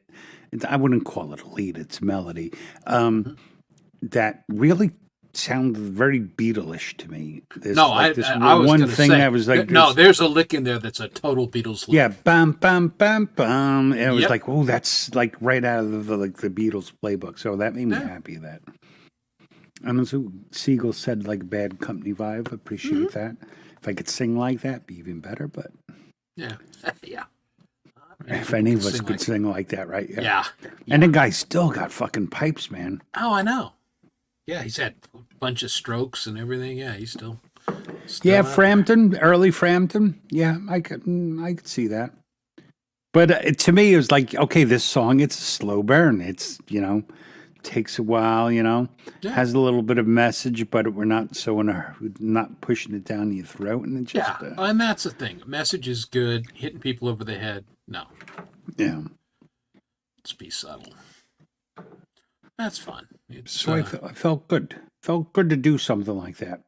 I wouldn't call it a lead, it's melody, that really sounded very Beatles-ish to me. There's No, like I was one gonna thing say, that was like, no, this- there's a lick in there that's a total Beatles lick. yeah, bam, bam, bam, bam. And it was Yep. like, oh, that's like right out of the Beatles playbook. So that made me Yeah. happy that. And so Siegel said like bad company vibe. Appreciate that. If I could sing like that, be even better. But Yeah. Yeah. if any of us sing could like- sing like that, right? Yeah. And the guy still got fucking pipes, man. Oh, I know. Yeah, he's had a bunch of strokes and everything. Yeah, he's still Yeah, out there. Frampton, early Frampton. Yeah, I could see that. But to me, it was like, okay, this song, it's a slow burn. It's, takes a while, you know. Yeah. Has a little bit of message, but we're not so not pushing it down your throat, and it just Yeah, and that's the thing. Message is good. Hitting people over the head, no. yeah. Let's be subtle. That's fun. It's, So I felt good. Felt good to do something like that.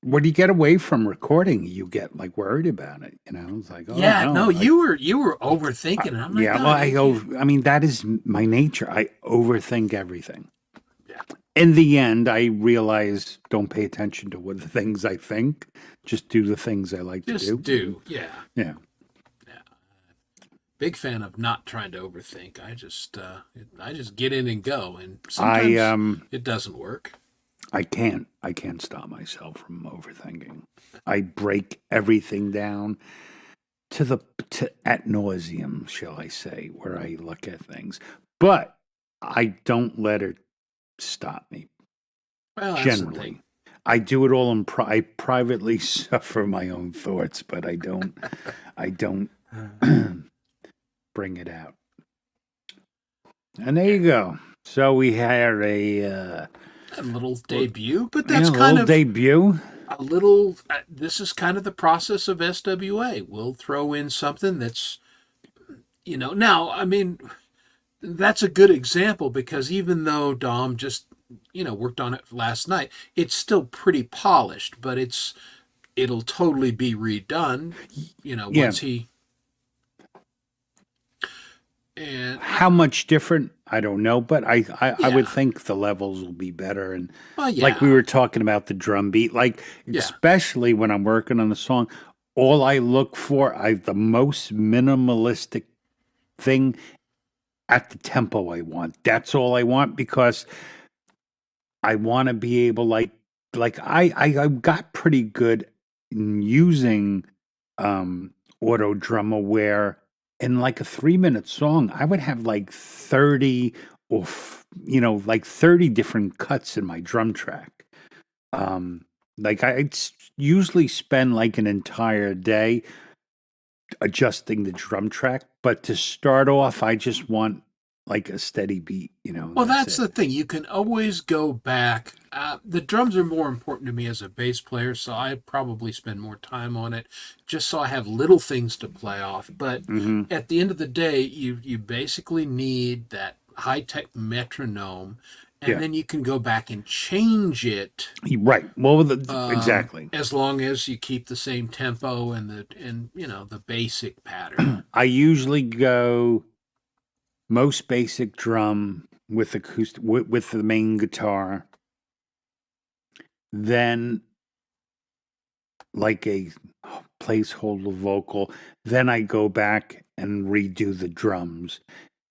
When you get away from recording, you get like worried about it. You know, it's like, oh yeah, no, like, you were overthinking it. I'm like, yeah. no, Well, I mean, that is my nature. I overthink everything. Yeah. In the end, I realize don't pay attention to what the things I think. Just do the things I like just to do. Yeah. Yeah. Big fan of not trying to overthink. I just get in and go, and sometimes it doesn't work. I can't stop myself from overthinking. I break everything down to ad nauseum, shall I say, where I look at things. But I don't let it stop me. Well, that's the Generally, thing. I do it all I privately suffer my own thoughts, but I don't bring it out. And there you go. So we had a little debut, but that's yeah, kind little of debut. a little. This is kind of the process of SWA. We'll throw in something that's, now, I mean, that's a good example because even though Dom just, worked on it last night, it's still pretty polished, but it'll totally be redone, once he. And How much different? I don't know, but I would Yeah. think the levels will be better. And well, yeah, like we were talking about the drum beat, like Yeah. especially when I'm working on the song, all I look for, the most minimalistic thing at the tempo I want. That's all I want because I want to be able I got pretty good in using auto drummer where in like a 3-minute song I would have like 30 or 30 different cuts in my drum track. Like I'd usually spend like an entire day adjusting the drum track, but to start off I just want like a steady beat, Well, that's it. the thing. You can always go back. The drums are more important to me as a bass player, so I probably spend more time on it just so I have little things to play off. But Mhm. at the end of the day, you basically need that high-tech metronome, and Yeah. then you can go back and change it. Right. Well, um, exactly. As long as you keep the same tempo and the basic pattern. I usually go most basic drum with acoustic with the main guitar, then like a placeholder vocal. Then I go back and redo the drums.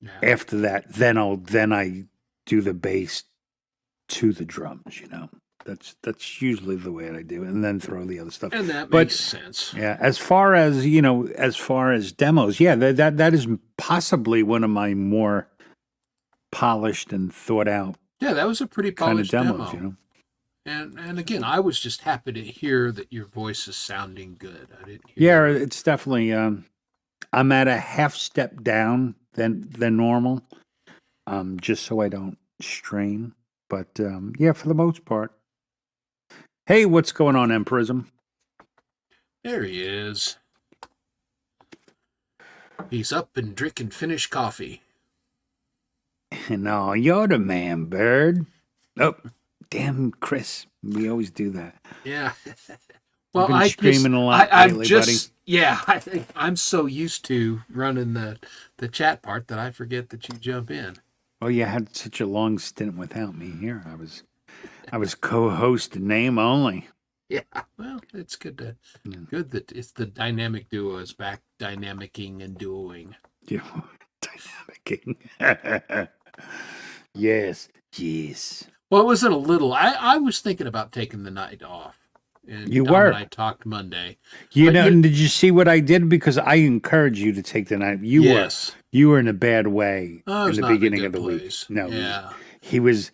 Yeah. After that, then I do the bass to the drums. That's usually the way I do it, and then throw the other stuff. And that But- makes sense. Yeah, as far as demos, yeah, that is possibly one of my more polished and thought out Yeah, that was a pretty kind of polished demos. demo. And again, I was just happy to hear that your voice is sounding good. I didn't hear Yeah, it's definitely. I'm at a half step down than normal, just so I don't strain. But yeah, for the most part. Hey, what's going on, Emperism? There he is. He's up and drinking Finnish coffee. No, you're the man, bird. Oh, damn, Chris. We always do that. Yeah. Well, been I screaming a lot I'm lately, just, yeah. I think I'm so used to running the chat part that I forget that you jump in. Oh, you had such a long stint without me here. I was co-host in name only. Yeah. Well, it's good Yeah. that it's the dynamic duo is back dynamicing and duoing. Yeah, dynamicking. Yes. Well, it wasn't a little. I was thinking about taking the night off. And You Dom were. And I talked Monday. You But know, you- did you see what I did? Because I encouraged you to take the night. Yes. You were in a bad way I in was the not in a beginning good of the place. week. No, Yeah. he was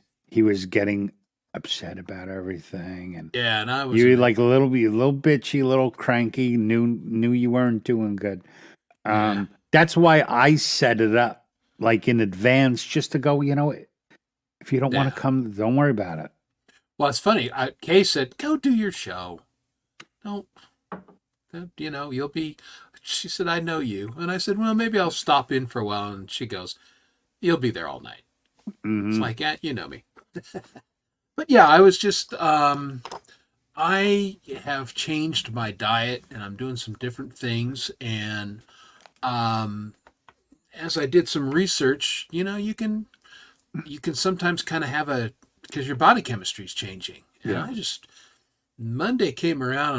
getting upset about everything, and Yeah, and I was. you were like a little bitchy, a little cranky. Knew you weren't doing good. Yeah. That's why I set it up like in advance, just to go. If you don't want Yeah. to come, don't worry about it. Well, it's funny. Kay said, "Go do your show. Don't, you'll be." She said, "I know you," and I said, "Well, maybe I'll stop in for a while." And she goes, "You'll be there all night." Mm-hmm. It's like, you know me. But yeah, I was just, I have changed my diet and I'm doing some different things. And as I did some research, you can sometimes kind of have because your body chemistry is changing. And Yeah. Monday came around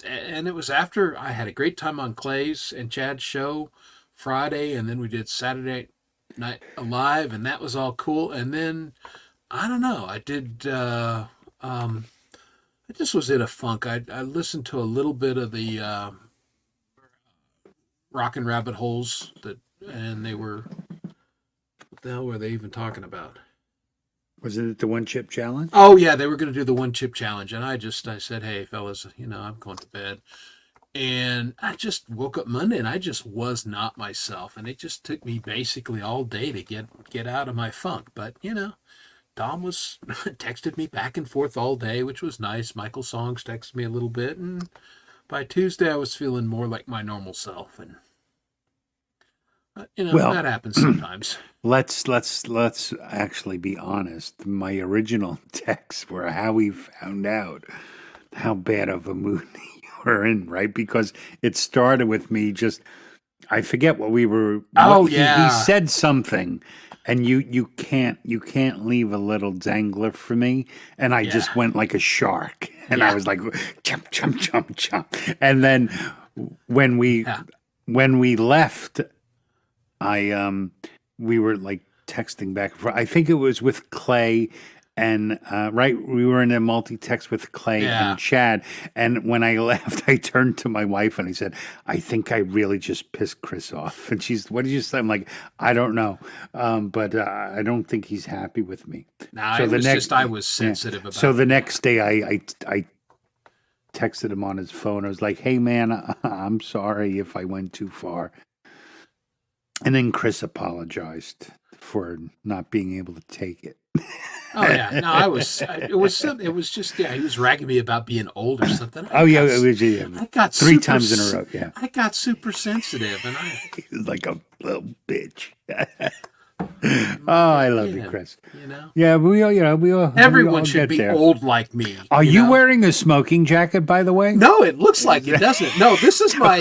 and it was after I had a great time on Clay's and Chad's show Friday. And then we did Saturday Night Live and that was all cool. And then, I don't know, I just was in a funk. I listened to a little bit of the Rockin' Rabbit Holes and they were, what the hell were they even talking about? Was it the one chip challenge? Oh yeah, they were going to do the one chip challenge, and I said, "Hey fellas, I'm going to bed," and I just woke up Monday, and I just was not myself, and it just took me basically all day to get out of my funk. But Dom was texted me back and forth all day, which was nice. Michael Songs texted me a little bit, and by Tuesday I was feeling more like my normal self, and Well, that happens sometimes. Let's actually be honest. My original texts were how we found out how bad of a mood you were in, right? Because it started with me I forget what we were. Oh, he yeah. said something, and you can't leave a little dangler for me, and I just Yeah. went like a shark, and I Yeah. was like jump, jump, jump, jump, and then when we left, we were like texting back and forth. I think it was with Clay and right, we were in a multi-text with Clay Yeah. and Chad. And when I left, I turned to my wife and I said, "I think I really just pissed Chris off." And she's, "What did you say?" I'm like, "I don't know, but I don't think he's happy with me." Nah, So it the was next- just I was Yeah. sensitive about. So the next day, I texted him on his phone. I was like, "Hey man, I'm sorry if I went too far." And then Chris apologized for not being able to take it. Oh yeah, no, it was just he was ragging me about being old or something. Oh yeah, it was I got three super times in a s- row. Yeah, I got super sensitive, and he was like a little bitch. Oh, I love you, Yeah. Chris. you know, Yeah, we all everyone all should get be there. old like me. Are you know? wearing a smoking jacket, by the way? No, it looks like it doesn't. No, this is my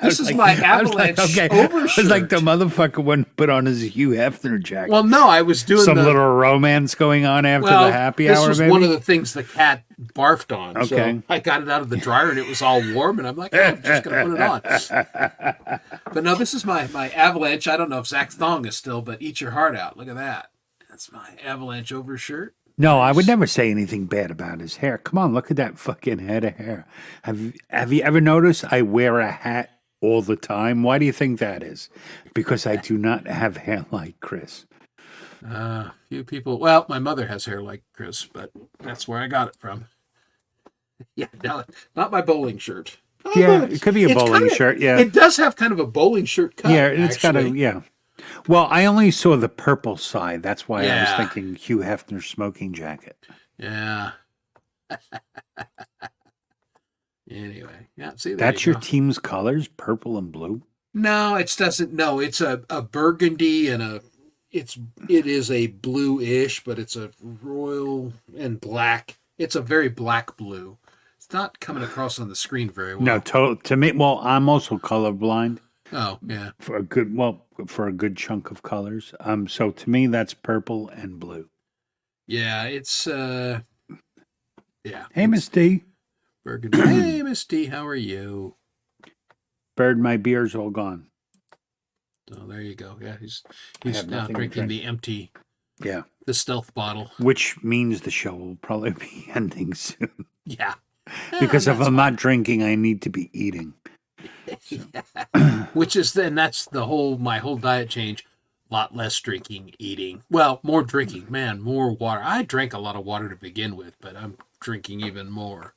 this is my I was like, avalanche okay. overshirt. It was like the motherfucker wouldn't put on his Hugh Hefner jacket. Well, no, I was doing Some the little romance going on after well, the happy this hour, was maybe? one of the things the cat barfed on. Okay. So I got it out of the dryer and it was all warm, and I'm like, I'm just gonna put it on. But no, this is my avalanche. I don't know if Zach's thong is still, but eat your heart out. Look at that. That's my avalanche overshirt. No, I would never say anything bad about his hair. Come on, look at that fucking head of hair. Have you ever noticed I wear a hat all the time? Why do you think that is? Because I do not have hair like Chris. Few people. Well, my mother has hair like Chris, but that's where I got it from. Yeah, no, not my bowling shirt. Oh, Yeah, look, it could be a it's bowling kinda- shirt, yeah. It does have kind of a bowling shirt cut. Yeah, it's got a, actually. yeah. Well, I only saw the purple side. That's why I was Yeah. thinking Hugh Hefner smoking jacket. Yeah. Anyway, yeah. See, there That's you your go. team's colors, purple and blue? No, it doesn't. No, it's a burgundy and it is a bluish, but it's a royal and black. It's a very black blue. It's not coming across on the screen very well. No, to me, well, I'm also colorblind Oh, yeah. for a good chunk of colors. So to me, that's purple and blue. Yeah, it's yeah. Hey, Miss D. Burgundy. Hey, Miss D, how are you? Bird, my beer's all gone. So there you go. Yeah, he's have now nothing to drinking drink. Yeah, the stealth bottle. which means the show will probably be ending soon. Yeah. Because if I'm not drinking, I need to be eating. Which is then that's my whole diet change. Lot less drinking, eating. Well, more drinking, man, more water. I drank a lot of water to begin with, but I'm drinking even more.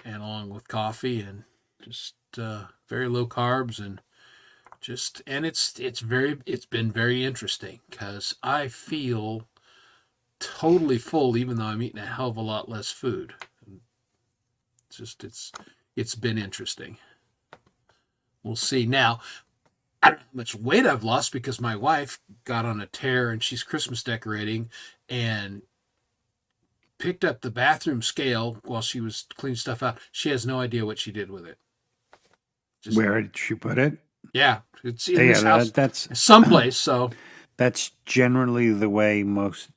And along with coffee and just very low carbs and it's been very interesting because I feel totally full, even though I'm eating a hell of a lot less food. It's been interesting. We'll see. Now, I don't know how much weight I've lost because my wife got on a tear and she's Christmas decorating and picked up the bathroom scale while she was cleaning stuff out. She has no idea what she did with it. Just, Where did she put it? yeah, it's in this house That's someplace. So, that's generally the way most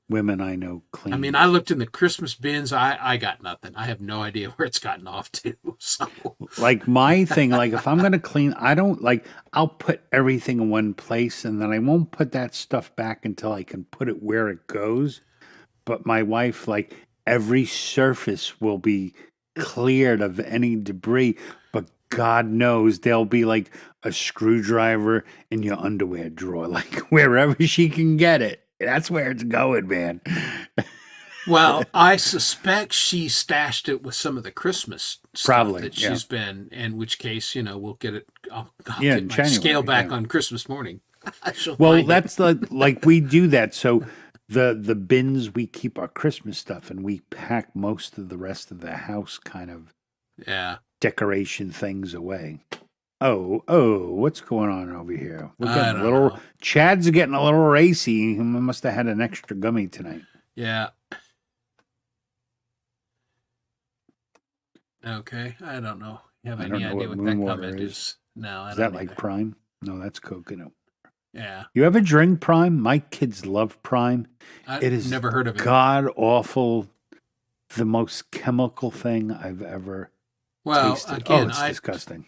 women I know clean. I mean, I looked in the Christmas bins. I got nothing. I have no idea where it's gotten off to. So, like my thing, like if I'm gonna clean, I don't like. I'll put everything in one place, and then I won't put that stuff back until I can put it where it goes. But my wife, like every surface will be cleared of any debris. But God knows there'll be like a screwdriver in your underwear drawer, like wherever she can get it. That's where it's going, man. well, I suspect she stashed it with some of the Christmas stuff Probably, that yeah. she's been. In which case, we'll get it. I'll Yeah, get in my January, scale back yeah. on Christmas morning. She'll Well, find it. that's like we do that. So the bins we keep our Christmas stuff, and we pack most of the rest of the house kind of Yeah. decoration things away. Oh, what's going on over here? We're I getting a don't little. know. Chad's getting a little racy. He must have had an extra gummy tonight. Yeah. Okay. I don't know. You have I any don't know idea what what that moon comment water is? No, I Is don't that like either. Prime? No, that's coconut. Yeah. You ever drink Prime? My kids love Prime. I've It is never heard of it. god awful, the most chemical thing I've ever Well, tasted. again, It's disgusting.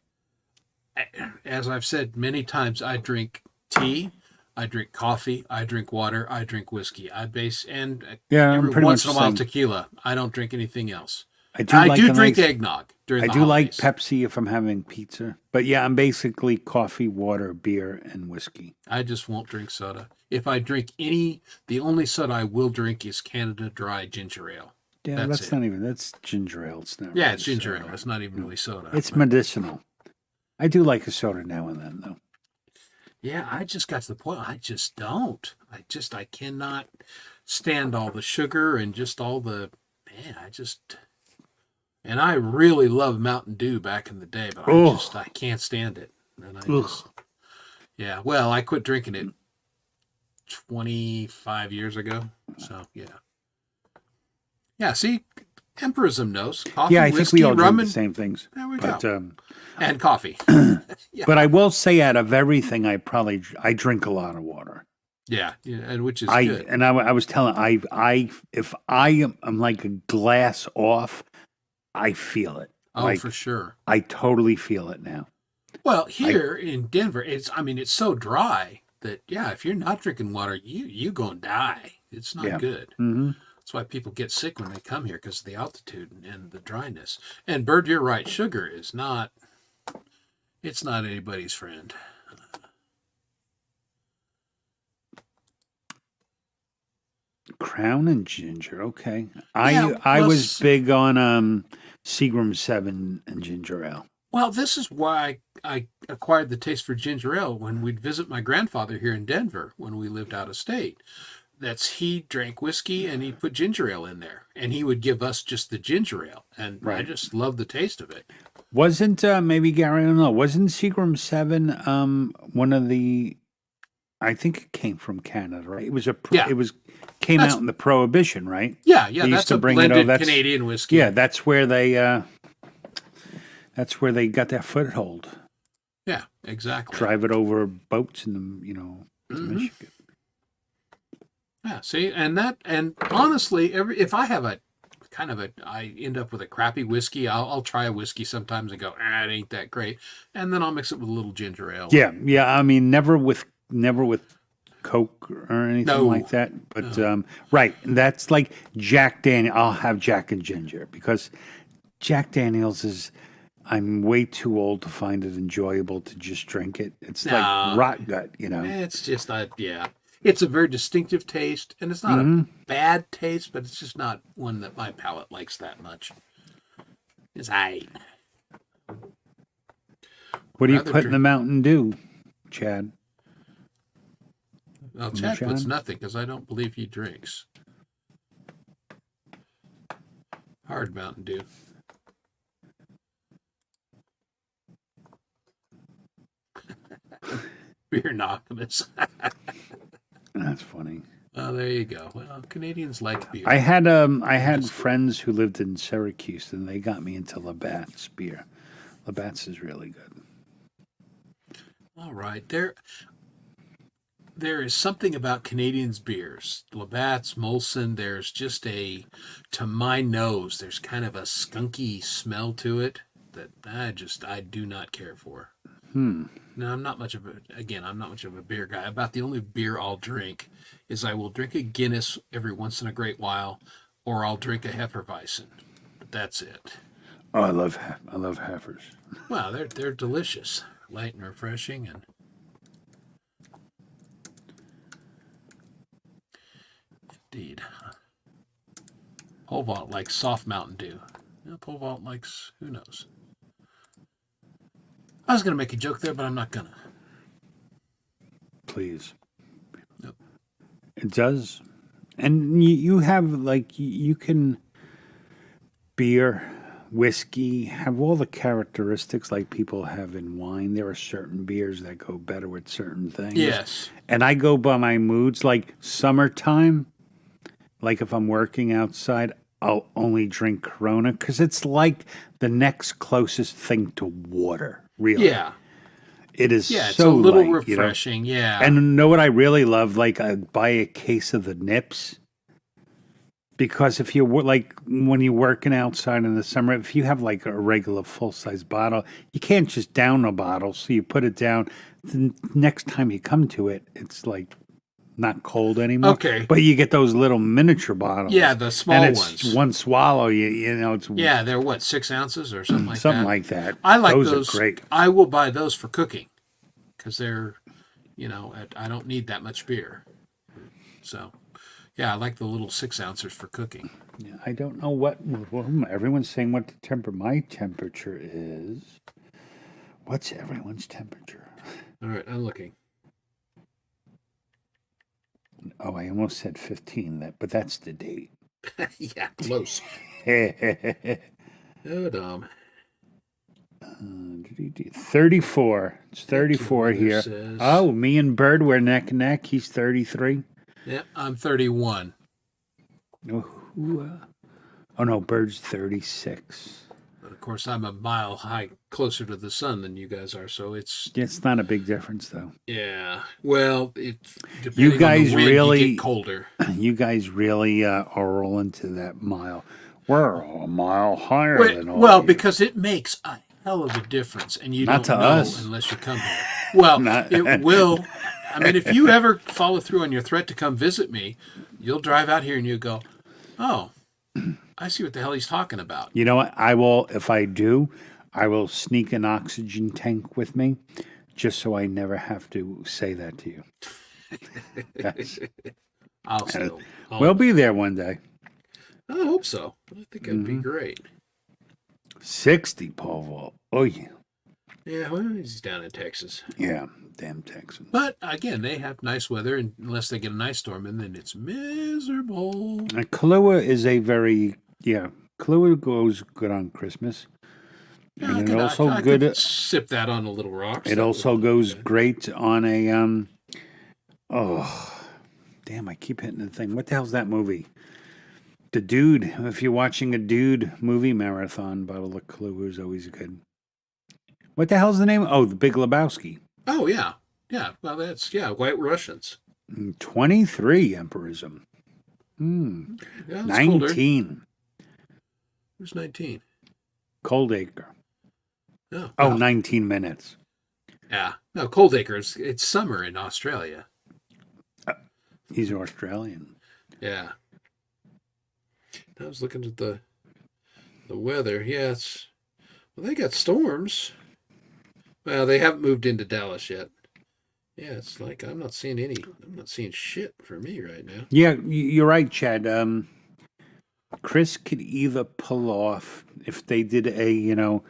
as I've said many times, I drink tea, I drink coffee, I drink water, I drink whiskey. And Yeah, I'm every pretty once much in a while the same. tequila. I don't drink anything else. I do I like do a drink nice- eggnog during I the do like holidays. Pepsi if I'm having pizza. But yeah, I'm basically coffee, water, beer, and whiskey. I just won't drink soda. If I drink the only soda I will drink is Canada Dry ginger ale. Yeah, That's that's it. not even, that's ginger ale. It's not Yeah, really it's ginger soda. ale. It's not even really soda. It's but- medicinal. I do like a soda now and then, though. Yeah, I just got to the point. I just don't. I cannot stand all the sugar and just all the, man, and I really love Mountain Dew back in the day, but Oh. I can't stand it. And Ugh. yeah, well, I quit drinking it 25 years ago. So, yeah. Yeah, see, Emperism knows. Coffee, Yeah, I think whiskey, we all rum, drink the and, same things. there we But go. And coffee. Yeah. but I will say, out of everything, I drink a lot of water. Yeah, and which is I good. and I was telling if I am like a glass off, I feel it. Oh, like, for sure. I totally feel it now. Well, here in Denver, it's so dry that if you're not drinking water, you gonna die. It's not Yeah. good. Hmm. That's why people get sick when they come here because of the altitude and the dryness. And Bird, you're right. Sugar is not. It's not anybody's friend. Crown and ginger. Okay, Yeah, I well, was big on Seagram 7 and ginger ale. Well, this is why I acquired the taste for ginger ale when we'd visit my grandfather here in Denver when we lived out of state. He drank whiskey and he put ginger ale in there, and he would give us just the ginger ale, and I Right. just loved the taste of it. Wasn't maybe Gary? I don't know. Wasn't Seagram 7 one of the? I think it came from Canada, right? It was Yeah. It was came That's- out in the Prohibition, right? Yeah, They used that's to a bring it over. blended That's- Canadian whiskey. Yeah, that's where they got their foothold. Yeah, exactly. Drive it over boats in the to Mhm. Michigan. Yeah, see, and honestly, if I have I end up with a crappy whiskey, I'll try a whiskey sometimes and go, it ain't that great, and then I'll mix it with a little ginger ale. Yeah. I mean, never with Coke or anything No. like that. But right, that's like Jack Daniel. I'll have Jack and ginger because Jack Daniels is. I'm way too old to find it enjoyable to just drink it. It's No. like rot gut, It's just it's a very distinctive taste, and it's not a bad taste, but it's just not one that my palate likes that much. It's What do you rather put in the drink- Mountain Dew, Chad? Well, Chad puts Moonshine? nothing because I don't believe he drinks. Hard Mountain Dew. Beer Noximus. That's funny. Oh, there you go. Well, Canadians like beer. I had friends who lived in Syracuse, and they got me into Labatt's beer. Labatt's is really good. All right. There is something about Canadians beers. Labatt's, Molson, there's just to my nose, there's kind of a skunky smell to it that I do not care for. No, I'm not much of a beer guy. About the only beer I'll drink is I will drink a Guinness every once in a great while, or I'll drink a Hefeweizen. But that's it. Oh, I love Heifers. Well, they're delicious, light and refreshing, and indeed. Pole Vault likes soft Mountain Dew. Pole Vault likes who knows. I was going to make a joke there, but I'm not going to. Please. Nope. It does. And you have, like, you can beer, whiskey, have all the characteristics like people have in wine. There are certain beers that go better with certain things. Yes. And I go by my moods. Like summertime, like if I'm working outside, I'll only drink Corona because it's like the next closest thing to water. Really, Yeah. it is. Yeah, it's so a little light, refreshing. Yeah. And know what I really love? Like I buy a case of the Nips because if you're like when you're working outside in the summer, if you have like a regular full size bottle, you can't just down a bottle. So you put it down. The next time you come to it, it's like not cold anymore. Okay. But you get those little miniature bottles. Yeah, the small and it's ones. one swallow. You know, it's Yeah, they're what, 6 ounces or something like something that? like that. I like those. Are great. I will buy those for cooking because they're, I don't need that much beer. So, yeah, I like the little 6 ounces for cooking. Yeah, I don't know what everyone's saying. What my temperature is? What's everyone's temperature? All right, I'm looking. Oh, I almost said 15. But that's the date. Yeah, close. Oh, Dom. 34. It's 34 Thank you, here. says. Oh, me and Bird, we're neck and neck. He's 33. Yeah, I'm 31. Oh no, Bird's 36. But of course, I'm a mile high closer to the sun than you guys are, so it's It's not a big difference though. yeah. Well, it's You guys on the wind, really you get colder. You guys really are rolling to that mile. We're a mile higher than all Well, of you. because it makes a hell of a difference, and you Not don't to know us. unless you come here. Well, Not- it will. I mean, if you ever follow through on your threat to come visit me, you'll drive out here and you go, "Oh, I see what the hell he's talking about." You know what? I will, if I do, I will sneak an oxygen tank with me just so I never have to say that to you. Yes. I'll still. We'll be there one day. I hope so. I think it'd Mm-hmm. be great. 60, Paul Vault. Oh, yeah. Yeah, well, he's down in Texas. Yeah, damn Texans. But again, they have nice weather, and unless they get a nice storm, and then it's miserable. Kahlua is a very, Kahlua goes good on Christmas. Yeah, And I it also I good. could sip that on a Little Rocks. It That also would be goes good. great on a damn, I keep hitting the thing. What the hell's that movie? The Dude. If you're watching a Dude movie marathon, bottle of Kahlua is always good. What the hell's the name? Oh, The Big Lebowski. Oh yeah, yeah. Well, that's White Russians. 23 Emperism. Yeah, it's colder. 19 Who's 19? Cold Acre. Oh, Oh, well, 19 minutes. yeah. No, Cold Acre. It's summer in Australia. He's Australian. Yeah. I was looking at the weather. Yeah, well, they got storms. Well, they haven't moved into Dallas yet. Yeah, it's like I'm not seeing shit for me right now. Yeah, you're right, Chad. Chris could either pull off if they did a,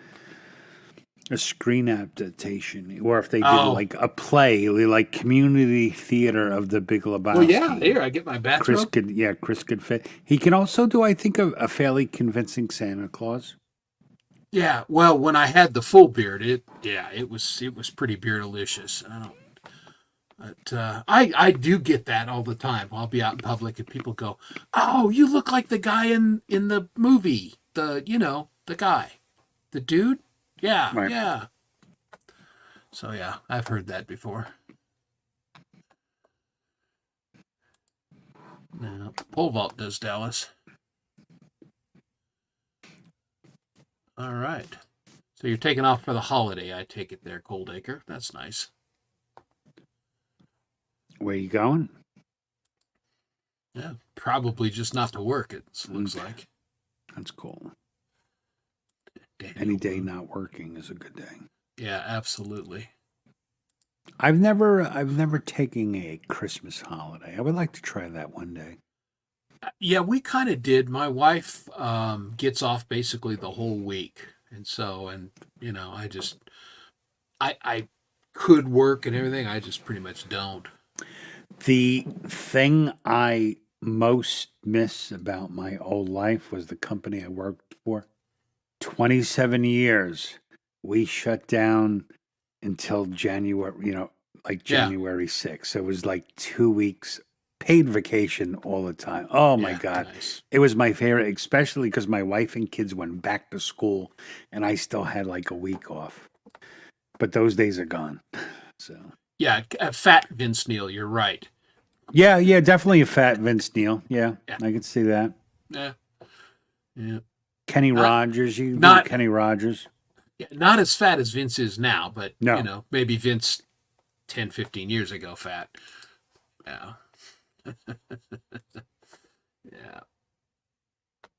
a screen adaptation, or if they did Oh. like a play, like community theater of the Big Lebowski. Well, yeah, here I get my Chris bathrobe. Chris could fit. He can also do, I think, a fairly convincing Santa Claus. Yeah, well, when I had the full beard, it was pretty beardalicious. I do get that all the time. I'll be out in public and people go, "Oh, you look like the guy in the movie. The guy, the dude." Yeah, Right. yeah. So yeah, I've heard that before. No, pole vault does, Dallas. All right. So you're taking off for the holiday, I take it there, Coldacre. That's nice. Where you going? Yeah, probably just not to work, it looks Okay. like. That's cool. Daniel Any day Boone. not working is a good day. Yeah, absolutely. I've never taken a Christmas holiday. I would like to try that one day. Yeah, we kind of did. My wife gets off basically the whole week. And I could work and everything. I just pretty much don't. The thing I most miss about my old life was the company I worked for. 27 years. We shut down until January, like Yeah. January 6th. So it was like 2 weeks paid vacation all the time. Oh my Yeah, God. nice. It was my favorite, especially because my wife and kids went back to school and I still had like a week off. But those days are gone. So, Yeah, fat Vince Neil, you're right. yeah, definitely a fat Vince Neil. Yeah, Yeah. I could see that. Yeah. Yeah. Kenny Rogers, you not- do Kenny Rogers. Yeah, not as fat as Vince is now, but No. maybe Vince 10, 15 years ago fat. Yeah. Yeah.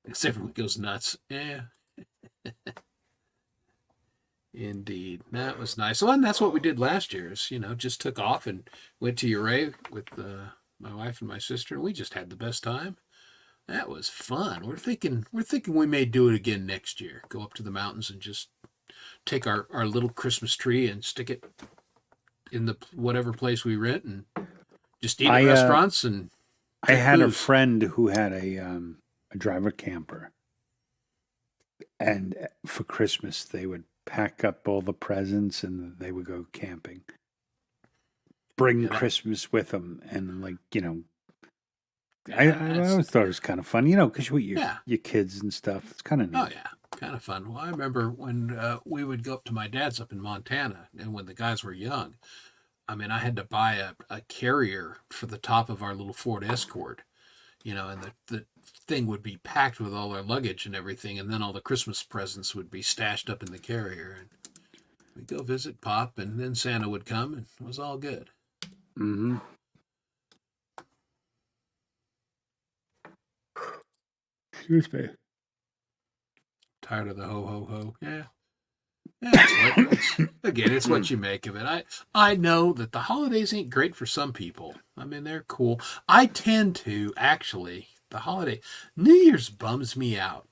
Because everyone goes nuts. Yeah. Indeed. That was nice. Well, and that's what we did last year is, just took off and went to Uray with my wife and my sister, and we just had the best time. That was fun. We're thinking we may do it again next year. Go up to the mountains and just take our little Christmas tree and stick it in the whatever place we rent and just eat at restaurants and I drink had a booze. friend who had a driver camper, and for Christmas they would pack up all the presents and they would go camping. Bring Yeah. Christmas with them, and I always thought it was kind of fun, because with your kids and stuff. It's kind of neat. Oh yeah, kind of fun. Well, I remember when we would go up to my dad's up in Montana, and when the guys were young, I mean, I had to buy a carrier for the top of our little Ford Escort, and the thing would be packed with all our luggage and everything, and then all the Christmas presents would be stashed up in the carrier, and we'd go visit Pop, and then Santa would come, and it was all good. Mm-hmm. Excuse me. Tired of the ho ho ho. Yeah. Again, it's what you make of it. I know that the holidays ain't great for some people. I mean, they're cool. I tend to actually New Year's bums me out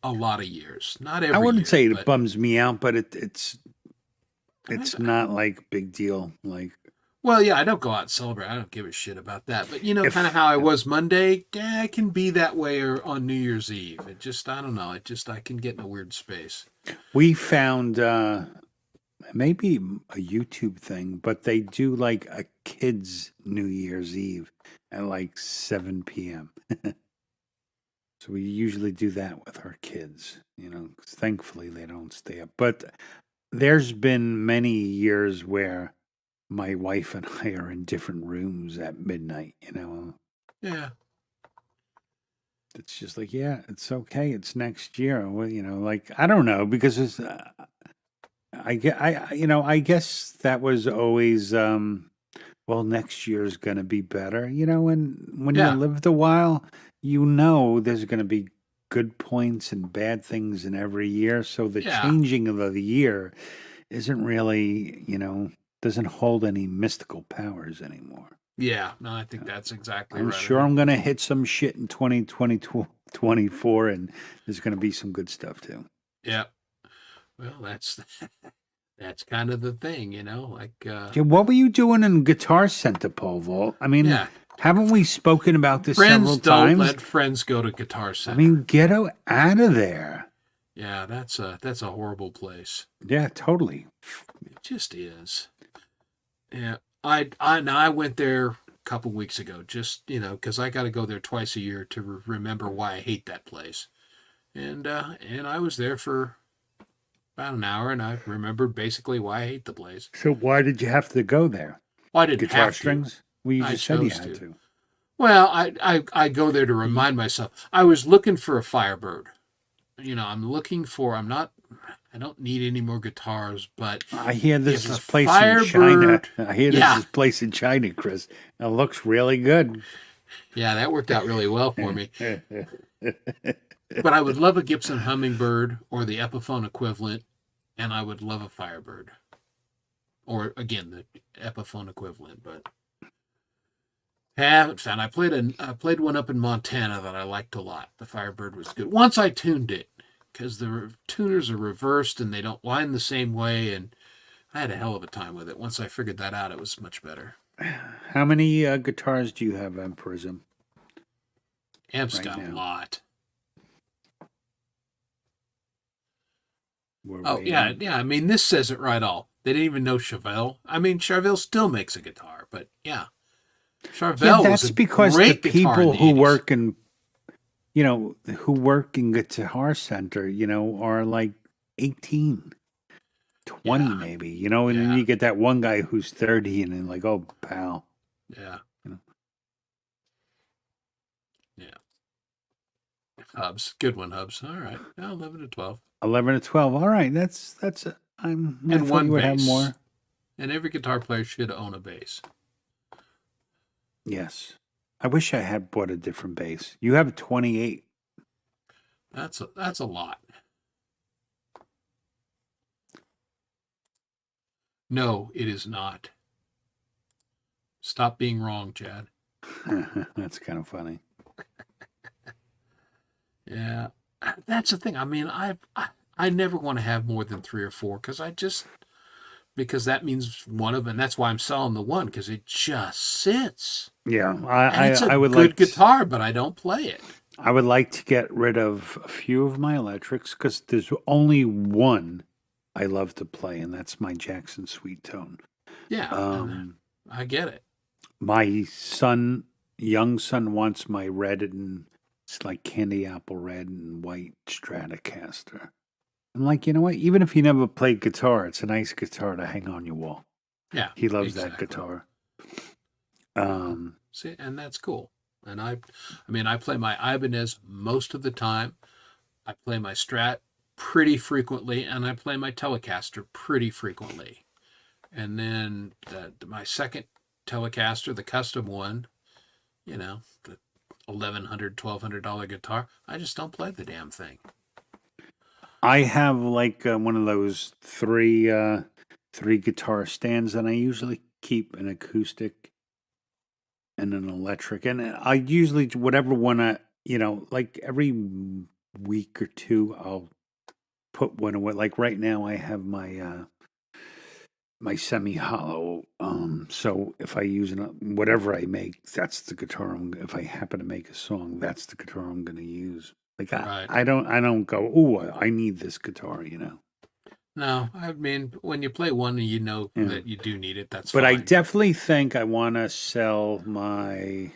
a lot of years. Not every I wouldn't year, say it but- bums me out, but it's not like big deal. Like, Well, yeah, I don't go out and celebrate. I don't give a shit about that. But If- kind of how I was Monday, I can be that way or on New Year's Eve. It just, I don't know. I can get in a weird space. we found maybe a YouTube thing, but they do like a kids' New Year's Eve at like 7 p.m. So we usually do that with our kids, 'cause thankfully they don't stay up. But there's been many years where my wife and I are in different rooms at midnight, Yeah. It's just like, yeah, it's okay. It's next year. Well, I don't know, because it's, I guess that was always, well, next year's going to be better, and when Yeah. you lived a while, there's going to be good points and bad things in every year. So the Yeah. changing of the year isn't really, doesn't hold any mystical powers anymore. Yeah. No, I think that's exactly I'm right. sure I'm going to hit some shit in 2024, and there's going to be some good stuff too. Yeah. Well, that's That's kind of the thing, like Yeah, what were you doing in Guitar Center, Pole Vault? I mean, Yeah. haven't we spoken about this friends several don't times? let friends go to Guitar I Center. mean, get out of there. Yeah, that's a horrible place. Yeah, totally. It just is. Yeah, I went there a couple weeks ago, just because I got to go there twice a year to remember why I hate that place, and I was there for about an hour, and I remembered basically why I hate the place. So why did you have to go there? Well, I didn't Guitar have to. strings? Well, you I just said you chose had to. to. Well, I go there to remind myself. I was looking for a Firebird. I don't need any more guitars, but I hear there's if this a place in China. Firebird- I hear there's Yeah. this place in China, Chris. It looks really good. yeah, that worked out really well for me. But I would love a Gibson Hummingbird or the Epiphone equivalent, and I would love a Firebird. Or again, the Epiphone equivalent, but haven't found. I played one up in Montana that I liked a lot. The Firebird was good. Once I tuned it, because the tuners are reversed and they don't wind the same way, and I had a hell of a time with it. Once I figured that out, it was much better. How many guitars do you have on Prism? Amp's Right got now. a lot. We're Oh, waiting. yeah. I mean, this says it right all. They didn't even know Charvel. I mean, Charvel still makes a guitar, but yeah. Charvel Yeah, was that's a because the great guitar in people the who 80s. work in, who work in Guitar Center, are like 18, 20 Yeah. maybe, and then Yeah. you get that one guy who's 30 and then like, oh, pal. Yeah. You know. Yeah. Hubs. Good one, Hubs. All right. Now 11 to 12. 11 to 12. All right. I thought one you would have bass. more. And every guitar player should own a bass. Yes. I wish I had bought a different bass. You have 28. That's a lot. No, it is not. Stop being wrong, Chad. That's kind of funny. Yeah, that's the thing. I mean, I never want to have more than 3 or 4 because that means one of, and that's why I'm selling the one, because it just sits. Yeah. And I it's a I would good like guitar, but I don't play it. I would like to get rid of a few of my electrics because there's only one I love to play, and that's my Jackson Sweet Tone. Yeah, Um, I get it. my young son, wants my red, and it's like candy apple red and white Stratocaster. I'm like, you know what? Even if you never played guitar, it's a nice guitar to hang on your wall. Yeah, He loves that exactly. guitar. See, and that's cool. And I mean, I play my Ibanez most of the time. I play my Strat pretty frequently, and I play my Telecaster pretty frequently. And then my second Telecaster, the custom one, the $1,100, $1,200 guitar, I just don't play the damn thing. I have like one of those three guitar stands, and I usually keep an acoustic and an electric, and I usually whatever one like every week or two I'll put one away. Like right now, I have my my semi hollow. So if I use whatever I make, that's the guitar. If I happen to make a song, that's the guitar I'm going to use. Like Right. I don't go, oh, I need this guitar, No, I mean, when you play one and you know Yeah. that you do need it, that's But I fine. definitely think I want to sell my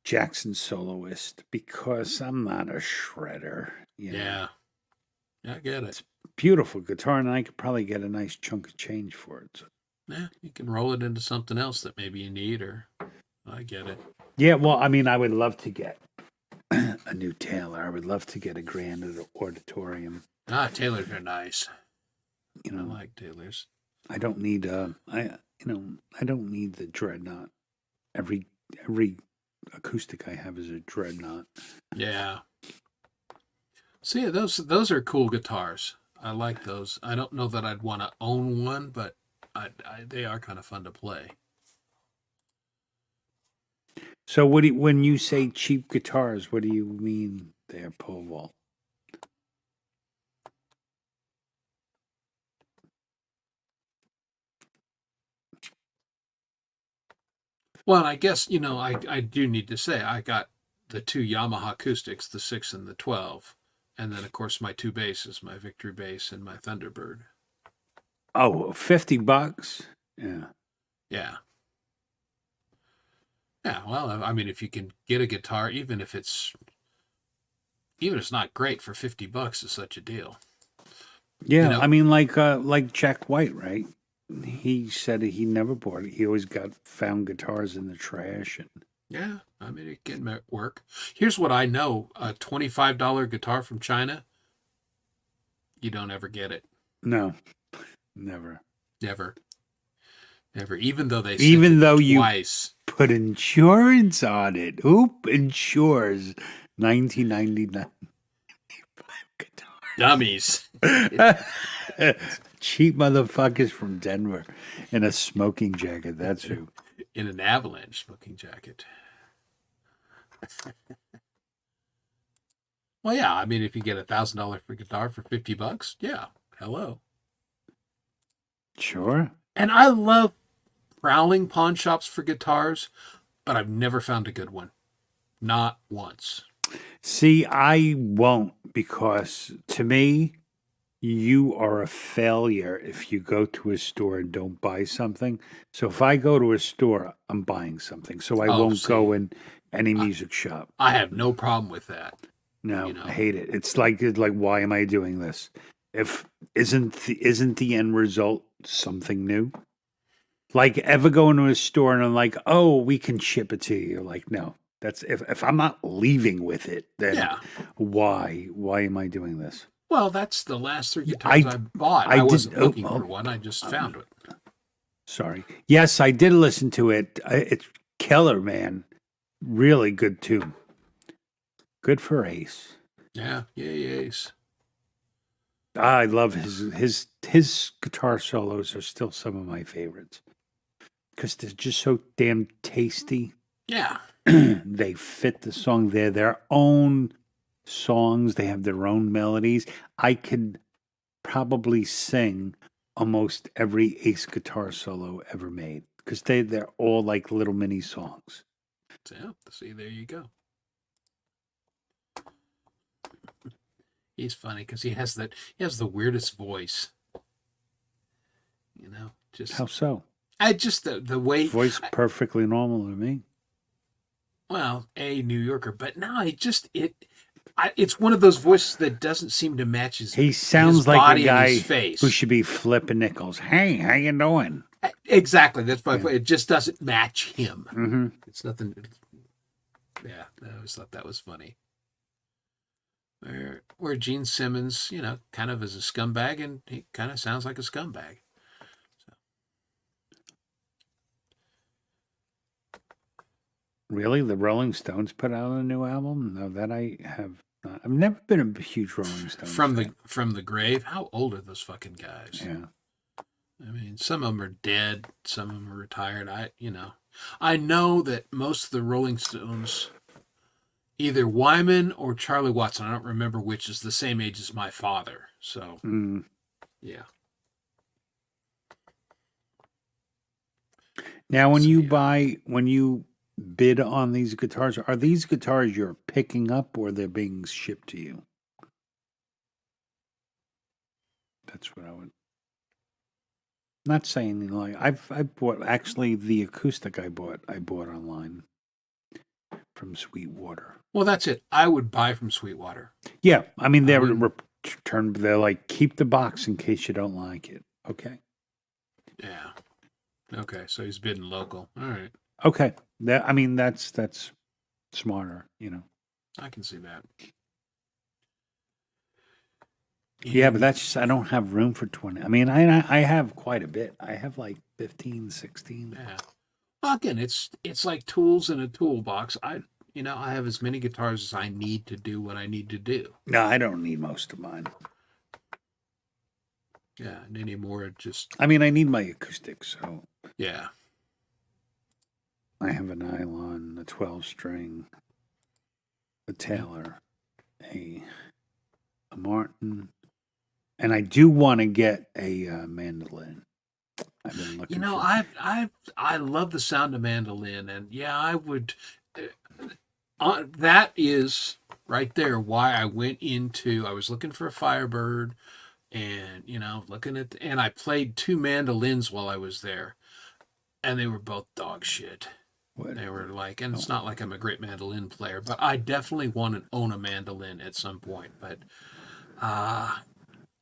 Jackson Soloist because I'm not a shredder. Yeah. I get it. Beautiful guitar, and I could probably get a nice chunk of change for it. So. Yeah, you can roll it into something else that maybe you need, or I get it. Yeah, well, I mean, I would love to get a new Taylor. I would love to get a Grand Auditorium. Taylors are nice. You I know, like Taylors. I don't need I don't need the Dreadnought. Every acoustic I have is a Dreadnought. Yeah. See, those are cool guitars. I like those. I don't know that I'd want to own one, but they are kind of fun to play. So when you say cheap guitars, what do you mean there, Pole Vault? Well, I guess, I do need to say I got the two Yamaha acoustics, the 6 and the 12. And then, of course, my two basses, my Victory bass and my Thunderbird. Oh, $50? Yeah. Yeah. Yeah, well, I mean, if you can get a guitar, even if it's not great, for $50 is such a deal. Yeah, You know- I mean, like Jack White, right? He said he never bought it. He always found guitars in the trash. And Yeah, I mean, it can work. Here's what I know: a $25 guitar from China, you don't ever get it. no, never. Never. Even though they Even sent it though you twice. put insurance on it. Oop, insures $19.99 guitar. Dummies. Cheap motherfuckers from Denver in a smoking jacket. That's who. In an Avalanche smoking jacket. Well, yeah, I mean, if you get $1,000 for guitar for $50, yeah, hello. Sure. And I love prowling pawn shops for guitars, but I've never found a good one. Not once. See, I won't, because to me, you are a failure if you go to a store and don't buy something. So if I go to a store, I'm buying something. So I Oh, won't see. go in any music shop. I have no problem with that. No, you know. I hate it. It's like why am I doing this? If isn't the end result something new? Like, ever go into a store and I'm like, oh, we can ship it to you. You're like, no. That's if I'm not leaving with it, then Yeah. why am I doing this? Well, that's the last 3 I- guitars I bought. I I did- wasn't oh, looking oh. for one. I just found it. Sorry. Yes, I did listen to it. It's killer, man. Really good tune. Good for Ace. Yeah, yes. I love his guitar solos are still some of my favorites because they're just so damn tasty. Yeah. They fit the song. They're their own songs. They have their own melodies. I could probably sing almost every Ace guitar solo ever made because they're all like little mini songs. So, yeah, see, there you go. He's funny because he has the weirdest voice. Just How so? the way. Voice perfectly normal to me. Well, New Yorker, but no, it's one of those voices that doesn't seem to match his. He sounds his like body a and guy his face. who should be flipping nickels. Hey, how you doing? Exactly. That's why Yeah. it just doesn't match him. Mm-hmm. It's nothing. Yeah, I always thought that was funny. Where Gene Simmons, kind of is a scumbag, and he kind of sounds like a scumbag. Really? The Rolling Stones put out a new album? No, that I have not. I've never been a huge Rolling Stones fan. From the grave. How old are those fucking guys? Yeah. I mean, some of them are dead, some of them are retired. I know that most of the Rolling Stones, either Wyman or Charlie Watson, I don't remember which, is the same age as my father. So, Mm. yeah. Now, when So, you yeah. when you bid on these guitars, are these guitars you're picking up or they're being shipped to you? That's what I would. Not saying like I bought actually the acoustic I bought online from Sweetwater. Well, that's it. I would buy from Sweetwater. Yeah, I mean they're wouldn't- returned. They're like keep the box in case you don't like it. Okay. Yeah. Okay, so he's bidding local. All right. Okay. That's smarter, I can see that. Yeah, but that's just I don't have room for 20. I mean, I have quite a bit. I have like 15, 16. Yeah. Well, again, it's like tools in a toolbox. I have as many guitars as I need to do what I need to do. No, I don't need most of mine. Yeah, and anymore, just I mean, I need my acoustic, so yeah. I have a nylon, a 12-string, a Taylor, a Martin, and I do want to get a mandolin. I've been looking. You know, for. I love the sound of mandolin, and yeah, I would. That is right there why I went into. I was looking for a Firebird, and looking at, and I played 2 mandolins while I was there, and they were both dog shit. What? They were like, and it's not like I'm a great mandolin player, but I definitely want to own a mandolin at some point. But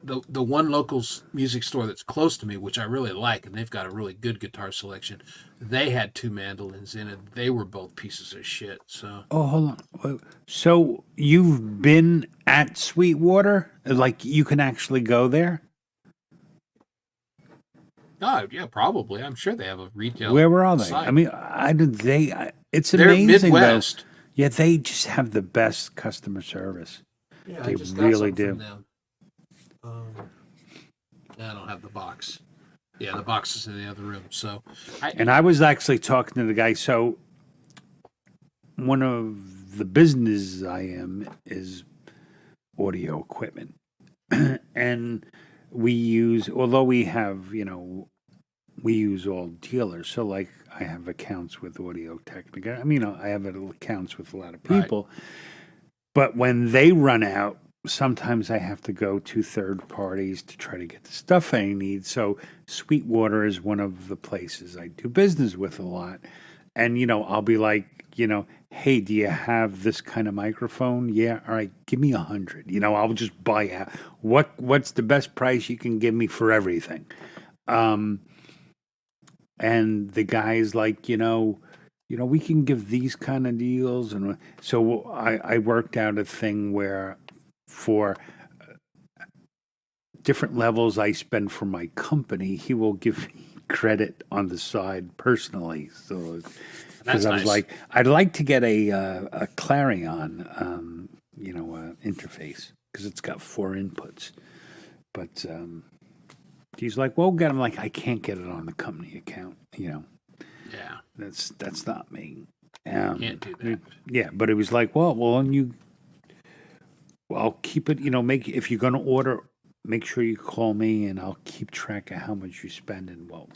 the one local music store that's close to me, which I really like, and they've got a really good guitar selection, they had 2 mandolins in it. They were both pieces of shit. So Oh, hold on. So you've been at Sweetwater? Like you can actually go there? oh yeah, probably. I'm sure they have a retail. Where are they? site. I mean, I did they. It's They're amazing Midwest. though. Yeah, they just have the best customer service. Yeah, They I just got really some do. from them. I don't have the box. Yeah, the box is in the other room. So, And I was actually talking to the guy. So one of the businesses I am is audio equipment, and we use, although we have, we use all dealers. So like I have accounts with Audio Technica. I mean, I have accounts with a lot of Right. people. But when they run out, sometimes I have to go to third parties to try to get the stuff I need. So Sweetwater is one of the places I do business with a lot. And, I'll be like, hey, do you have this kind of microphone? Yeah. All right. Give me 100. I'll just buy it. What's the best price you can give me for everything? And the guy's like, we can give these kind of deals. And so I worked out a thing where for different levels I spend for my company, he will give me credit on the side personally. So because That's I was nice. like, I'd like to get a Clarion, interface because it's got 4 inputs. But he's like, well, get. I'm like, I can't get it on the company account. yeah, That's not me. can't do that. Yeah, but it was like, well, I'll keep it. If you're going to order, make sure you call me, and I'll keep track of how much you spend, and we'll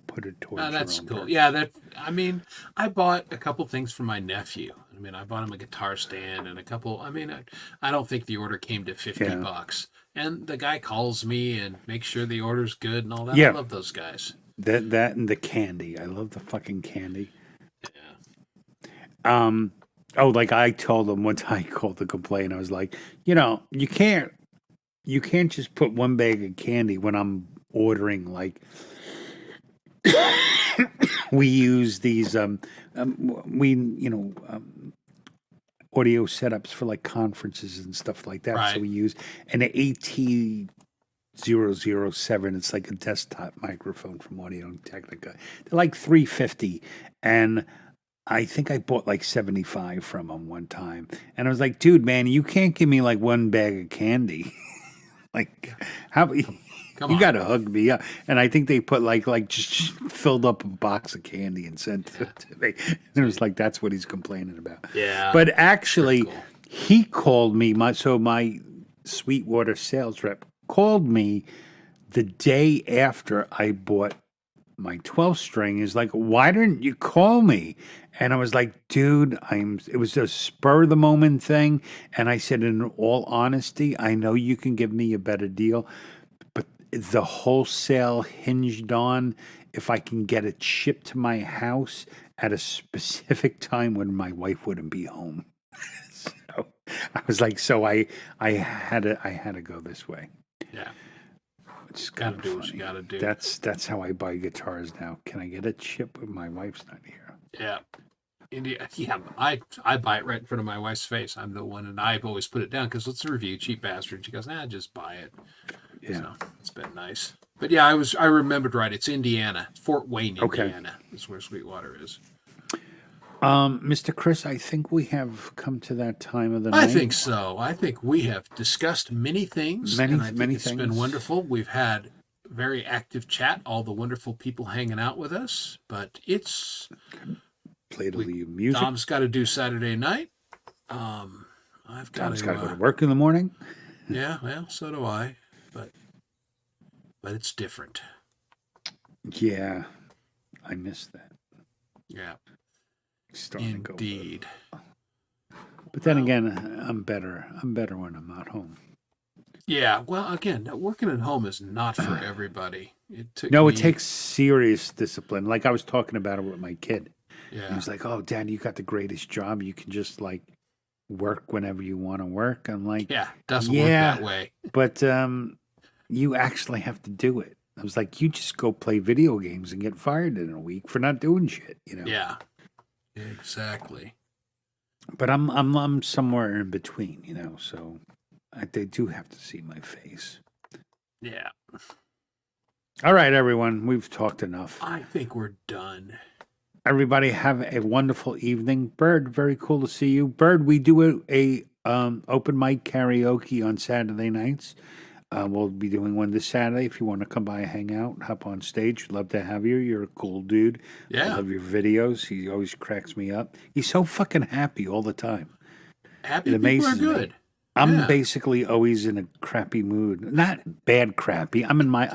put it towards. Oh, that's your own cool. purchase. Yeah, I mean, I bought a couple things for my nephew. I mean, I bought him a guitar stand and a couple. I mean, I don't think the order came to $50. And the guy calls me and makes sure the order's good and all that. Yeah. I love those guys. That and the candy. I love the fucking candy. Yeah. Oh, like I told him once I called to complain. I was like, you can't just put 1 bag of candy when I'm ordering like. We use these audio setups for like conferences and stuff like that. Right. So we use an AT007. It's like a desktop microphone from Audio Technica. They're like $350, and I think I bought like 75 from them one time. And I was like, dude, man, you can't give me like 1 bag of candy. Like, how? Come You on. got to hug me up. And I think they put like just filled up a box of candy and sent it to me. And it was like, that's what he's complaining about. Yeah. But actually, Cool. he called me. My Sweetwater sales rep called me the day after I bought my 12 string. Is like, why didn't you call me? And I was like, dude, it was a spur of the moment thing. And I said, in all honesty, I know you can give me a better deal, but the wholesale hinged on if I can get it shipped to my house at a specific time when my wife wouldn't be home. So I was like, I had to go this way. Yeah. It's Gotta kinda do what you funny. gotta do. That's how I buy guitars now. Can I get it shipped when my wife's not here? Yeah. India. Yeah. I buy it right in front of my wife's face. I'm the one, and I've always put it down because it's a review, cheap bastard. She goes, nah, just buy it. Yeah. So it's been nice. But yeah, I remembered right. It's Indiana. Fort Wayne, Okay. Indiana is where Sweetwater is. Mr. Chris, I think we have come to that time of the night. I think so. I think we have discussed many things. Many- and I think many it's been things. wonderful. We've had very active chat, all the wonderful people hanging out with us. But it's Played a little music. Dom's got to do Saturday night. I've got Tom's to got to go to work in the morning. Yeah, well, so do I. But it's different. Yeah, I missed that. Yeah, Starting to go. indeed. But then again, I'm better. I'm better when I'm not home. Yeah, well, again, working at home is not for everybody. It took No, me, it takes serious discipline. Like I was talking about it with my kid. He yeah, was like, "Oh, Dad, you got the greatest job. You can just like work whenever you want to work." I'm like, yeah, doesn't work "Yeah, that way. but you actually have to do it." I was like, "You just go play video games and get fired in a week for not doing shit," you know. Yeah, exactly. But I'm somewhere in between, you know. So they do have to see my face. Yeah, All right, everyone, we've talked enough. I think we're done. Everybody have a wonderful evening. Bird, very cool to see you. Bird, we do a open mic karaoke on Saturday nights. We'll be doing one this Saturday. If you want to come by and hang out, hop on stage. We'd love to have you. You're a cool dude. I Yeah, love your videos. He always cracks me up. He's so fucking happy all the time. happy It people are amazes me. good. I'm Yeah. basically always in a crappy mood. Not bad crappy. I'm like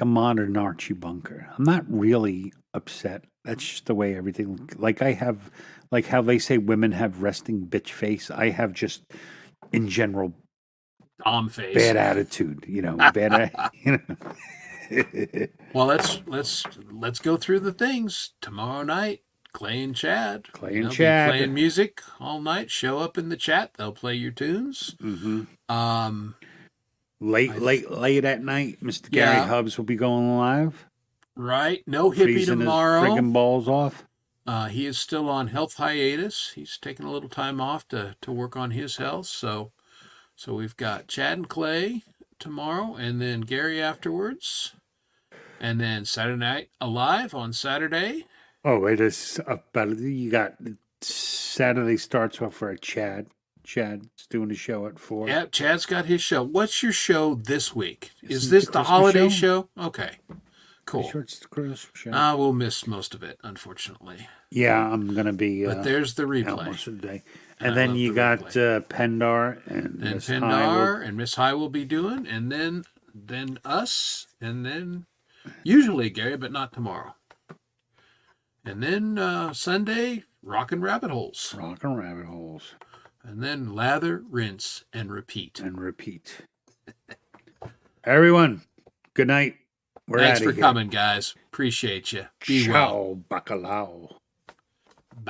a modern Archie Bunker. I'm not really upset. That's just the way everything. Like I have, like how they say women have resting bitch face. I have just, in general, Tom face. bad attitude. You know, you know. Well, let's go through the things tomorrow night. Clay and Chad. Clay and be Chad. playing music all night. Show up in the chat. They'll play your tunes. Late at night, Mr. Gary Yeah. Hubbs will be going live. Right. No hippie Freezing his tomorrow. friggin' balls off. He is still on health hiatus. He's taking a little time off to work on his health. So we've got Chad and Clay tomorrow, and then Gary afterwards, and then Saturday Night Alive on Saturday. Oh, wait, it's about you got Saturday starts off for a Chad. Chad's doing a show at 4. Yeah, Chad's got his show. What's your show this week? Is Isn't it this the the Christmas holiday show? show? Okay, Pretty cool. sure it's the Christmas show. We'll miss most of it, unfortunately. Yeah, I'm gonna be But there's the out replay. most of the day. And And I then love you the got replay. Pendar and And Miss High Pendar and Miss High will be doing, and then us, and then usually Gary, but not tomorrow. And then Sunday, Rockin' Rabbit Holes. Rockin' Rabbit Holes And then lather, rinse, and repeat. and repeat. Everyone, good night. We're Thanks outta for here. coming, guys. Appreciate you. Be well. Ciao, bacalao.